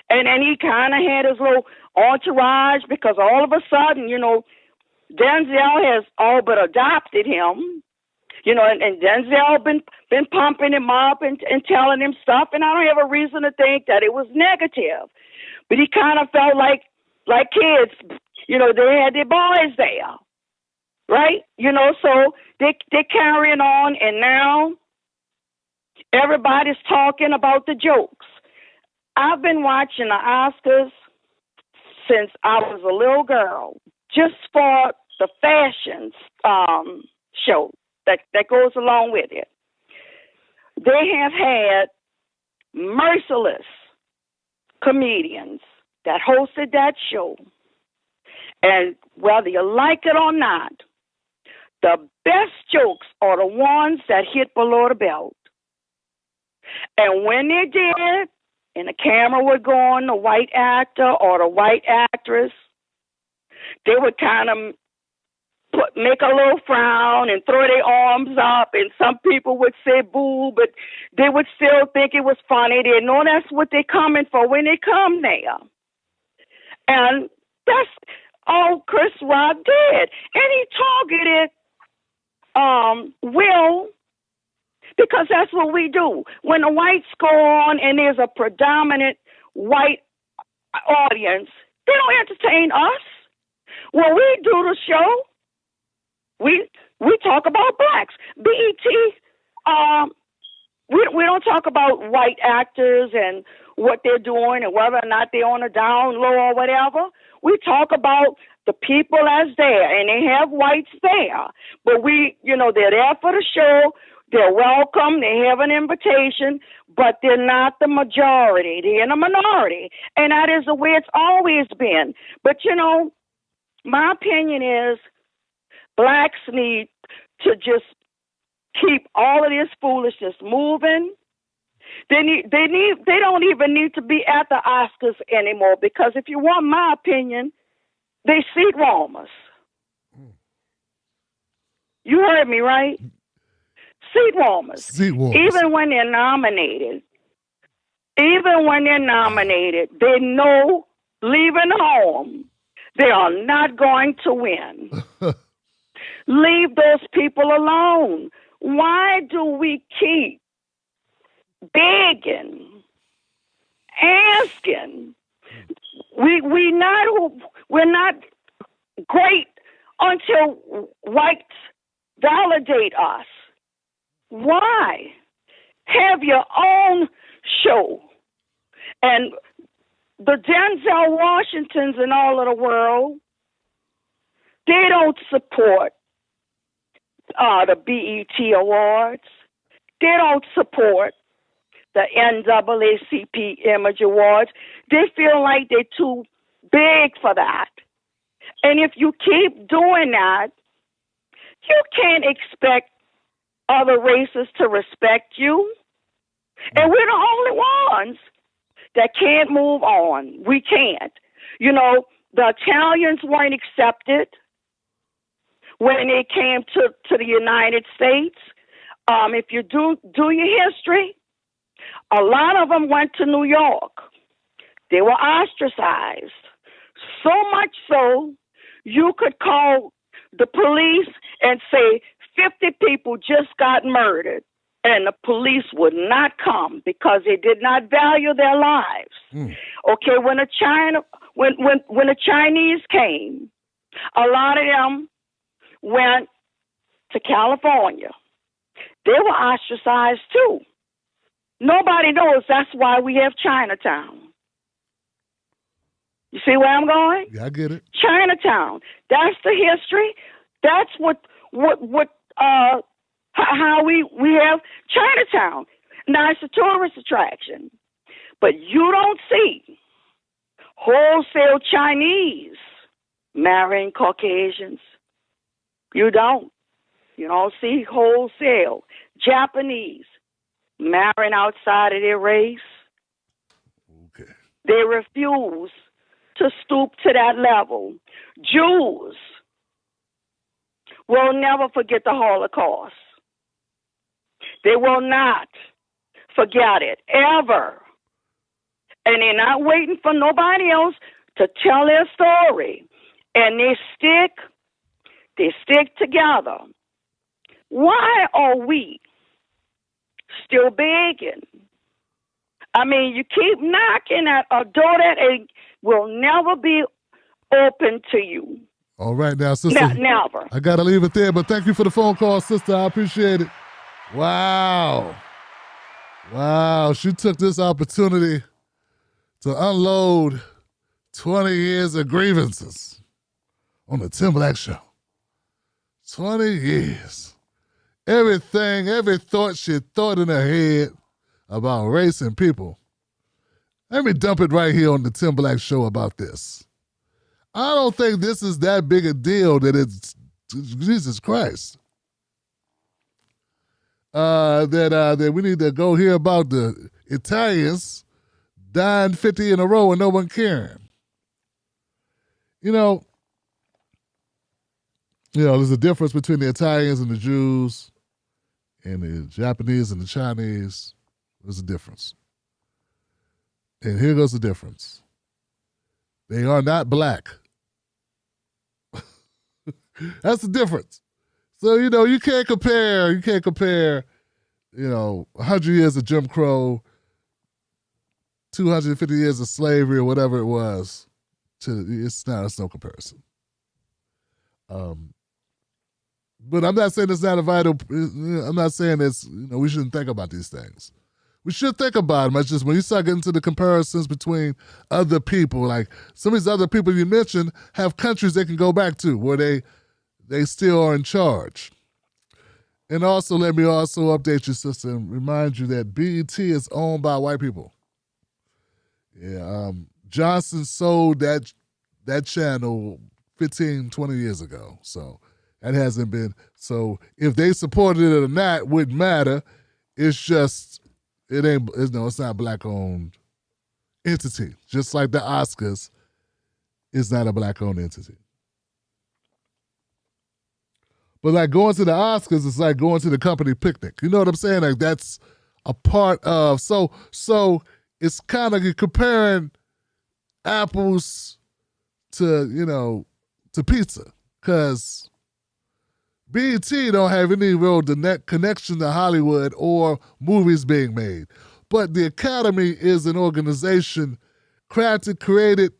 S15: And then he kind of had his little entourage because all of a sudden, Denzel has all but adopted him. And Denzel been pumping him up and telling him stuff, and I don't have a reason to think that it was negative. But he kind of felt like kids, they had their boys there, right? So they're carrying on, and now everybody's talking about the jokes. I've been watching the Oscars since I was a little girl, just for the fashion show that goes along with it. They have had merciless comedians that hosted that show. And whether you like it or not, the best jokes are the ones that hit below the belt. And when they did, and the camera would go on the white actor or the white actress, they would kind of make a little frown and throw their arms up, and some people would say boo, but they would still think it was funny. They know that's what they're coming for when they come there. And that's all Chris Rock did. And he targeted Will, and he said, Because that's what we do. When the whites go on and there's a predominant white audience, they don't entertain us. When we do the show, we talk about blacks. BET, we don't talk about white actors and what they're doing and whether or not they're on a down low or whatever. We talk about the people as there, and they have whites there. But they're there for the show. They're welcome. They have an invitation, but they're not the majority. They're in a minority. And that is the way it's always been. But, my opinion is blacks need to just keep all of this foolishness moving. They don't even need to be at the Oscars anymore, because if you want my opinion, they seat warmers. You heard me, right? Seat warmers.
S1: Seat warmers.
S15: Even when they're nominated, they know leaving home, they are not going to win. Leave those people alone. Why do we keep begging, asking? We're not great until whites validate us. Why? Have your own show. And the Denzel Washingtons and all of the world, they don't support the BET Awards. They don't support the NAACP Image Awards. They feel like they're too big for that. And if you keep doing that, you can't expect other races to respect you. And we're the only ones that can't move on. We can't. The Italians weren't accepted when they came to the United States. If you do your history, a lot of them went to New York. They were ostracized. So much so, you could call the police and say 50 people just got murdered, and the police would not come because they did not value their lives. Okay, when the Chinese came, a lot of them went to California. They were ostracized too. Nobody knows that's why we have Chinatown. You see where I'm going?
S1: Yeah, I get it.
S15: Chinatown. That's the history. That's how we have Chinatown. Now, it's a tourist attraction, but you don't see wholesale Chinese marrying Caucasians. You don't. You don't see wholesale Japanese marrying outside of their race.
S1: Okay.
S15: They refuse to stoop to that level. Jews will never forget the Holocaust. They will not forget it, ever. And they're not waiting for nobody else to tell their story. And they stick together. Why are we still begging? I mean, you keep knocking at a door that will never be open to you.
S1: All right now, sister.
S15: Never.
S1: I got to leave it there, but thank you for the phone call, sister. I appreciate it. Wow. She took this opportunity to unload 20 years of grievances on the Tim Black Show. 20 years. Everything, every thought she thought in her head about race and people. Let me dump it right here on the Tim Black Show about this. I don't think this is that big a deal that it's Jesus Christ. That we need to go hear about the Italians dying 50 in a row and no one caring. There's a difference between the Italians and the Jews and the Japanese and the Chinese. There's a difference. And here goes the difference. They are not black. That's the difference. So, you can't compare 100 years of Jim Crow, 250 years of slavery or whatever it was. It's no comparison. But I'm not saying it's not a vital. I'm not saying it's we shouldn't think about these things. We should think about them. It's just when you start getting to the comparisons between other people, like some of these other people you mentioned have countries they can go back to where they still are in charge. And also, let me also update you, sister, and remind you that BET is owned by white people. Yeah, Johnson sold that channel 15, 20 years ago. So that hasn't been. So if they supported it or not wouldn't matter. It's just, it's not a black-owned entity. Just like the Oscars is not a black-owned entity. But like going to the Oscars is like going to the company picnic. You know what I'm saying? Like that's a part of, so it's kind of comparing apples to pizza. Because BET don't have any real connection to Hollywood or movies being made. But the Academy is an organization crafted, created,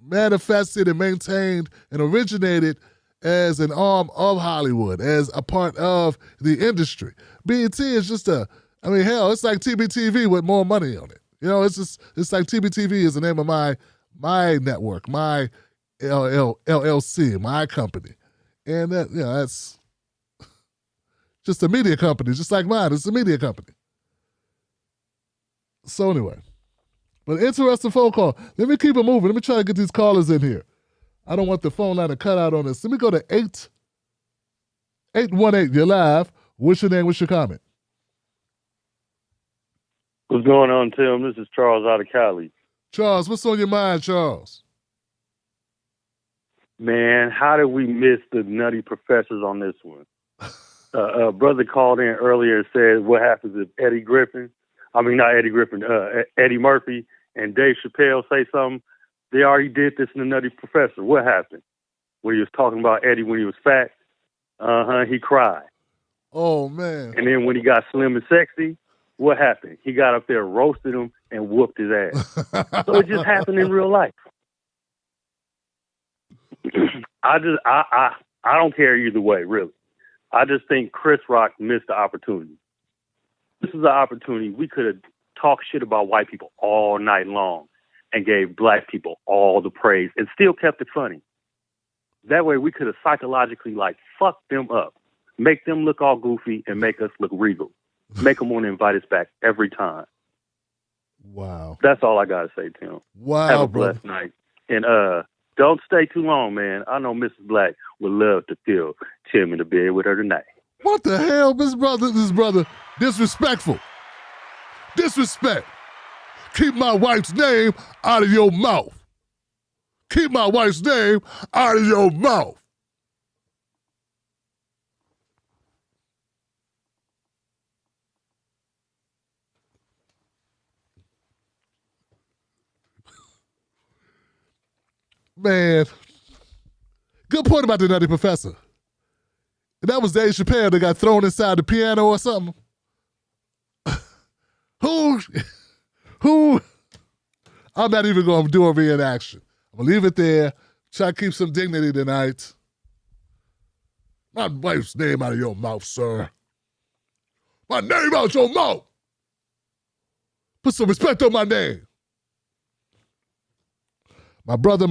S1: manifested, and maintained and originated as an arm of Hollywood, as a part of the industry. BET is just it's like TBTV with more money on it. It's like TBTV is the name of my network, my LLC, my company. And that's just a media company, just like mine. It's a media company. So anyway, but interesting phone call. Let me keep it moving. Let me try to get these callers in here. I don't want the phone line to cut out on this. Let me go to 818. You're live. What's your name? What's your comment?
S16: What's going on, Tim? This is Charles out of Cali.
S1: Charles, what's on your mind, Charles?
S16: Man, how did we miss the nutty professors on this one? Brother called in earlier and said, what happens if Eddie Murphy and Dave Chappelle say something? They already did this in the Nutty Professor. What happened? When he was talking about Eddie when he was fat, he cried.
S1: Oh, man.
S16: And then when he got slim and sexy, what happened? He got up there, roasted him, and whooped his ass. So it just happened in real life. I don't care either way, really. I just think Chris Rock missed the opportunity. This is an opportunity. We could have talked shit about white people all night long and gave black people all the praise and still kept it funny. That way we could have psychologically fucked them up, make them look all goofy and make us look regal. Make them want to invite us back every time.
S1: Wow.
S16: That's all I got to say, Tim.
S1: Wow,
S16: have a blessed night. And don't stay too long, man. I know Mrs. Black would love to feel Tim in the bed with her tonight.
S1: What the hell, this brother, disrespectful. Disrespect. Keep my wife's name out of your mouth. Keep my wife's name out of your mouth. Man, good point about the Nutty Professor. That was Dave Chappelle that got thrown inside the piano or something. Who? I'm not even going to do a reenaction. I'm going to leave it there. Try to keep some dignity tonight. My wife's name out of your mouth, sir. My name out your mouth. Put some respect on my name. My brother.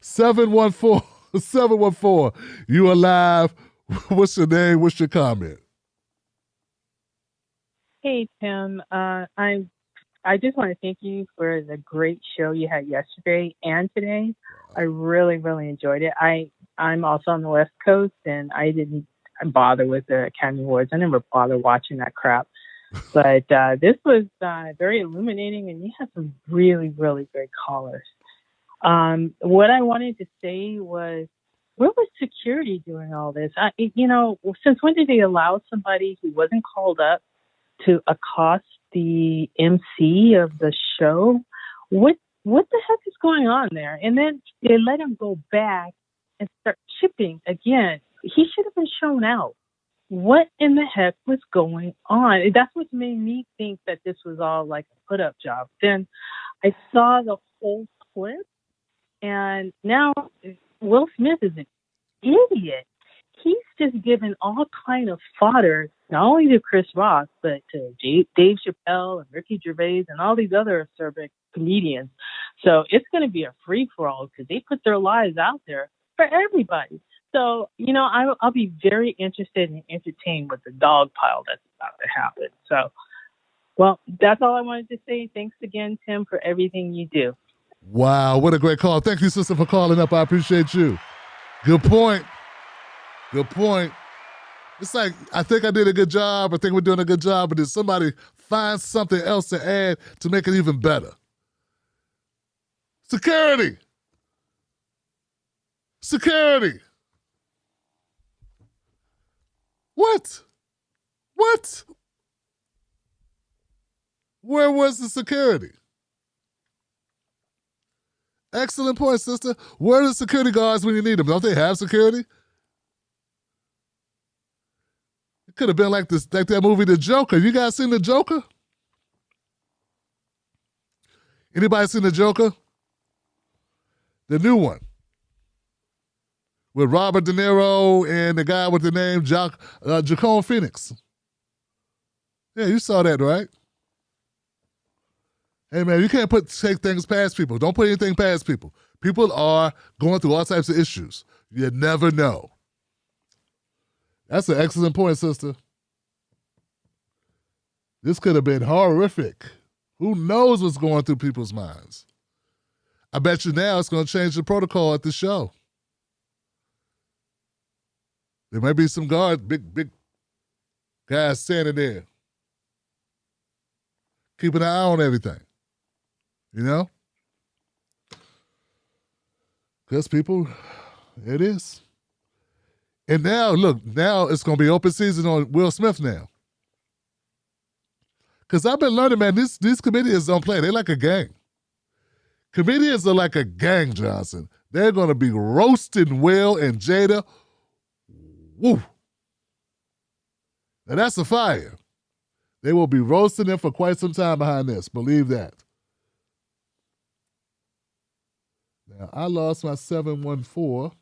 S1: 714, you alive. What's your name? What's your comment?
S17: Hey, Tim. I just want to thank you for the great show you had yesterday and today. I really, really enjoyed it. I'm also on the West Coast, and I didn't bother with the Academy Awards. I never bothered watching that crap. But this was very illuminating, and you had some really, really great callers. What I wanted to say was, where was security doing all this? Since when did they allow somebody who wasn't called up to accost the MC of the show? What the heck is going on there? And then they let him go back and start chipping again. He should have been shown out. what in the heck was going on? And that's what made me think that this was all like a put up job. Then I saw the whole clip, and now Will Smith is an idiot. He's just given all kind of fodder, not only to Chris Rock, but to Dave Chappelle and Ricky Gervais and all these other acerbic comedians. So it's going to be a free-for-all because they put their lives out there for everybody. So, I'll be very interested and entertained with the dog pile that's about to happen. So, well, that's all I wanted to say. Thanks again, Tim, for everything you do.
S1: Wow, what a great call. Thank you, sister, for calling up. I appreciate you. Good point. Good point. It's like, I think I did a good job. I think we're doing a good job, but did somebody find something else to add to make it even better? Security. Security. What? Where was the security? Excellent point, sister. Where are the security guards when you need them? Don't they have security? It could have been like that movie, The Joker. You guys seen The Joker? Anybody seen The Joker? The new one. With Robert De Niro and the guy with the name Joaquin Phoenix. Yeah, you saw that, right? Hey, man, you can't take things past people. Don't put anything past people. People are going through all types of issues. You never know. That's an excellent point, sister. This could have been horrific. Who knows what's going through people's minds? I bet you now it's going to change the protocol at the show. There might be some big guys standing there, keeping an eye on everything. You know? Because people, it is. And now, look, now it's going to be open season on Will Smith now. Because I've been learning, man, these comedians don't play. They're like a gang. Comedians are like a gang, Johnson. They're going to be roasting Will and Jada. Woo. Now that's a fire. They will be roasting them for quite some time behind this. Believe that. Now, I lost my 714.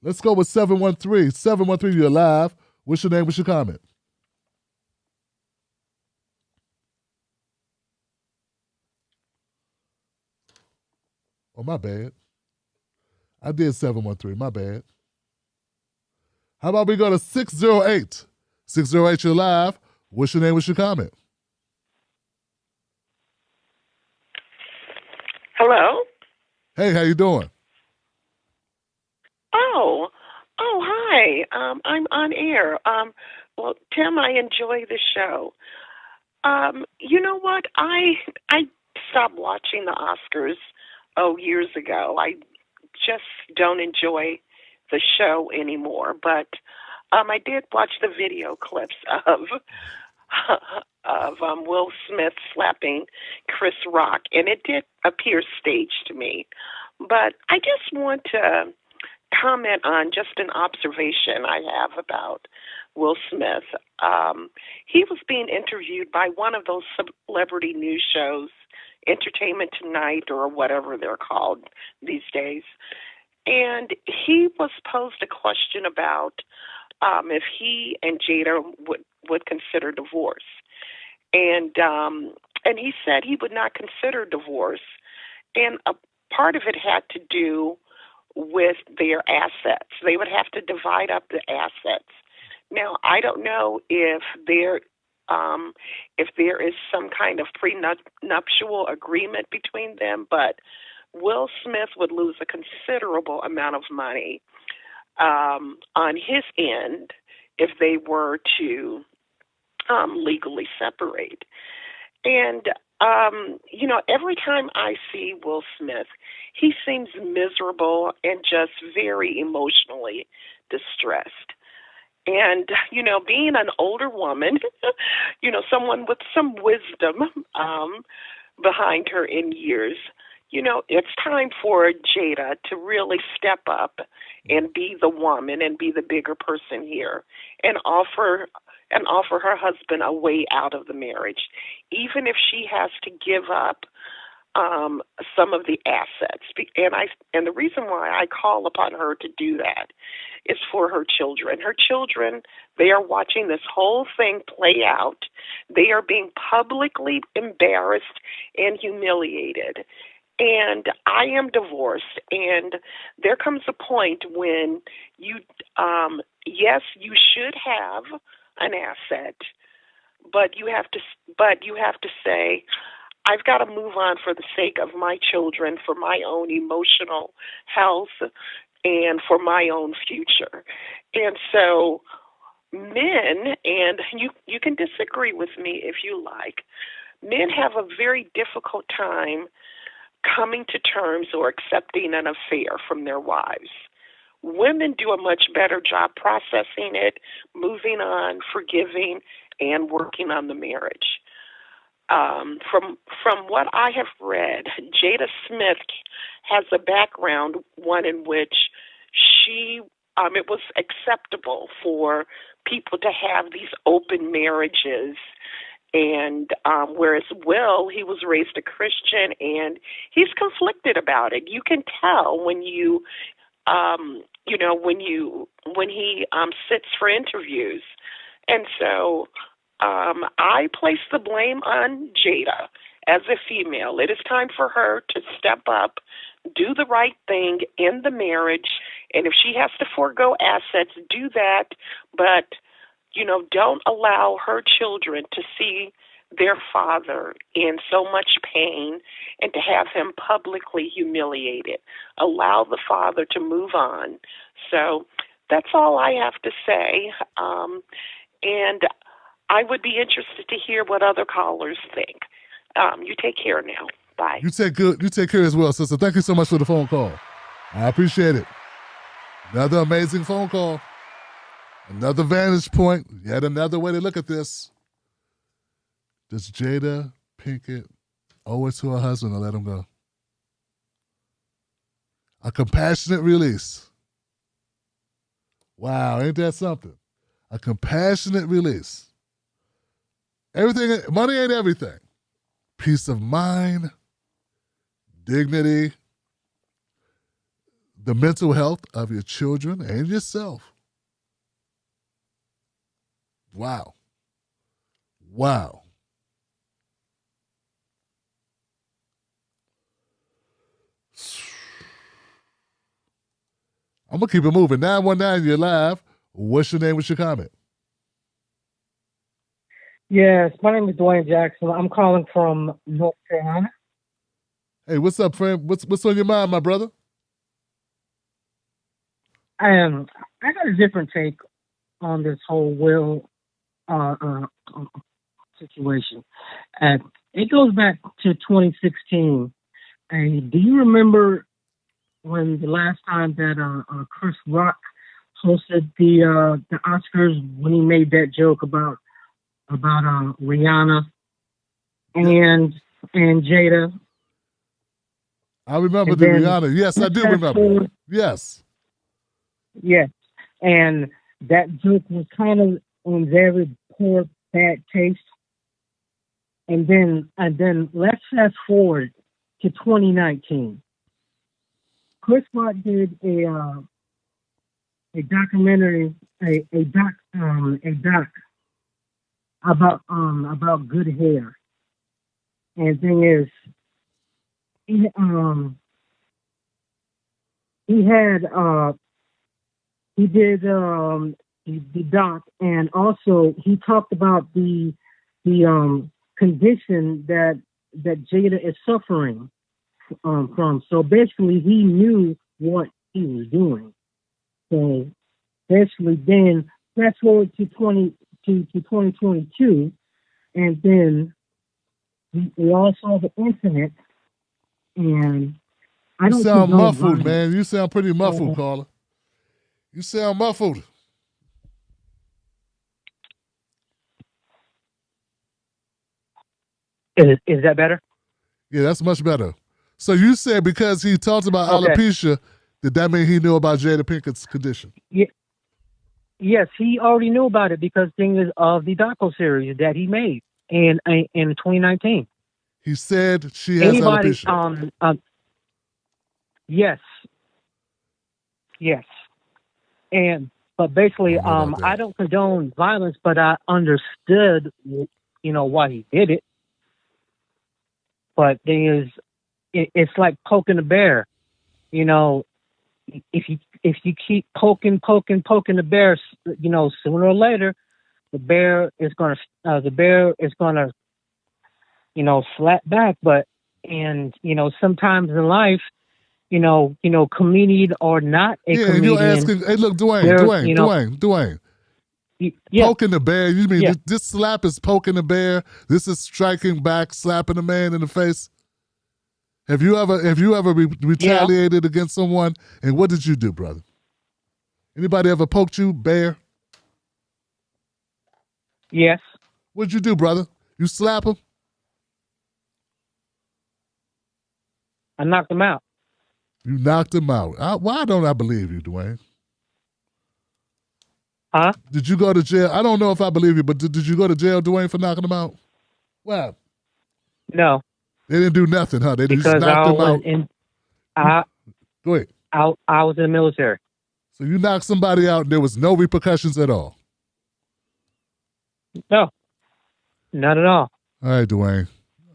S1: Let's go with 713. 713, you're live. What's your name? What's your comment? Oh, my bad. I did 713. My bad. How about we go to 608? 608, you're live. What's your name? What's your comment?
S18: Hello?
S1: Hey, how you doing?
S18: Oh, hi. I'm on air. Well, Tim, I enjoy the show. You know what? I stopped watching the Oscars, years ago. I just don't enjoy the show anymore. But I did watch the video clips of Will Smith slapping Chris Rock, and it did appear staged to me. But I just want to comment on just an observation I have about Will Smith. He was being interviewed by one of those celebrity news shows, Entertainment Tonight or whatever they're called these days. And he was posed a question about if he and Jada would consider divorce. And he said he would not consider divorce. And a part of it had to do with their assets. They would have to divide up the assets. Now, I don't know if there is some kind of prenuptial agreement between them, but Will Smith would lose a considerable amount of money on his end if they were to legally separate. And every time I see Will Smith, he seems miserable and just very emotionally distressed. And, being an older woman, someone with some wisdom behind her in years, it's time for Jada to really step up and be the woman and be the bigger person here and offer her husband a way out of the marriage, even if she has to give up some of the assets. And the reason why I call upon her to do that is for her children. Her children, they are watching this whole thing play out. They are being publicly embarrassed and humiliated. And I am divorced, and there comes a point when yes, you should have an asset, but you have to say, I've got to move on for the sake of my children, for my own emotional health, and for my own future. And so men, and you can disagree with me if you like, men have a very difficult time coming to terms or accepting an affair from their wives. Women do a much better job processing it, moving on, forgiving, and working on the marriage. From what I have read, Jada Smith has a background, one in which it was acceptable for people to have these open marriages. And whereas Will, he was raised a Christian, and he's conflicted about it. You can tell when when he sits for interviews. And so I place the blame on Jada as a female. It is time for her to step up, do the right thing in the marriage, and if she has to forego assets, do that, but don't allow her children to see their father in so much pain and to have him publicly humiliated. Allow the father to move on. So that's all I have to say. And I would be interested to hear what other callers think. You take care now. Bye.
S1: You take care as well, sister. Thank you so much for the phone call. I appreciate it. Another amazing phone call. Another vantage point. Yet another way to look at this. Does Jada Pinkett owe it to her husband to let him go? A compassionate release. Wow, ain't that something? A compassionate release. Money ain't everything. Peace of mind, dignity, the mental health of your children and yourself. Wow. Wow. I'm going to keep it moving. 919, you're live. What's your name? What's your comment?
S19: Yes, my name is Dwayne Jackson. I'm calling from North Carolina.
S1: Hey, what's up, friend? What's on your mind, my brother?
S19: I got a different take on this whole will situation. And it goes back to 2016. And do you remember when the last time that Chris Rock hosted the Oscars, when he made that joke about Rihanna and Jada?
S1: I remember the Rihanna. Yes, I do remember. Yes.
S19: Yes. And that joke was kind of in very poor, bad taste. And then let's fast forward to 2019. Chris Rock did a documentary, a doc about good hair. And the thing is, he did the doc, and also he talked about the condition that Jada is suffering from. So basically, he knew what he was doing. So basically, then fast forward to 2022, and then we all saw the incident. And I don't
S1: sound muffled, man. You sound pretty muffled, caller. You sound muffled.
S19: Is that better?
S1: Yeah, that's much better. So you said because he talked about
S19: Okay.
S1: alopecia, did that mean he knew about Jada Pinkett's condition?
S19: Yes, he already knew about it because of the docu-series that he made in 2019.
S1: He said she has alopecia.
S19: Yes. But basically, I don't condone violence, but I understood, why he did it. But thing is, it's like poking a bear. If you keep poking the bear, sooner or later, the bear is gonna slap back. But sometimes in life, comedian or not a comedian.
S1: You're asking, hey, look, Dwayne. Poking the bear, you mean this slap is poking the bear? This is striking back, slapping a man in the face? Have you ever retaliated against someone, and what did you do, brother? Anybody ever poked you, bear?
S19: Yes.
S1: What'd you do, brother? You slap him?
S19: I knocked him out.
S1: You knocked him out. Why don't I believe you, Dwayne?
S19: Huh?
S1: Did you go to jail? I don't know if I believe you, but did you go to jail, Dwayne, for knocking him out? Wow.
S19: No.
S1: They didn't do nothing, huh? They just
S19: Because
S1: knocked him out. Go ahead.
S19: I was in the military.
S1: So you knocked somebody out and there was no repercussions at all?
S19: No. Not at all.
S1: All right, Dwayne.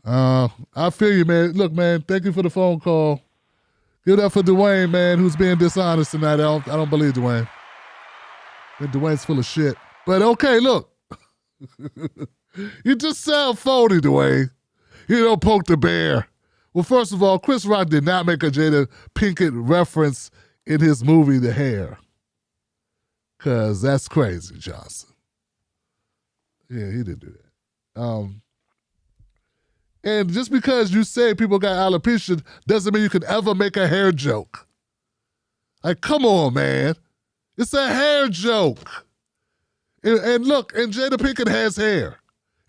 S1: I feel you, man. Look, man, thank you for the phone call. Give it up for Dwayne, man, who's being dishonest tonight. I don't believe Dwayne. And Dwayne's full of shit. But okay, look. You just sound phony, Dwayne. You don't poke the bear. Well, first of all, Chris Rock did not make a Jada Pinkett reference in his movie The Hair. Because that's crazy, Johnson. Yeah, he didn't do that. And just because you say people got alopecia doesn't mean you can ever make a hair joke. Like, come on, man. It's a hair joke. And look, and Jada Pinkett has hair.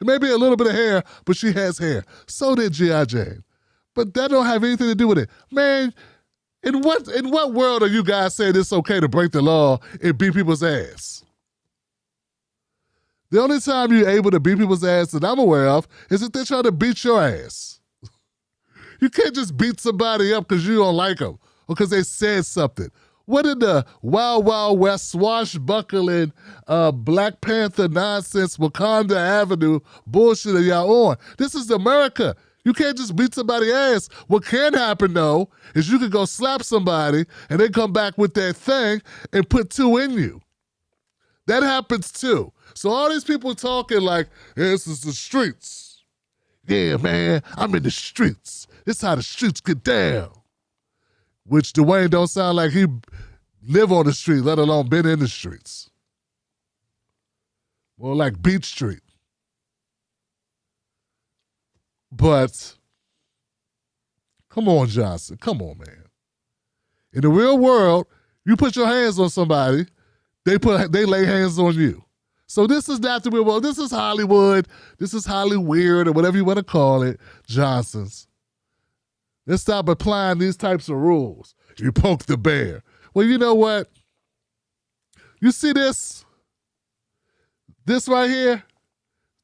S1: It may be a little bit of hair, but she has hair. So did G.I. Jane. But that don't have anything to do with it. Man, in what world are you guys saying it's okay to break the law and beat people's ass? The only time you're able to beat people's ass that I'm aware of is if they're trying to beat your ass. You can't just beat somebody up because you don't like them or because they said something. What in the Wild Wild West swashbuckling Black Panther nonsense, Wakanda Avenue bullshit are y'all on? This is America. You can't just beat somebody's ass. What can happen, though, is you can go slap somebody and they come back with that thing and put two in you. That happens, too. So all these people talking like, this is the streets. Yeah, man, I'm in the streets. This is how the streets get down. Which Dwayne don't sound like he live on the street, let alone been in the streets. More like Beach Street. But, come on, Johnson. Come on, man. In the real world, you put your hands on somebody, they lay hands on you. So this is not the real world. This is Hollywood. This is Hollyweird or whatever you want to call it, Johnson's. Let's stop applying these types of rules. You poke the bear. Well, you know what? You see this? This right here?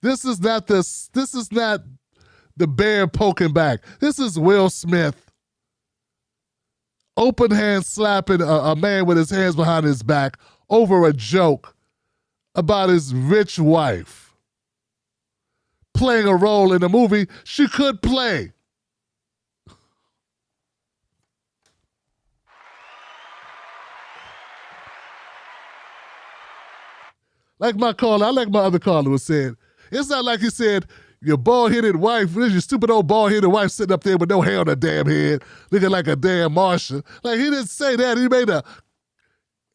S1: This is not the bear poking back. This is Will Smith open hand slapping a man with his hands behind his back over a joke about his rich wife playing a role in a movie she could play. Like my other caller was saying, it's not like he said, your bald-headed wife, your stupid old bald-headed wife sitting up there with no hair on her damn head, looking like a damn Martian. Like, he didn't say that. He made a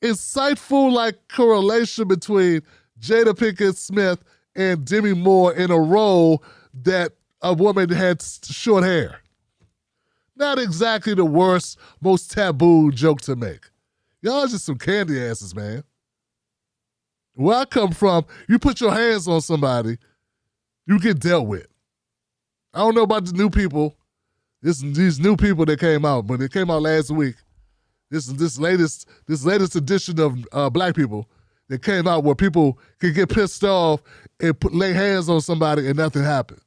S1: insightful, correlation between Jada Pinkett Smith and Demi Moore in a role that a woman had short hair. Not exactly the worst, most taboo joke to make. Y'all just some candy asses, man. Where I come from, you put your hands on somebody, you get dealt with. I don't know about the new people. These new people that came out, but they came out last week. This latest edition of Black people that came out where people can get pissed off and lay hands on somebody and nothing happened.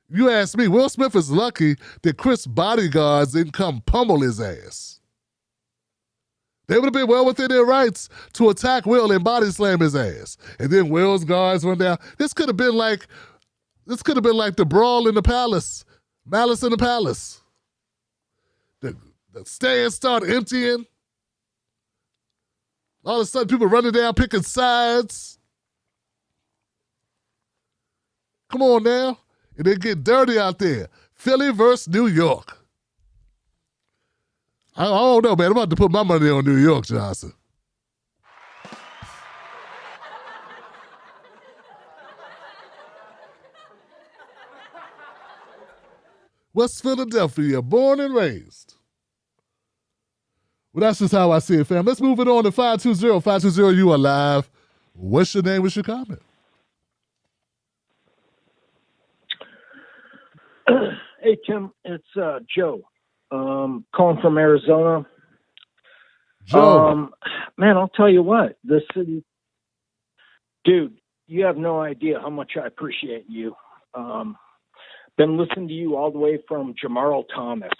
S1: You ask me, Will Smith is lucky that Chris' bodyguards didn't come pummel his ass. They would have been well within their rights to attack Will and body slam his ass. And then Will's guards went down. This could have been like the brawl in the palace, Malice in the Palace. The stands start emptying. All of a sudden, people running down, picking sides. Come on now. And they get dirty out there. Philly versus New York. I don't know, man. I'm about to put my money on New York, Johnson. West Philadelphia, born and raised. Well, that's just how I see it, fam. Let's move it on to 520. 520, you are live. What's your name? What's your comment?
S20: Hey, Tim, it's Joe. Calling from Arizona.
S1: Joe.
S20: Man, I'll tell you what. This city, dude, you have no idea how much I appreciate you. Been listening to you all the way from Jamarl Thomas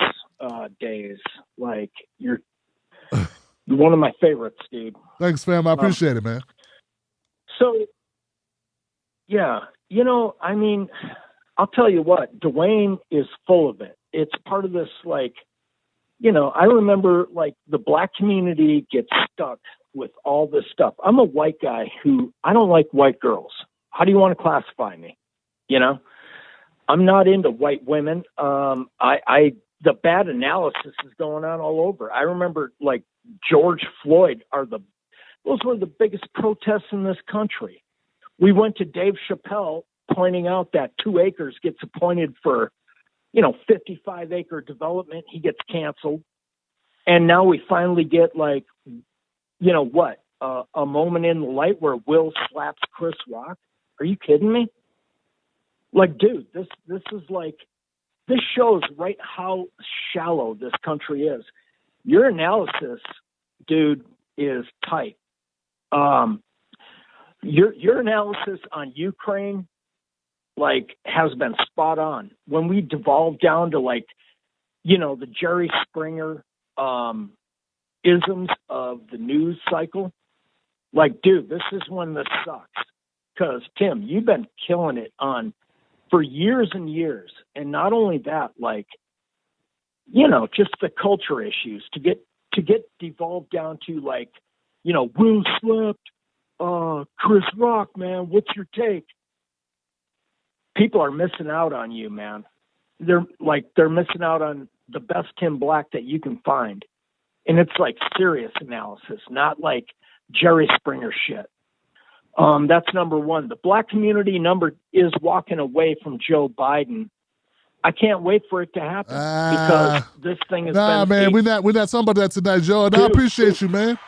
S20: days. Like, you're one of my favorites, dude.
S1: Thanks, fam. I appreciate it, man.
S20: So, yeah, I mean, I'll tell you what, Dwayne is full of it. It's part of this, like, I remember, like, the Black community gets stuck with all this stuff. I'm a white guy who, I don't like white girls. How do you want to classify me? I'm not into white women. The bad analysis is going on all over. I remember, like, George Floyd those were the biggest protests in this country. We went to Dave Chappelle pointing out that 2 acres gets appointed for, 55-acre development. He gets canceled. And now we finally get, like, a moment in the light where Will slaps Chris Rock. Are you kidding me? Like, dude, this is like, this shows right how shallow this country is. Your analysis, dude, is tight. Your analysis on Ukraine, like, has been spot on. When we devolve down to, like, the Jerry Springer isms of the news cycle, like, dude, this is when this sucks. Because, Tim, you've been killing it for years and years. And not only that, like, just the culture issues to get devolved down to, like, Will slept, Chris Rock, man, what's your take? People are missing out on you, man. They're missing out on the best Tim Black that you can find. And it's like serious analysis, not like Jerry Springer shit. That's number one. The Black community is walking away from Joe Biden. I can't wait for it to happen because this thing has been.
S1: Man, we're not talking about that tonight, Joe. And I appreciate you, man.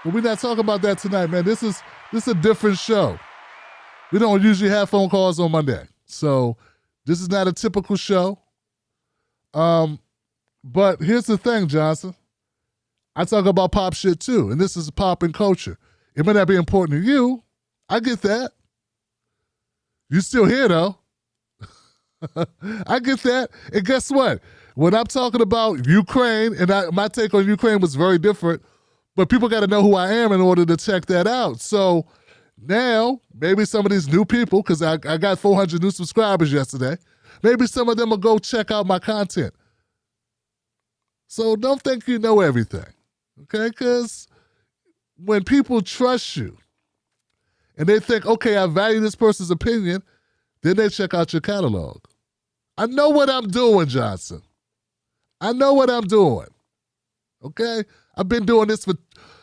S1: But we're not talking about that tonight, man. This is a different show. We don't usually have phone calls on Monday. So this is not a typical show. But here's the thing, Johnson. I talk about pop shit too, and this is pop and culture. It may not be important to you. I get that. You still here, though. I get that. And guess what? When I'm talking about Ukraine, and my take on Ukraine was very different, but people got to know who I am in order to check that out. So now, maybe some of these new people, because I got 400 new subscribers yesterday, maybe some of them will go check out my content. So don't think you know everything, okay? Because when people trust you, and they think, okay, I value this person's opinion, then they check out your catalog. I know what I'm doing, Johnson. I know what I'm doing. Okay? I've been doing this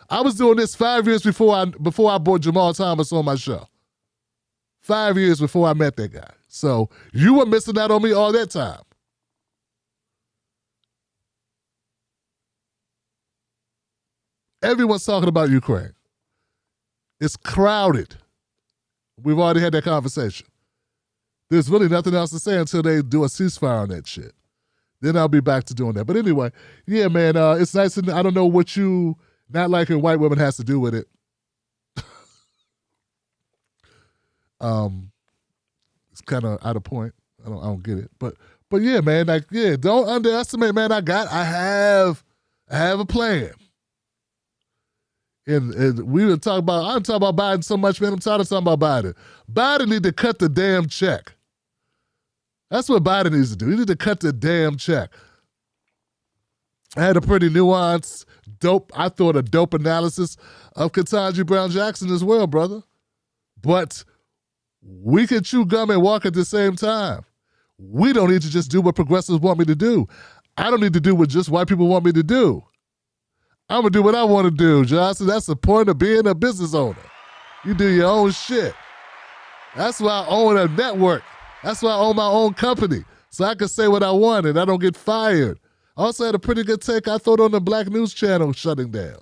S1: I was doing this 5 years before I brought Jamal Thomas on my show. 5 years before I met that guy. So you were missing out on me all that time. Everyone's talking about Ukraine. It's crowded. We've already had that conversation. there's really nothing else to say until they do a ceasefire on that shit. Then I'll be back to doing that. But anyway, yeah, man, it's nice. I don't know what you not liking white women has to do with it. It's kind of out of point. I don't get it. But yeah, man, like, yeah, don't underestimate, man. I have a plan. And we were talking about, I'm talking about Biden so much, man. I'm tired of talking about Biden. Biden need to cut the damn check. That's what Biden needs to do. He need to cut the damn check. I had a pretty nuanced, I thought a dope analysis of Ketanji Brown Jackson as well, brother. But we can chew gum and walk at the same time. We don't need to just do what progressives want me to do. I don't need to do what just white people want me to do. I'm going to do what I want to do, Johnson. That's the point of being a business owner. You do your own shit. That's why I own a network. That's why I own my own company. So I can say what I want and I don't get fired. I also had a pretty good take I thought on the Black News Channel shutting down.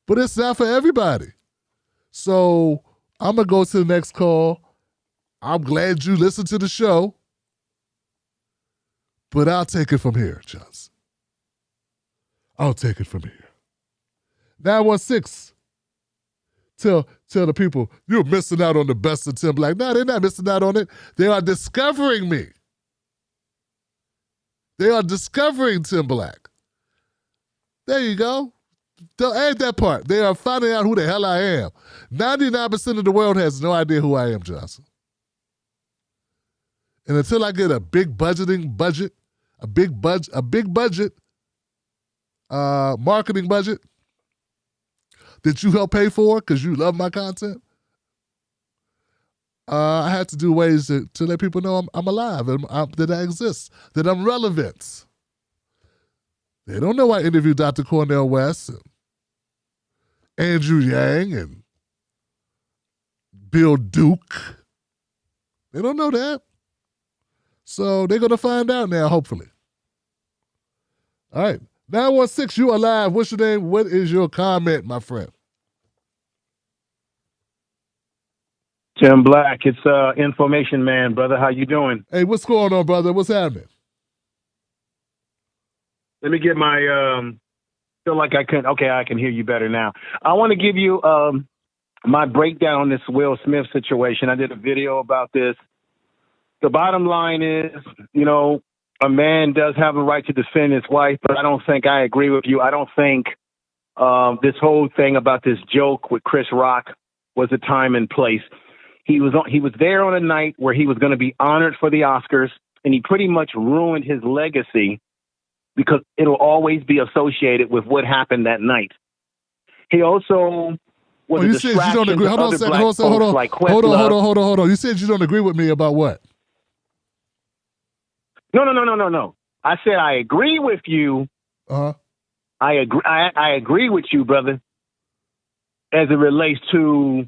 S1: But it's not for everybody. So I'm going to go to the next call. I'm glad you listened to the show. But I'll take it from here, Johnson. I'll take it from here. 916. Tell the people, you're missing out on the best of Tim Black. No, they're not missing out on it. They are discovering me. They are discovering Tim Black. There you go. Don't add that part. They are finding out who the hell I am. 99% of the world has no idea who I am, Johnson. And until I get a big marketing budget that you help pay for because you love my content, I had to do ways to let people know I'm alive, and that I exist, that I'm relevant. They don't know I interviewed Dr. Cornel West and Andrew Yang and Bill Duke. They don't know that. So they're going to find out now, hopefully. All right. 916, you are live. What's your name? What is your comment, my friend?
S21: Tim Black, it's Information Man, brother. How you doing?
S1: Hey, what's going on, brother? What's happening?
S21: Let me get my, feel like I can hear you better now. I want to give you my breakdown on this Will Smith situation. I did a video about this. The bottom line is, a man does have a right to defend his wife, but I don't think I agree with you. I don't think this whole thing about this joke with Chris Rock was a time and place. He was there on a night where he was going to be honored for the Oscars, and he pretty much ruined his legacy because it'll always be associated with what happened that night. He also was a distraction. You don't agree. Hold on a second.
S1: Hold on. You said you don't agree with me about what?
S21: No. I said I agree with you.
S1: Uh-huh.
S21: I agree with you, brother, as it relates to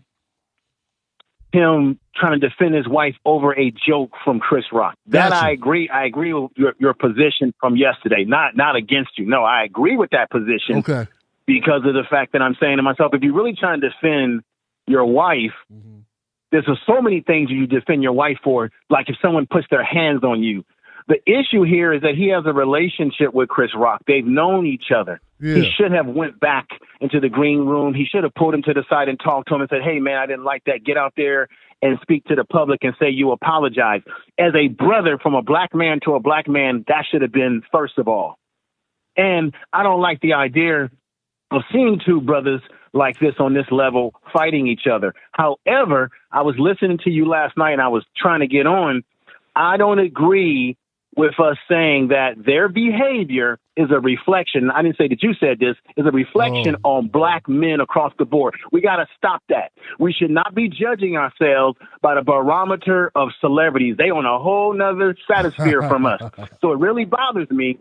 S21: him trying to defend his wife over a joke from Chris Rock. That I agree. I agree with your position from yesterday. Not against you. No, I agree with that position.
S1: Okay.
S21: Because of the fact that I'm saying to myself, if you're really trying to defend your wife, there's so many things you defend your wife for, like if someone puts their hands on you. The issue here is that he has a relationship with Chris Rock. They've known each other. Yeah. He should have went back into the green room. He should have pulled him to the side and talked to him and said, hey, man, I didn't like that. Get out there and speak to the public and say you apologize. As a brother from a black man to a black man, that should have been first of all. And I don't like the idea of seeing two brothers like this on this level fighting each other. However, I was listening to you last night and I was trying to get on. I don't agree with us saying that their behavior is a reflection. I didn't say that you said this, is a reflection on black men across the board. We got to stop that. We should not be judging ourselves by the barometer of celebrities. They on a whole nother stratosphere from us. So it really bothers me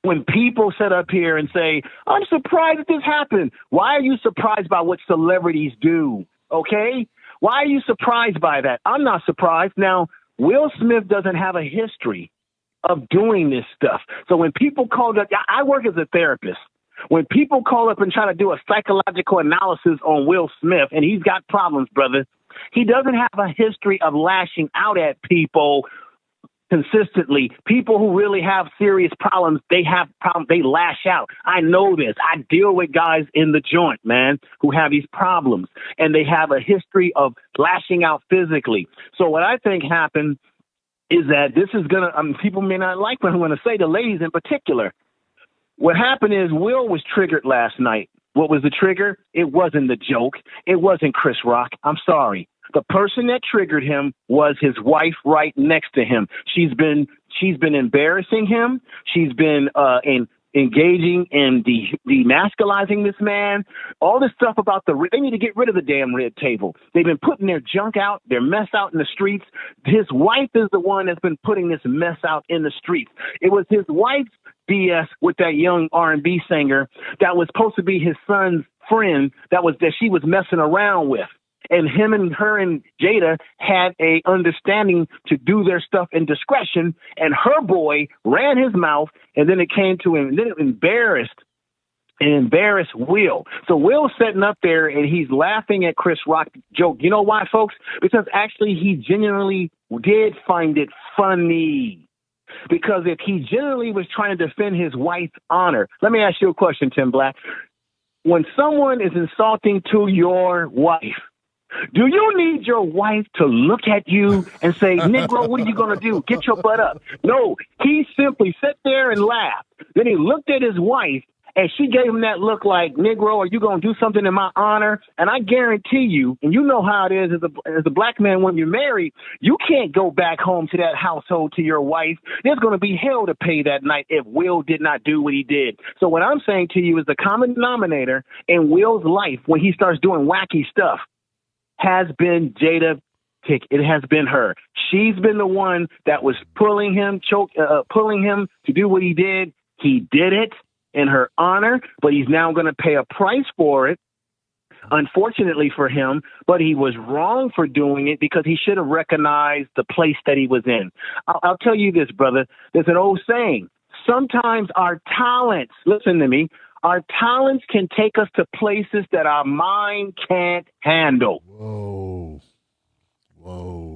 S21: when people sit up here and say, I'm surprised that this happened. Why are you surprised by what celebrities do? Okay? Why are you surprised by that? I'm not surprised. Now, Will Smith doesn't have a history of doing this stuff. So when people call up, I work as a therapist. When people call up and try to do a psychological analysis on Will Smith, and he's got problems, brother, He doesn't have a history of lashing out at people consistently. People who really have serious problems, they lash out. I know this. I deal with guys in the joint, man, who have these problems, and they have a history of lashing out physically. So what I think happened is that this is going to, people may not like what I'm going to say, the ladies in particular. What happened is Will was triggered last night. What was the trigger? It wasn't the joke. It wasn't Chris Rock. I'm sorry. The person that triggered him was his wife right next to him. She's been embarrassing him. She's been engaging in demasculizing this man. All this stuff about they need to get rid of the damn red table. They've been putting their junk out, their mess out in the streets. His wife is the one that's been putting this mess out in the streets. It was his wife's BS with that young R&B singer that was supposed to be his son's friend that she was messing around with. And him and her and Jada had a understanding to do their stuff in discretion, and her boy ran his mouth, and then it came to him, and then it embarrassed Will. So Will's sitting up there, and he's laughing at Chris Rock's joke. You know why, folks? Because actually he genuinely did find it funny. Because if he genuinely was trying to defend his wife's honor, let me ask you a question, Tim Black. When someone is insulting to your wife, do you need your wife to look at you and say, Negro, what are you going to do? Get your butt up. No, he simply sat there and laughed. Then he looked at his wife, and she gave him that look like, Negro, are you going to do something in my honor? And I guarantee you, and you know how it is as a black man when you're married, you can't go back home to that household to your wife. There's going to be hell to pay that night if Will did not do what he did. So what I'm saying to you is the common denominator in Will's life when he starts doing wacky stuff has been Jada Pinkett. It has been her. She's been the one that was pulling him to do what he did. He did it in her honor, but he's now going to pay a price for it, unfortunately for him, but he was wrong for doing it because he should have recognized the place that he was in. I'll tell you this, brother. There's an old saying. Sometimes our talents, listen to me, our talents can take us to places that our mind can't handle.
S1: Whoa.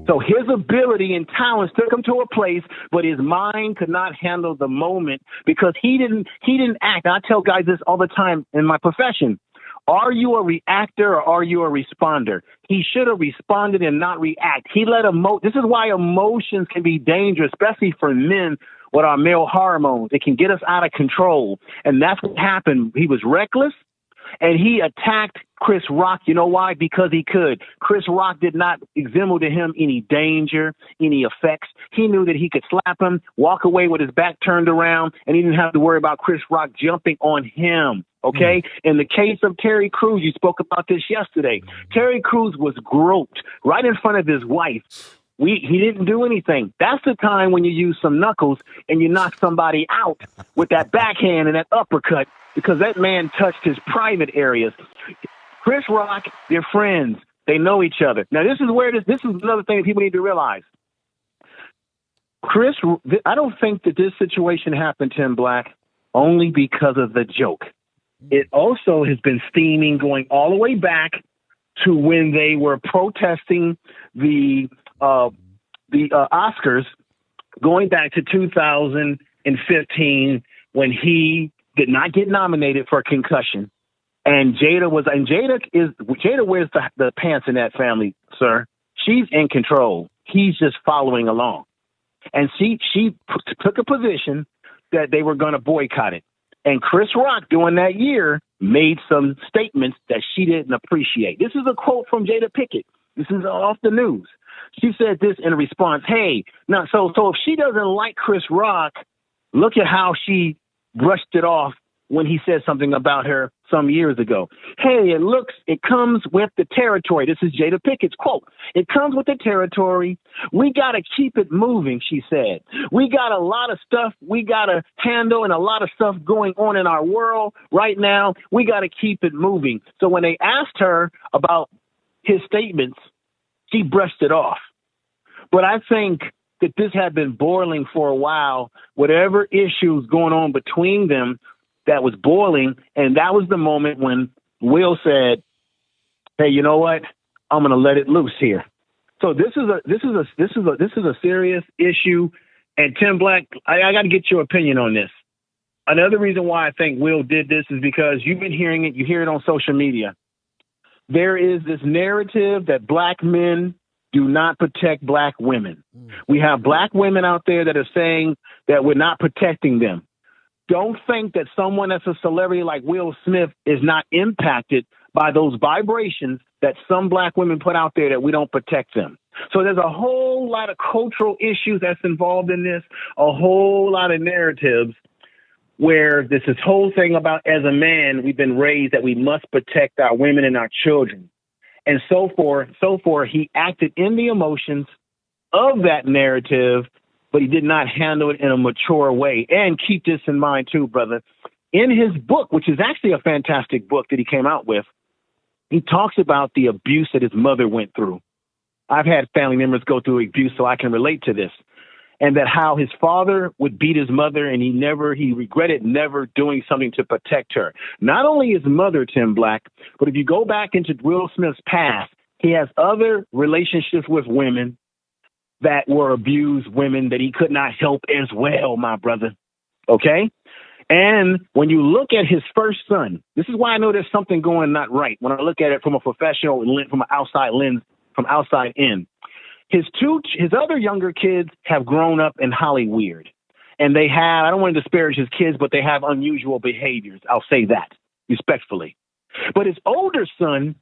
S21: So his ability and talents took him to a place, but his mind could not handle the moment because he didn't act. I tell guys this all the time in my profession. Are you a reactor or are you a responder? He should have responded and not react. He let this is why emotions can be dangerous, especially for men with our male hormones. It can get us out of control. And that's what happened. He was reckless. And he attacked Chris Rock. You know why? Because he could. Chris Rock did not exhibit to him any danger, any effects. He knew that he could slap him, walk away with his back turned around, and he didn't have to worry about Chris Rock jumping on him. Okay? In the case of Terry Crews, you spoke about this yesterday. Terry Crews was groped right in front of his wife. He didn't do anything. That's the time when you use some knuckles and you knock somebody out with that backhand and that uppercut because that man touched his private areas. Chris Rock, they're friends. They know each other. Now, this is another thing that people need to realize. I don't think that this situation happened, Tim Black, only because of the joke. It also has been steaming going all the way back to when they were protesting the Oscars going back to 2015 when he did not get nominated for Concussion. And Jada wears the pants in that family, sir. She's in control. He's just following along. And she took a position that they were going to boycott it. And Chris Rock during that year made some statements that she didn't appreciate. This is a quote from Jada Pinkett. This is off the news. She said this in response. Hey, now, so if she doesn't like Chris Rock, look at how she brushed it off when he said something about her some years ago. Hey, it comes with the territory. This is Jada Pinkett's quote. It comes with the territory. We got to keep it moving, she said. We got a lot of stuff we got to handle and a lot of stuff going on in our world right now. We got to keep it moving. So when they asked her about his statements, she brushed it off. But I think that this had been boiling for a while, whatever issues going on between them that was boiling. And that was the moment when Will said, hey, you know what? I'm going to let it loose here. So this is a serious issue. And Tim Black, I got to get your opinion on this. Another reason why I think Will did this is because you've been hearing it. You hear it on social media. There is this narrative that black men do not protect black women. We have black women out there that are saying that we're not protecting them. Don't think that someone that's a celebrity like Will Smith is not impacted by those vibrations that some black women put out there that we don't protect them. So there's a whole lot of cultural issues that's involved in this, a whole lot of narratives where this whole thing about, as a man, we've been raised that we must protect our women and our children. And so forth, he acted in the emotions of that narrative, but he did not handle it in a mature way. And keep this in mind too, brother. In his book, which is actually a fantastic book that he came out with, he talks about the abuse that his mother went through. I've had family members go through abuse, so I can relate to this. And that how his father would beat his mother, and he regretted never doing something to protect her. Not only his mother, Tim Black, but if you go back into Will Smith's past, he has other relationships with women that were abused women that he could not help as well, my brother. Okay? And when you look at his first son, this is why I know there's something going not right. When I look at it from a professional, from an outside lens, from outside in. His other younger kids have grown up in Hollywood. And they have, I don't want to disparage his kids, but they have unusual behaviors. I'll say that respectfully. But his older son,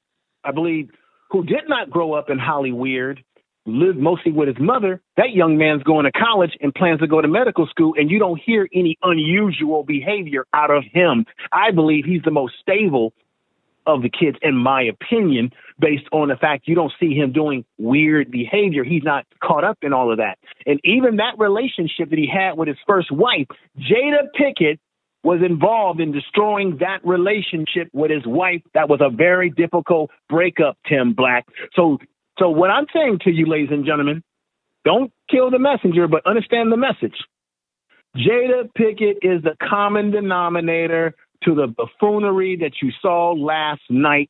S21: I believe, who did not grow up in Hollywood, lived mostly with his mother, that young man's going to college and plans to go to medical school, and you don't hear any unusual behavior out of him. I believe he's the most stable of the kids, in my opinion, based on the fact you don't see him doing weird behavior. He's not caught up in all of that. And even that relationship that he had with his first wife, Jada Pinkett, was involved in destroying that relationship with his wife. That was a very difficult breakup, Tim Black. So what I'm saying to you, ladies and gentlemen, don't kill the messenger, but understand the message. Jada Pinkett is the common denominator to the buffoonery that you saw last night.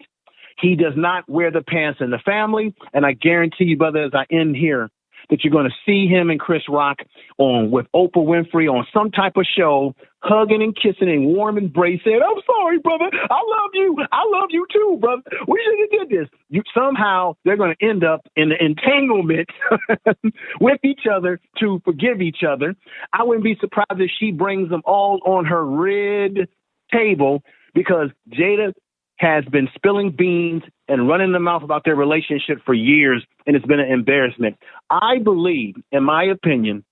S21: He does not wear the pants in the family. And I guarantee you, brother, as I end here, that you're going to see him and Chris Rock with Oprah Winfrey on some type of show, hugging and kissing and warm embrace, saying, I'm sorry, brother. I love you. I love you too, brother. We shouldn't have did this. Somehow they're going to end up in the entanglement with each other to forgive each other. I wouldn't be surprised if she brings them all on her red table, because Jada has been spilling beans and running the mouth about their relationship for years, and it's been an embarrassment. I believe, in my opinion,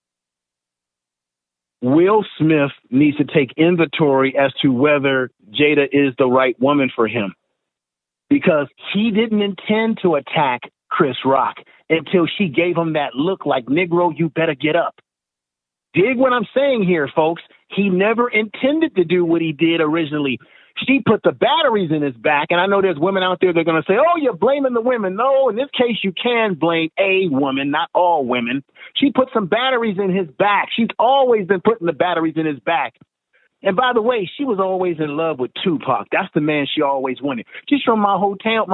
S21: Will Smith needs to take inventory as to whether Jada is the right woman for him, because he didn't intend to attack Chris Rock until she gave him that look like, Negro, you better get up. Dig what I'm saying here, folks. He never intended to do what he did originally. She put the batteries in his back, and I know there's women out there that are going to say, oh, you're blaming the women. No, in this case, you can blame a woman, not all women. She put some batteries in his back. She's always been putting the batteries in his back. And by the way, she was always in love with Tupac. That's the man she always wanted. She's from my hometown,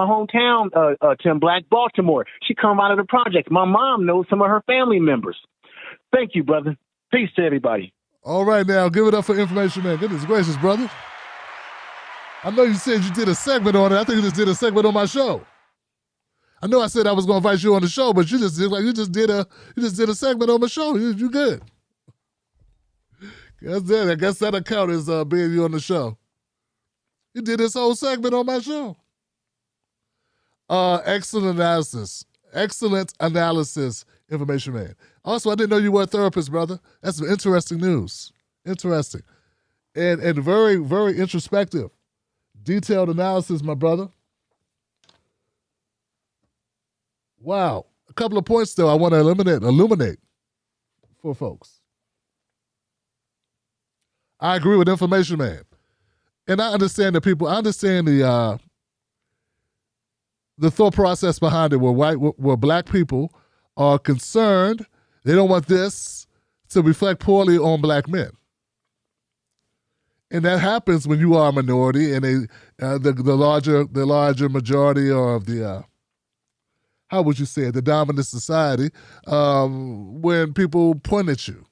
S21: Tim Black, Baltimore. She come out of the project. My mom knows some of her family members. Thank you, brother. Peace to everybody.
S1: All right, now, give it up for Information Man. Goodness gracious, brother. I know you said you did a segment on it. I think you just did a segment on my show. I know I said I was going to invite you on the show, but you just did a segment on my show. You good. I guess that account is being you on the show. You did this whole segment on my show. Excellent analysis, Information Man. Also, I didn't know you were a therapist, brother. That's some interesting news. Interesting. And very, very introspective. Detailed analysis, my brother. Wow. A couple of points, though, I want to illuminate for folks. I agree with Information Man. And I understand I understand the thought process behind it, where black people are concerned. They don't want this to reflect poorly on black men. And that happens when you are a minority and the larger majority of the how would you say it, the dominant society, when people point at you.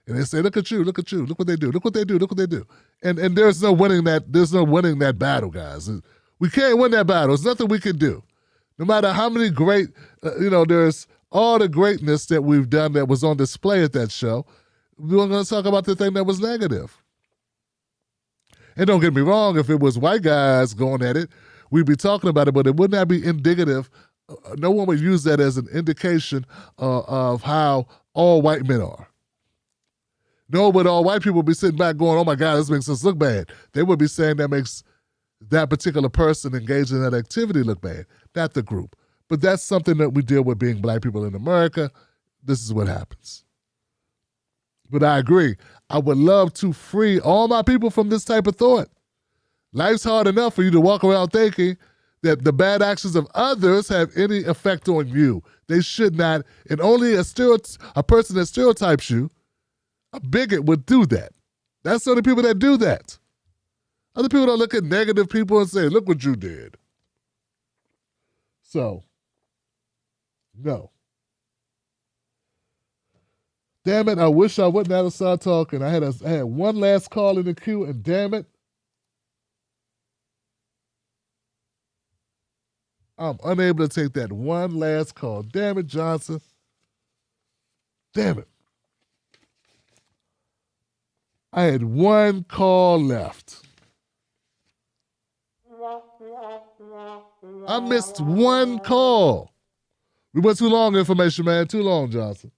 S1: And they say, look at you, look what they do, look what they do. And there's no winning that battle, guys. We can't win that battle. There's nothing we can do. No matter how many great, there's all the greatness that we've done that was on display at that show. We're going to talk about the thing that was negative. And don't get me wrong, if it was white guys going at it, we'd be talking about it, but it would not be indicative. No one would use that as an indication of how all white men are. No, but all white people would be sitting back going, oh my God, this makes us look bad. They would be saying that makes that particular person engaged in that activity look bad, not the group. But that's something that we deal with being black people in America. This is what happens. But I agree. I would love to free all my people from this type of thought. Life's hard enough for you to walk around thinking that the bad actions of others have any effect on you. They should not. And only a person that stereotypes you, a bigot, would do that. That's the only people that do that. Other people don't look at negative people and say, look what you did. So, no. Damn it, I wish I wouldn't have started talking. I had one last call in the queue, and damn it, I'm unable to take that one last call. Damn it, Johnson. Damn it. I had one call left. I missed one call. We went too long, information man. Too long, Johnson.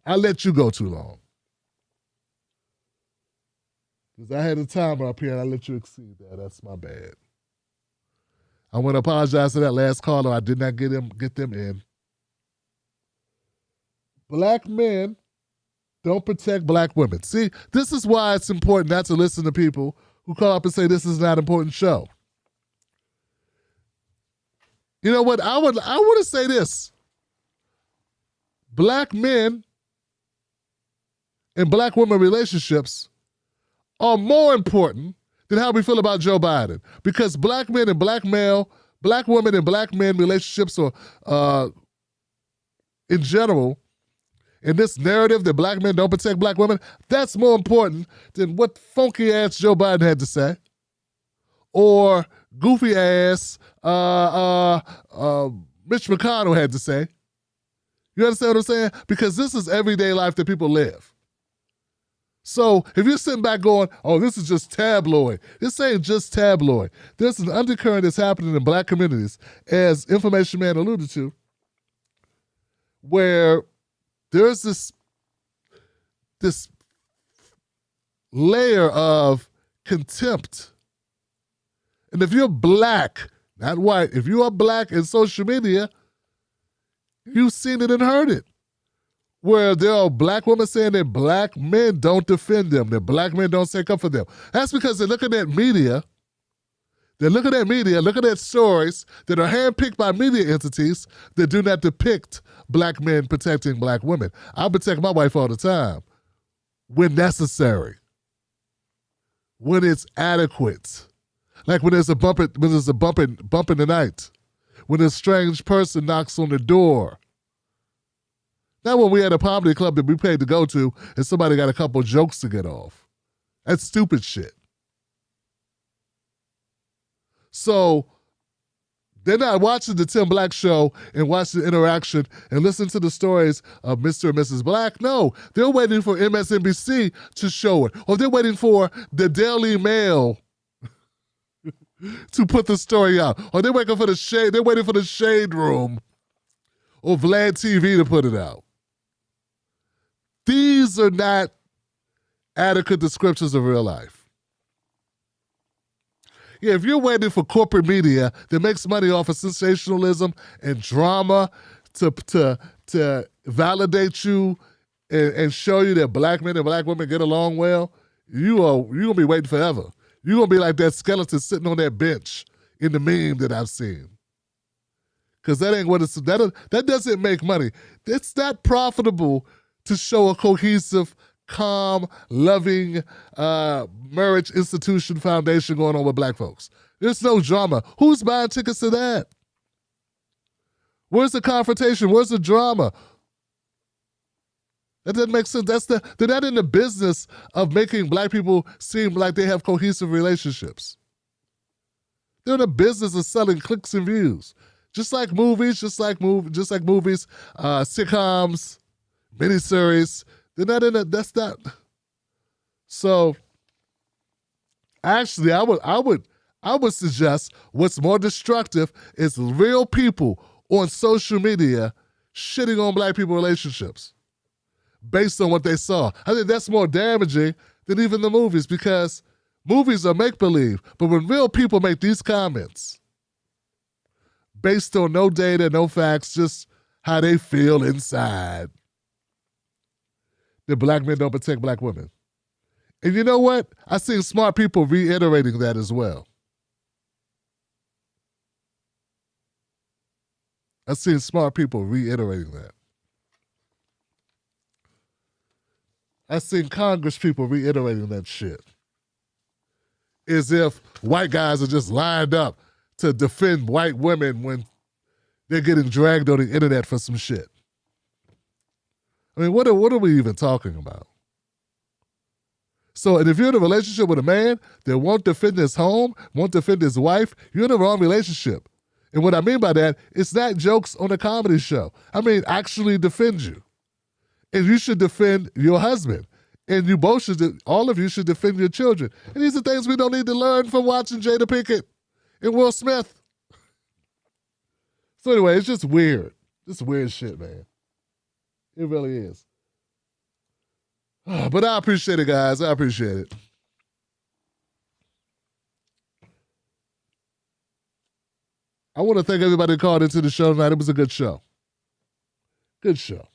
S1: I let you go too long. Because I had a timer up here and I let you exceed that. That's my bad. I want to apologize to that last caller. I did not get them in. Black men don't protect black women. See, this is why it's important not to listen to people who call up and say this is not an important show. You know what? I want to say this. Black men and black women relationships are more important than how we feel about Joe Biden. Because black men and black women and black men relationships are, in general, in this narrative that black men don't protect black women, that's more important than what funky ass Joe Biden had to say. Or goofy ass Mitch McConnell had to say. You understand what I'm saying? Because this is everyday life that people live. So if you're sitting back going, oh, this is just tabloid. This ain't just tabloid. There's an undercurrent that's happening in black communities, as Information Man alluded to, where there's this layer of contempt. And if you're black, not white, if you are black in social media, you've seen it and heard it. Where there are black women saying that black men don't defend them, that black men don't stick up for them. That's because they're looking at media. They're looking at stories that are handpicked by media entities that do not depict black men protecting black women. I protect my wife all the time when necessary, when it's adequate. Like when there's a bump in the night, when a strange person knocks on the door. Not when we had a comedy club that we paid to go to and somebody got a couple jokes to get off. That's stupid shit. So they're not watching the Tim Black Show and watch the interaction and listen to the stories of Mr. and Mrs. Black. No, they're waiting for MSNBC to show it. Or they're waiting for the Daily Mail to put the story out. Or they're waiting for the Shade Room or Vlad TV to put it out. These are not adequate descriptions of real life. Yeah, if you're waiting for corporate media that makes money off of sensationalism and drama to validate you and show you that black men and black women get along well, you're going to be waiting forever. You're going to be like that skeleton sitting on that bench in the meme that I've seen. Because that ain't what it's, that doesn't make money. It's not profitable to show a cohesive, calm, loving marriage institution foundation going on with black folks. There's no drama. Who's buying tickets to that? Where's the confrontation? Where's the drama? That doesn't make sense. They're not in the business of making black people seem like they have cohesive relationships. They're in the business of selling clicks and views. Just like movies, sitcoms, miniseries. They're not in it. That's not. So actually, I would suggest what's more destructive is real people on social media shitting on black people relationships based on what they saw. I think that's more damaging than even the movies, because movies are make-believe. But when real people make these comments based on no data, no facts, just how they feel inside, that black men don't protect black women. And you know what? I've seen smart people reiterating that as well. I've seen smart people reiterating that. I've seen Congress people reiterating that shit. As if white guys are just lined up to defend white women when they're getting dragged on the internet for some shit. I mean, what are we even talking about? So, and if you're in a relationship with a man that won't defend his home, won't defend his wife, you're in the wrong relationship. And what I mean by that, it's not jokes on a comedy show. I mean, actually defend you. And you should defend your husband. And you both should, all of you should defend your children. And these are things we don't need to learn from watching Jada Pinkett and Will Smith. So anyway, it's just weird. Just weird shit, man. It really is. But I appreciate it, guys. I appreciate it. I want to thank everybody who called into the show tonight. It was a good show. Good show.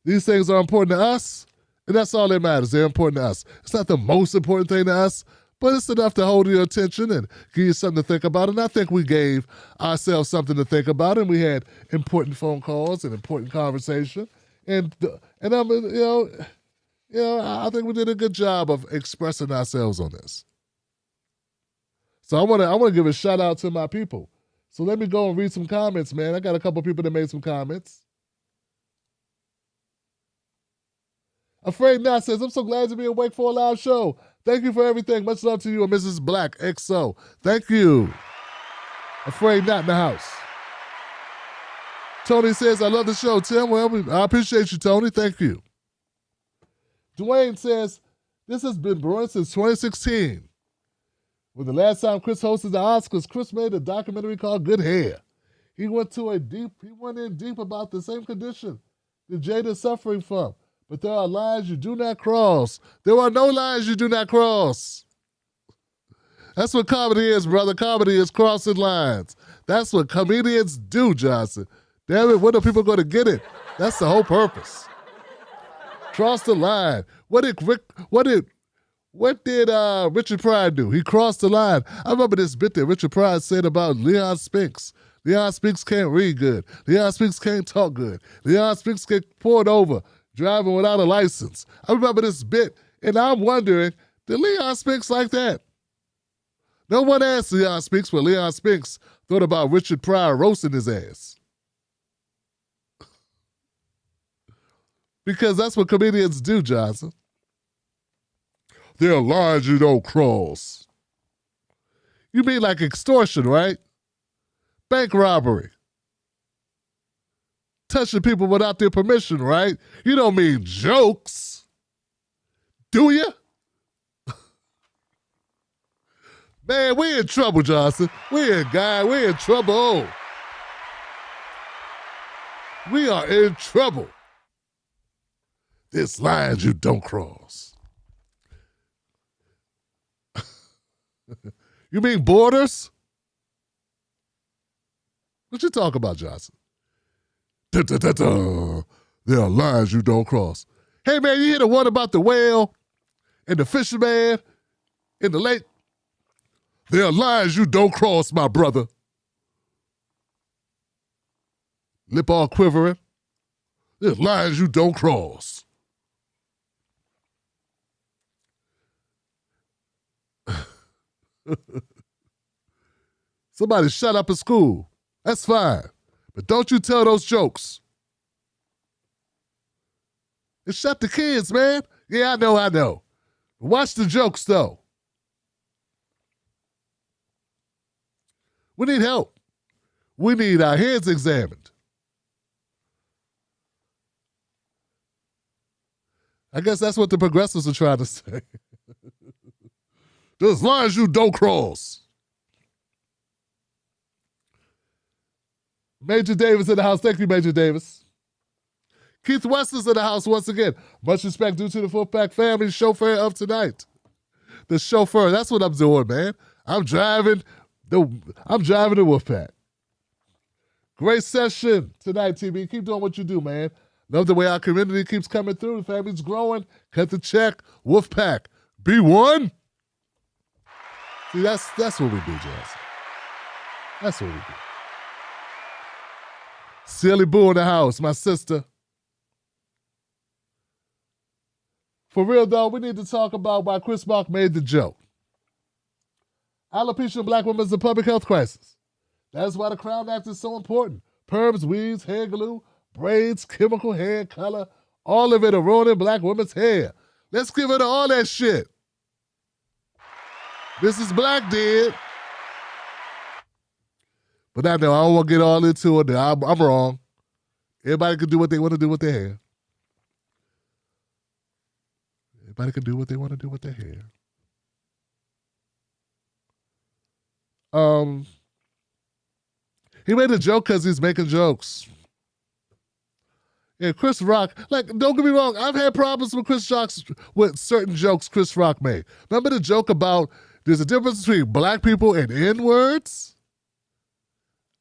S1: These things are important to us, and that's all that matters. They're important to us. It's not the most important thing to us, but it's enough to hold your attention and give you something to think about. And I think we gave ourselves something to think about, and we had important phone calls and important conversation. And I'm, I think we did a good job of expressing ourselves on this. So I want to give a shout out to my people. So let me go and read some comments, man. I got a couple people that made some comments. Afraid Not says, I'm so glad to be awake for a live show. Thank you for everything. Much love to you and Mrs. Black XO. Thank you. Afraid Not in the house. Tony says, I love the show, Tim. Well, I appreciate you, Tony. Thank you. Dwayne says, this has been brewing since 2016. When the last time Chris hosted the Oscars, Chris made a documentary called Good Hair. He went in deep about the same condition that Jada is suffering from. But there are lines you do not cross. There are no lines you do not cross. That's what comedy is, brother. Comedy is crossing lines. That's what comedians do, Johnson. Damn it, when are people going to get it? That's the whole purpose. Cross the line. What did Richard Pryor do? He crossed the line. I remember this bit that Richard Pryor said about Leon Spinks. Leon Spinks can't read good. Leon Spinks can't talk good. Leon Spinks get pulled over driving without a license. I remember this bit, and I'm wondering, did Leon Spinks like that? No one asked Leon Spinks what Leon Spinks thought about Richard Pryor roasting his ass. Because that's what comedians do, Johnson. There are lines you don't cross. You mean like extortion, right? Bank robbery. Touching people without their permission, right? You don't mean jokes, do you? Man, we in trouble, Johnson. We in trouble. We are in trouble. There's lines you don't cross. You mean borders? What you talk about, Johnson? There are lines you don't cross. Hey, man, you hear the one about the whale and the fisherman in the lake? There are lines you don't cross, my brother. Lip all quivering. There's lines you don't cross. Somebody shut up at school. That's fine. But don't you tell those jokes. And shut the kids, man. Yeah, I know. Watch the jokes, though. We need help. We need our heads examined. I guess that's what the progressives are trying to say. As long as you don't cross. Major Davis in the house. Thank you, Major Davis. Keith West is in the house once again. Much respect due to the Full Pack family chauffeur of tonight. The chauffeur, that's what I'm doing, man. I'm driving the Wolfpack. Great session tonight, TB. Keep doing what you do, man. Love the way our community keeps coming through. The family's growing. Cut the check. Wolfpack. B1. See, that's what we do, Johnson. That's what we do. Silly Boo in the house, my sister. For real, though, we need to talk about why Chris Rock made the joke. Alopecia in black women is a public health crisis. That's why the Crown Act is so important. Perms, weaves, hair glue, braids, chemical hair color, all of it are ruining black women's hair. Let's give it all that shit. This is Black did. But I know I don't want to get all into it. I'm wrong. Everybody can do what they want to do with their hair. Everybody can do what they want to do with their hair. He made a joke because he's making jokes. Yeah, Chris Rock, like, don't get me wrong, I've had problems with certain jokes Chris Rock made. Remember the joke about there's a difference between black people and N-words?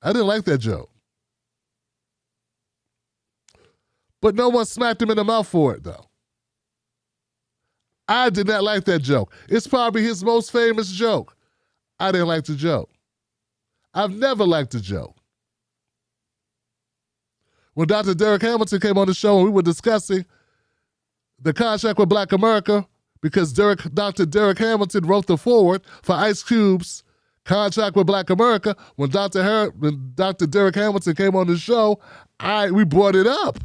S1: I didn't like that joke. But no one smacked him in the mouth for it, though. I did not like that joke. It's probably his most famous joke. I didn't like the joke. I've never liked the joke. When Dr. Derek Hamilton came on the show and we were discussing the contract with Black America, because Dr. Derek Hamilton wrote the foreword for Ice Cube's contract with Black America, when Dr. Derek Hamilton came on the show, we brought it up.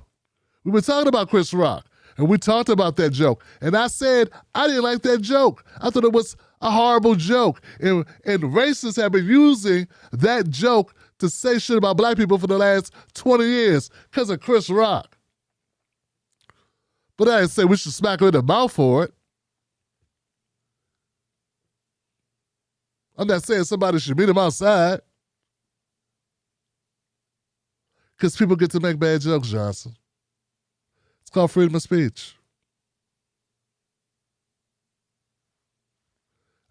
S1: We were talking about Chris Rock, and we talked about that joke. And I said, I didn't like that joke. I thought it was a horrible joke. And racists have been using that joke to say shit about black people for the last 20 years because of Chris Rock. But I didn't say we should smack him in the mouth for it. I'm not saying somebody should meet him outside. Because people get to make bad jokes, Johnson. It's called freedom of speech.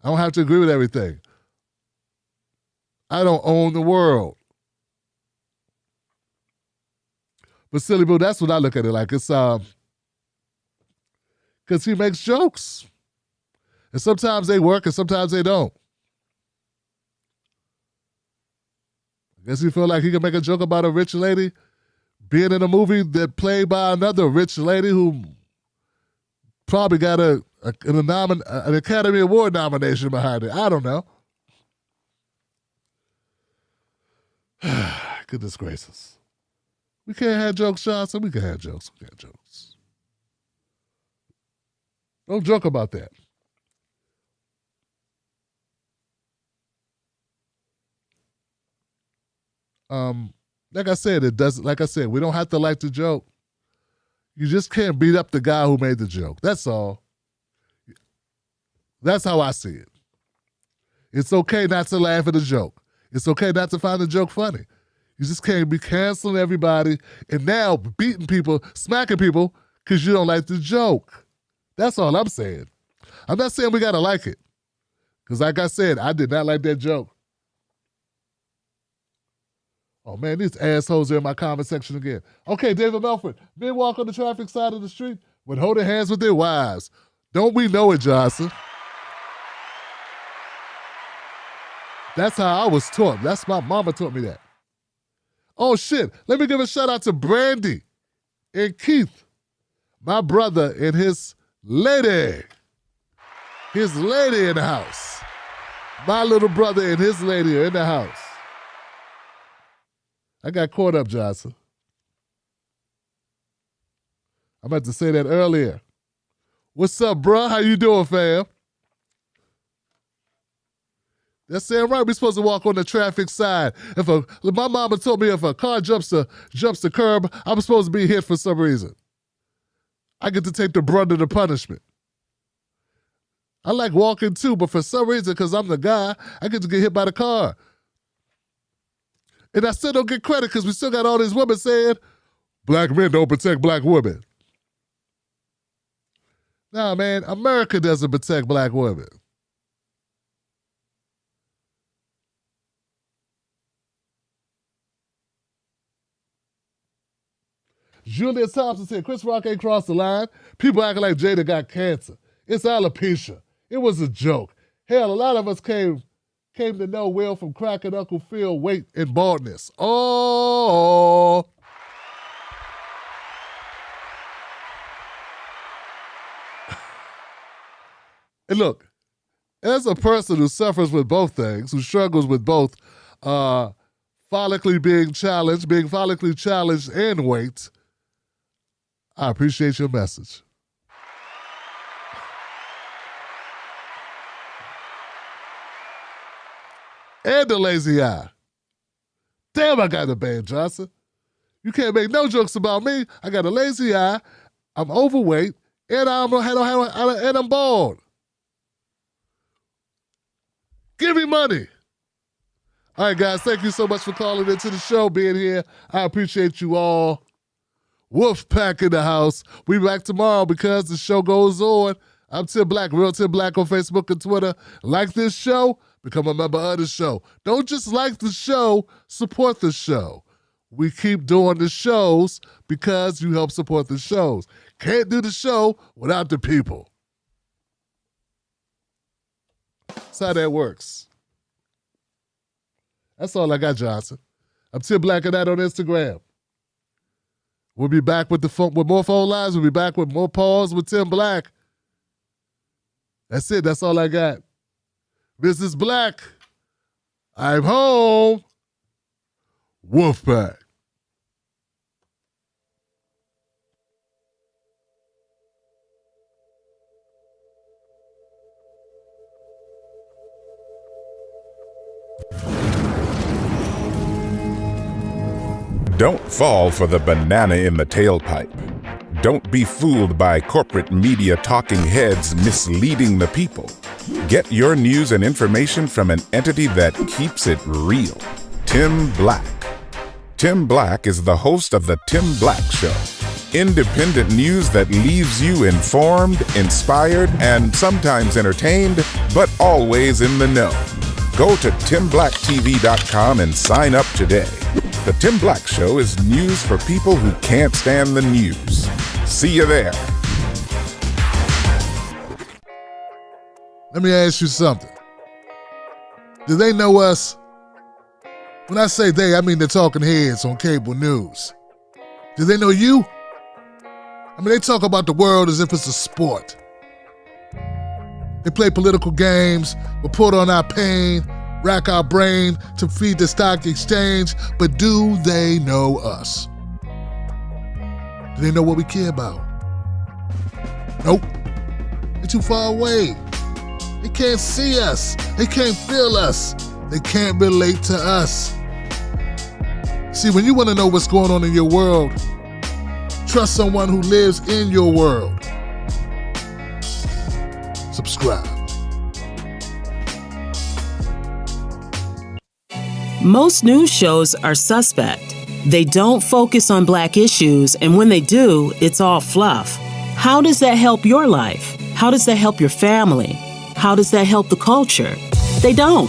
S1: I don't have to agree with everything. I don't own the world. But Silly Boo, that's what I look at it like. It's because he makes jokes. And sometimes they work and sometimes they don't. I guess he feel like he can make a joke about a rich lady being in a movie that played by another rich lady who probably got an Academy Award nomination behind it. I don't know. Goodness gracious. We can't have jokes, Johnson. We can have jokes. We can have jokes. Don't joke about that. Like I said, we don't have to like the joke. You just can't beat up the guy who made the joke. That's all. That's how I see it. It's okay not to laugh at a joke. It's okay not to find the joke funny. You just can't be canceling everybody and now beating people, smacking people because you don't like the joke. That's all I'm saying. I'm not saying we got to like it. Because like I said, I did not like that joke. Oh, man, these assholes are in my comment section again. Okay, David Melford. Men walk on the traffic side of the street when holding hands with their wives. Don't we know it, Johnson? That's how I was taught. That's my mama taught me that. Oh, shit. Let me give a shout out to Brandy and Keith, my brother and his lady. His lady in the house. My little brother and his lady are in the house. I got caught up, Johnson. I meant to say that earlier. What's up, bruh? How you doing, fam? That's saying right. We're supposed to walk on the traffic side. My mama told me if a car jumps the curb, I'm supposed to be hit for some reason. I get to take the brunt of the punishment. I like walking too, but for some reason, because I'm the guy, I get to get hit by the car. And I still don't get credit because we still got all these women saying, black men don't protect black women. Nah, man, America doesn't protect black women. Julia Thompson said, Chris Rock ain't crossed the line. People acting like Jada got cancer. It's alopecia. It was a joke. Hell, a lot of us came to know Will from cracking Uncle Phil weight and baldness. Oh. And look, as a person who suffers with both things, who struggles with both follically being follically challenged and weight, I appreciate your message. And the lazy eye. Damn, I got the band, Johnson. You can't make no jokes about me. I got a lazy eye, I'm overweight, and I'm bald. Give me money. All right, guys, thank you so much for calling into the show, being here. I appreciate you all. Wolf Pack in the house. We back tomorrow because the show goes on. I'm Tim Black, Real Tim Black on Facebook and Twitter. Like this show, become a member of the show. Don't just like the show, support the show. We keep doing the shows because you help support the shows. Can't do the show without the people. That's how that works. That's all I got, Johnson. I'm Tim Black and that on Instagram. We'll be back with more phone lines. We'll be back with more pause with Tim Black. That's it. That's all I got. Mrs. Black, I'm home. Wolfpack.
S2: Don't fall for the banana in the tailpipe. Don't be fooled by corporate media talking heads misleading the people. Get your news and information from an entity that keeps it real. Tim Black. Tim Black is the host of The Tim Black Show. Independent news that leaves you informed, inspired, and sometimes entertained, but always in the know. Go to timblacktv.com and sign up today. The Tim Black Show is news for people who can't stand the news. See you there.
S1: Let me ask you something. Do they know us? When I say they, I mean the talking heads on cable news. Do they know you? I mean, they talk about the world as if it's a sport. They play political games, report on our pain, rack our brain to feed the stock exchange, but do they know us? Do they know what we care about? Nope. They're too far away. They can't see us. They can't feel us. They can't relate to us. See, when you want to know what's going on in your world, trust someone who lives in your world. Subscribe.
S22: Most news shows are suspect. They don't focus on black issues, and when they do, it's all fluff. How does that help your life? How does that help your family? How does that help the culture? They don't.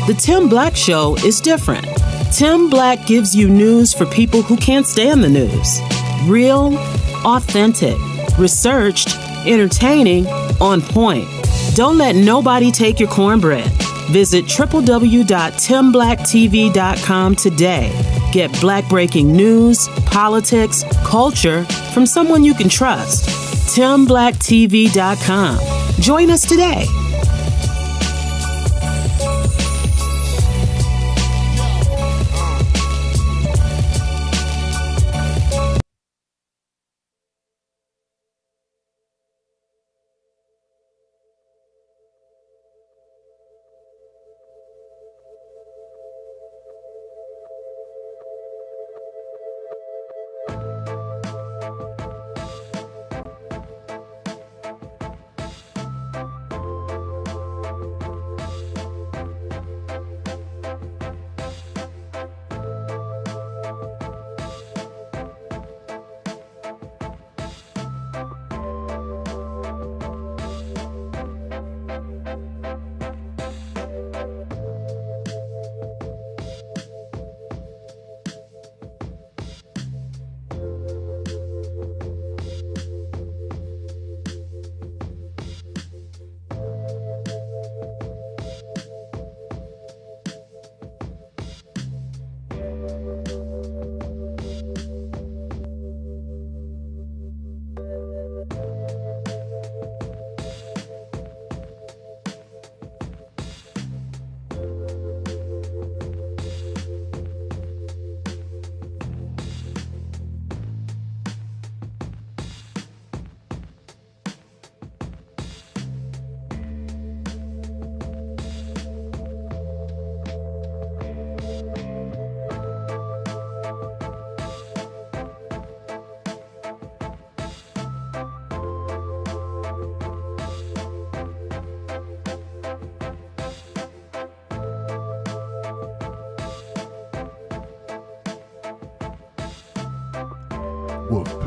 S22: The Tim Black Show is different. Tim Black gives you news for people who can't stand the news. Real, authentic, researched, entertaining, on point. Don't let nobody take your cornbread. Visit www.timblacktv.com today. Get black breaking news, politics, culture from someone you can trust. timblacktv.com. Join us today.
S1: will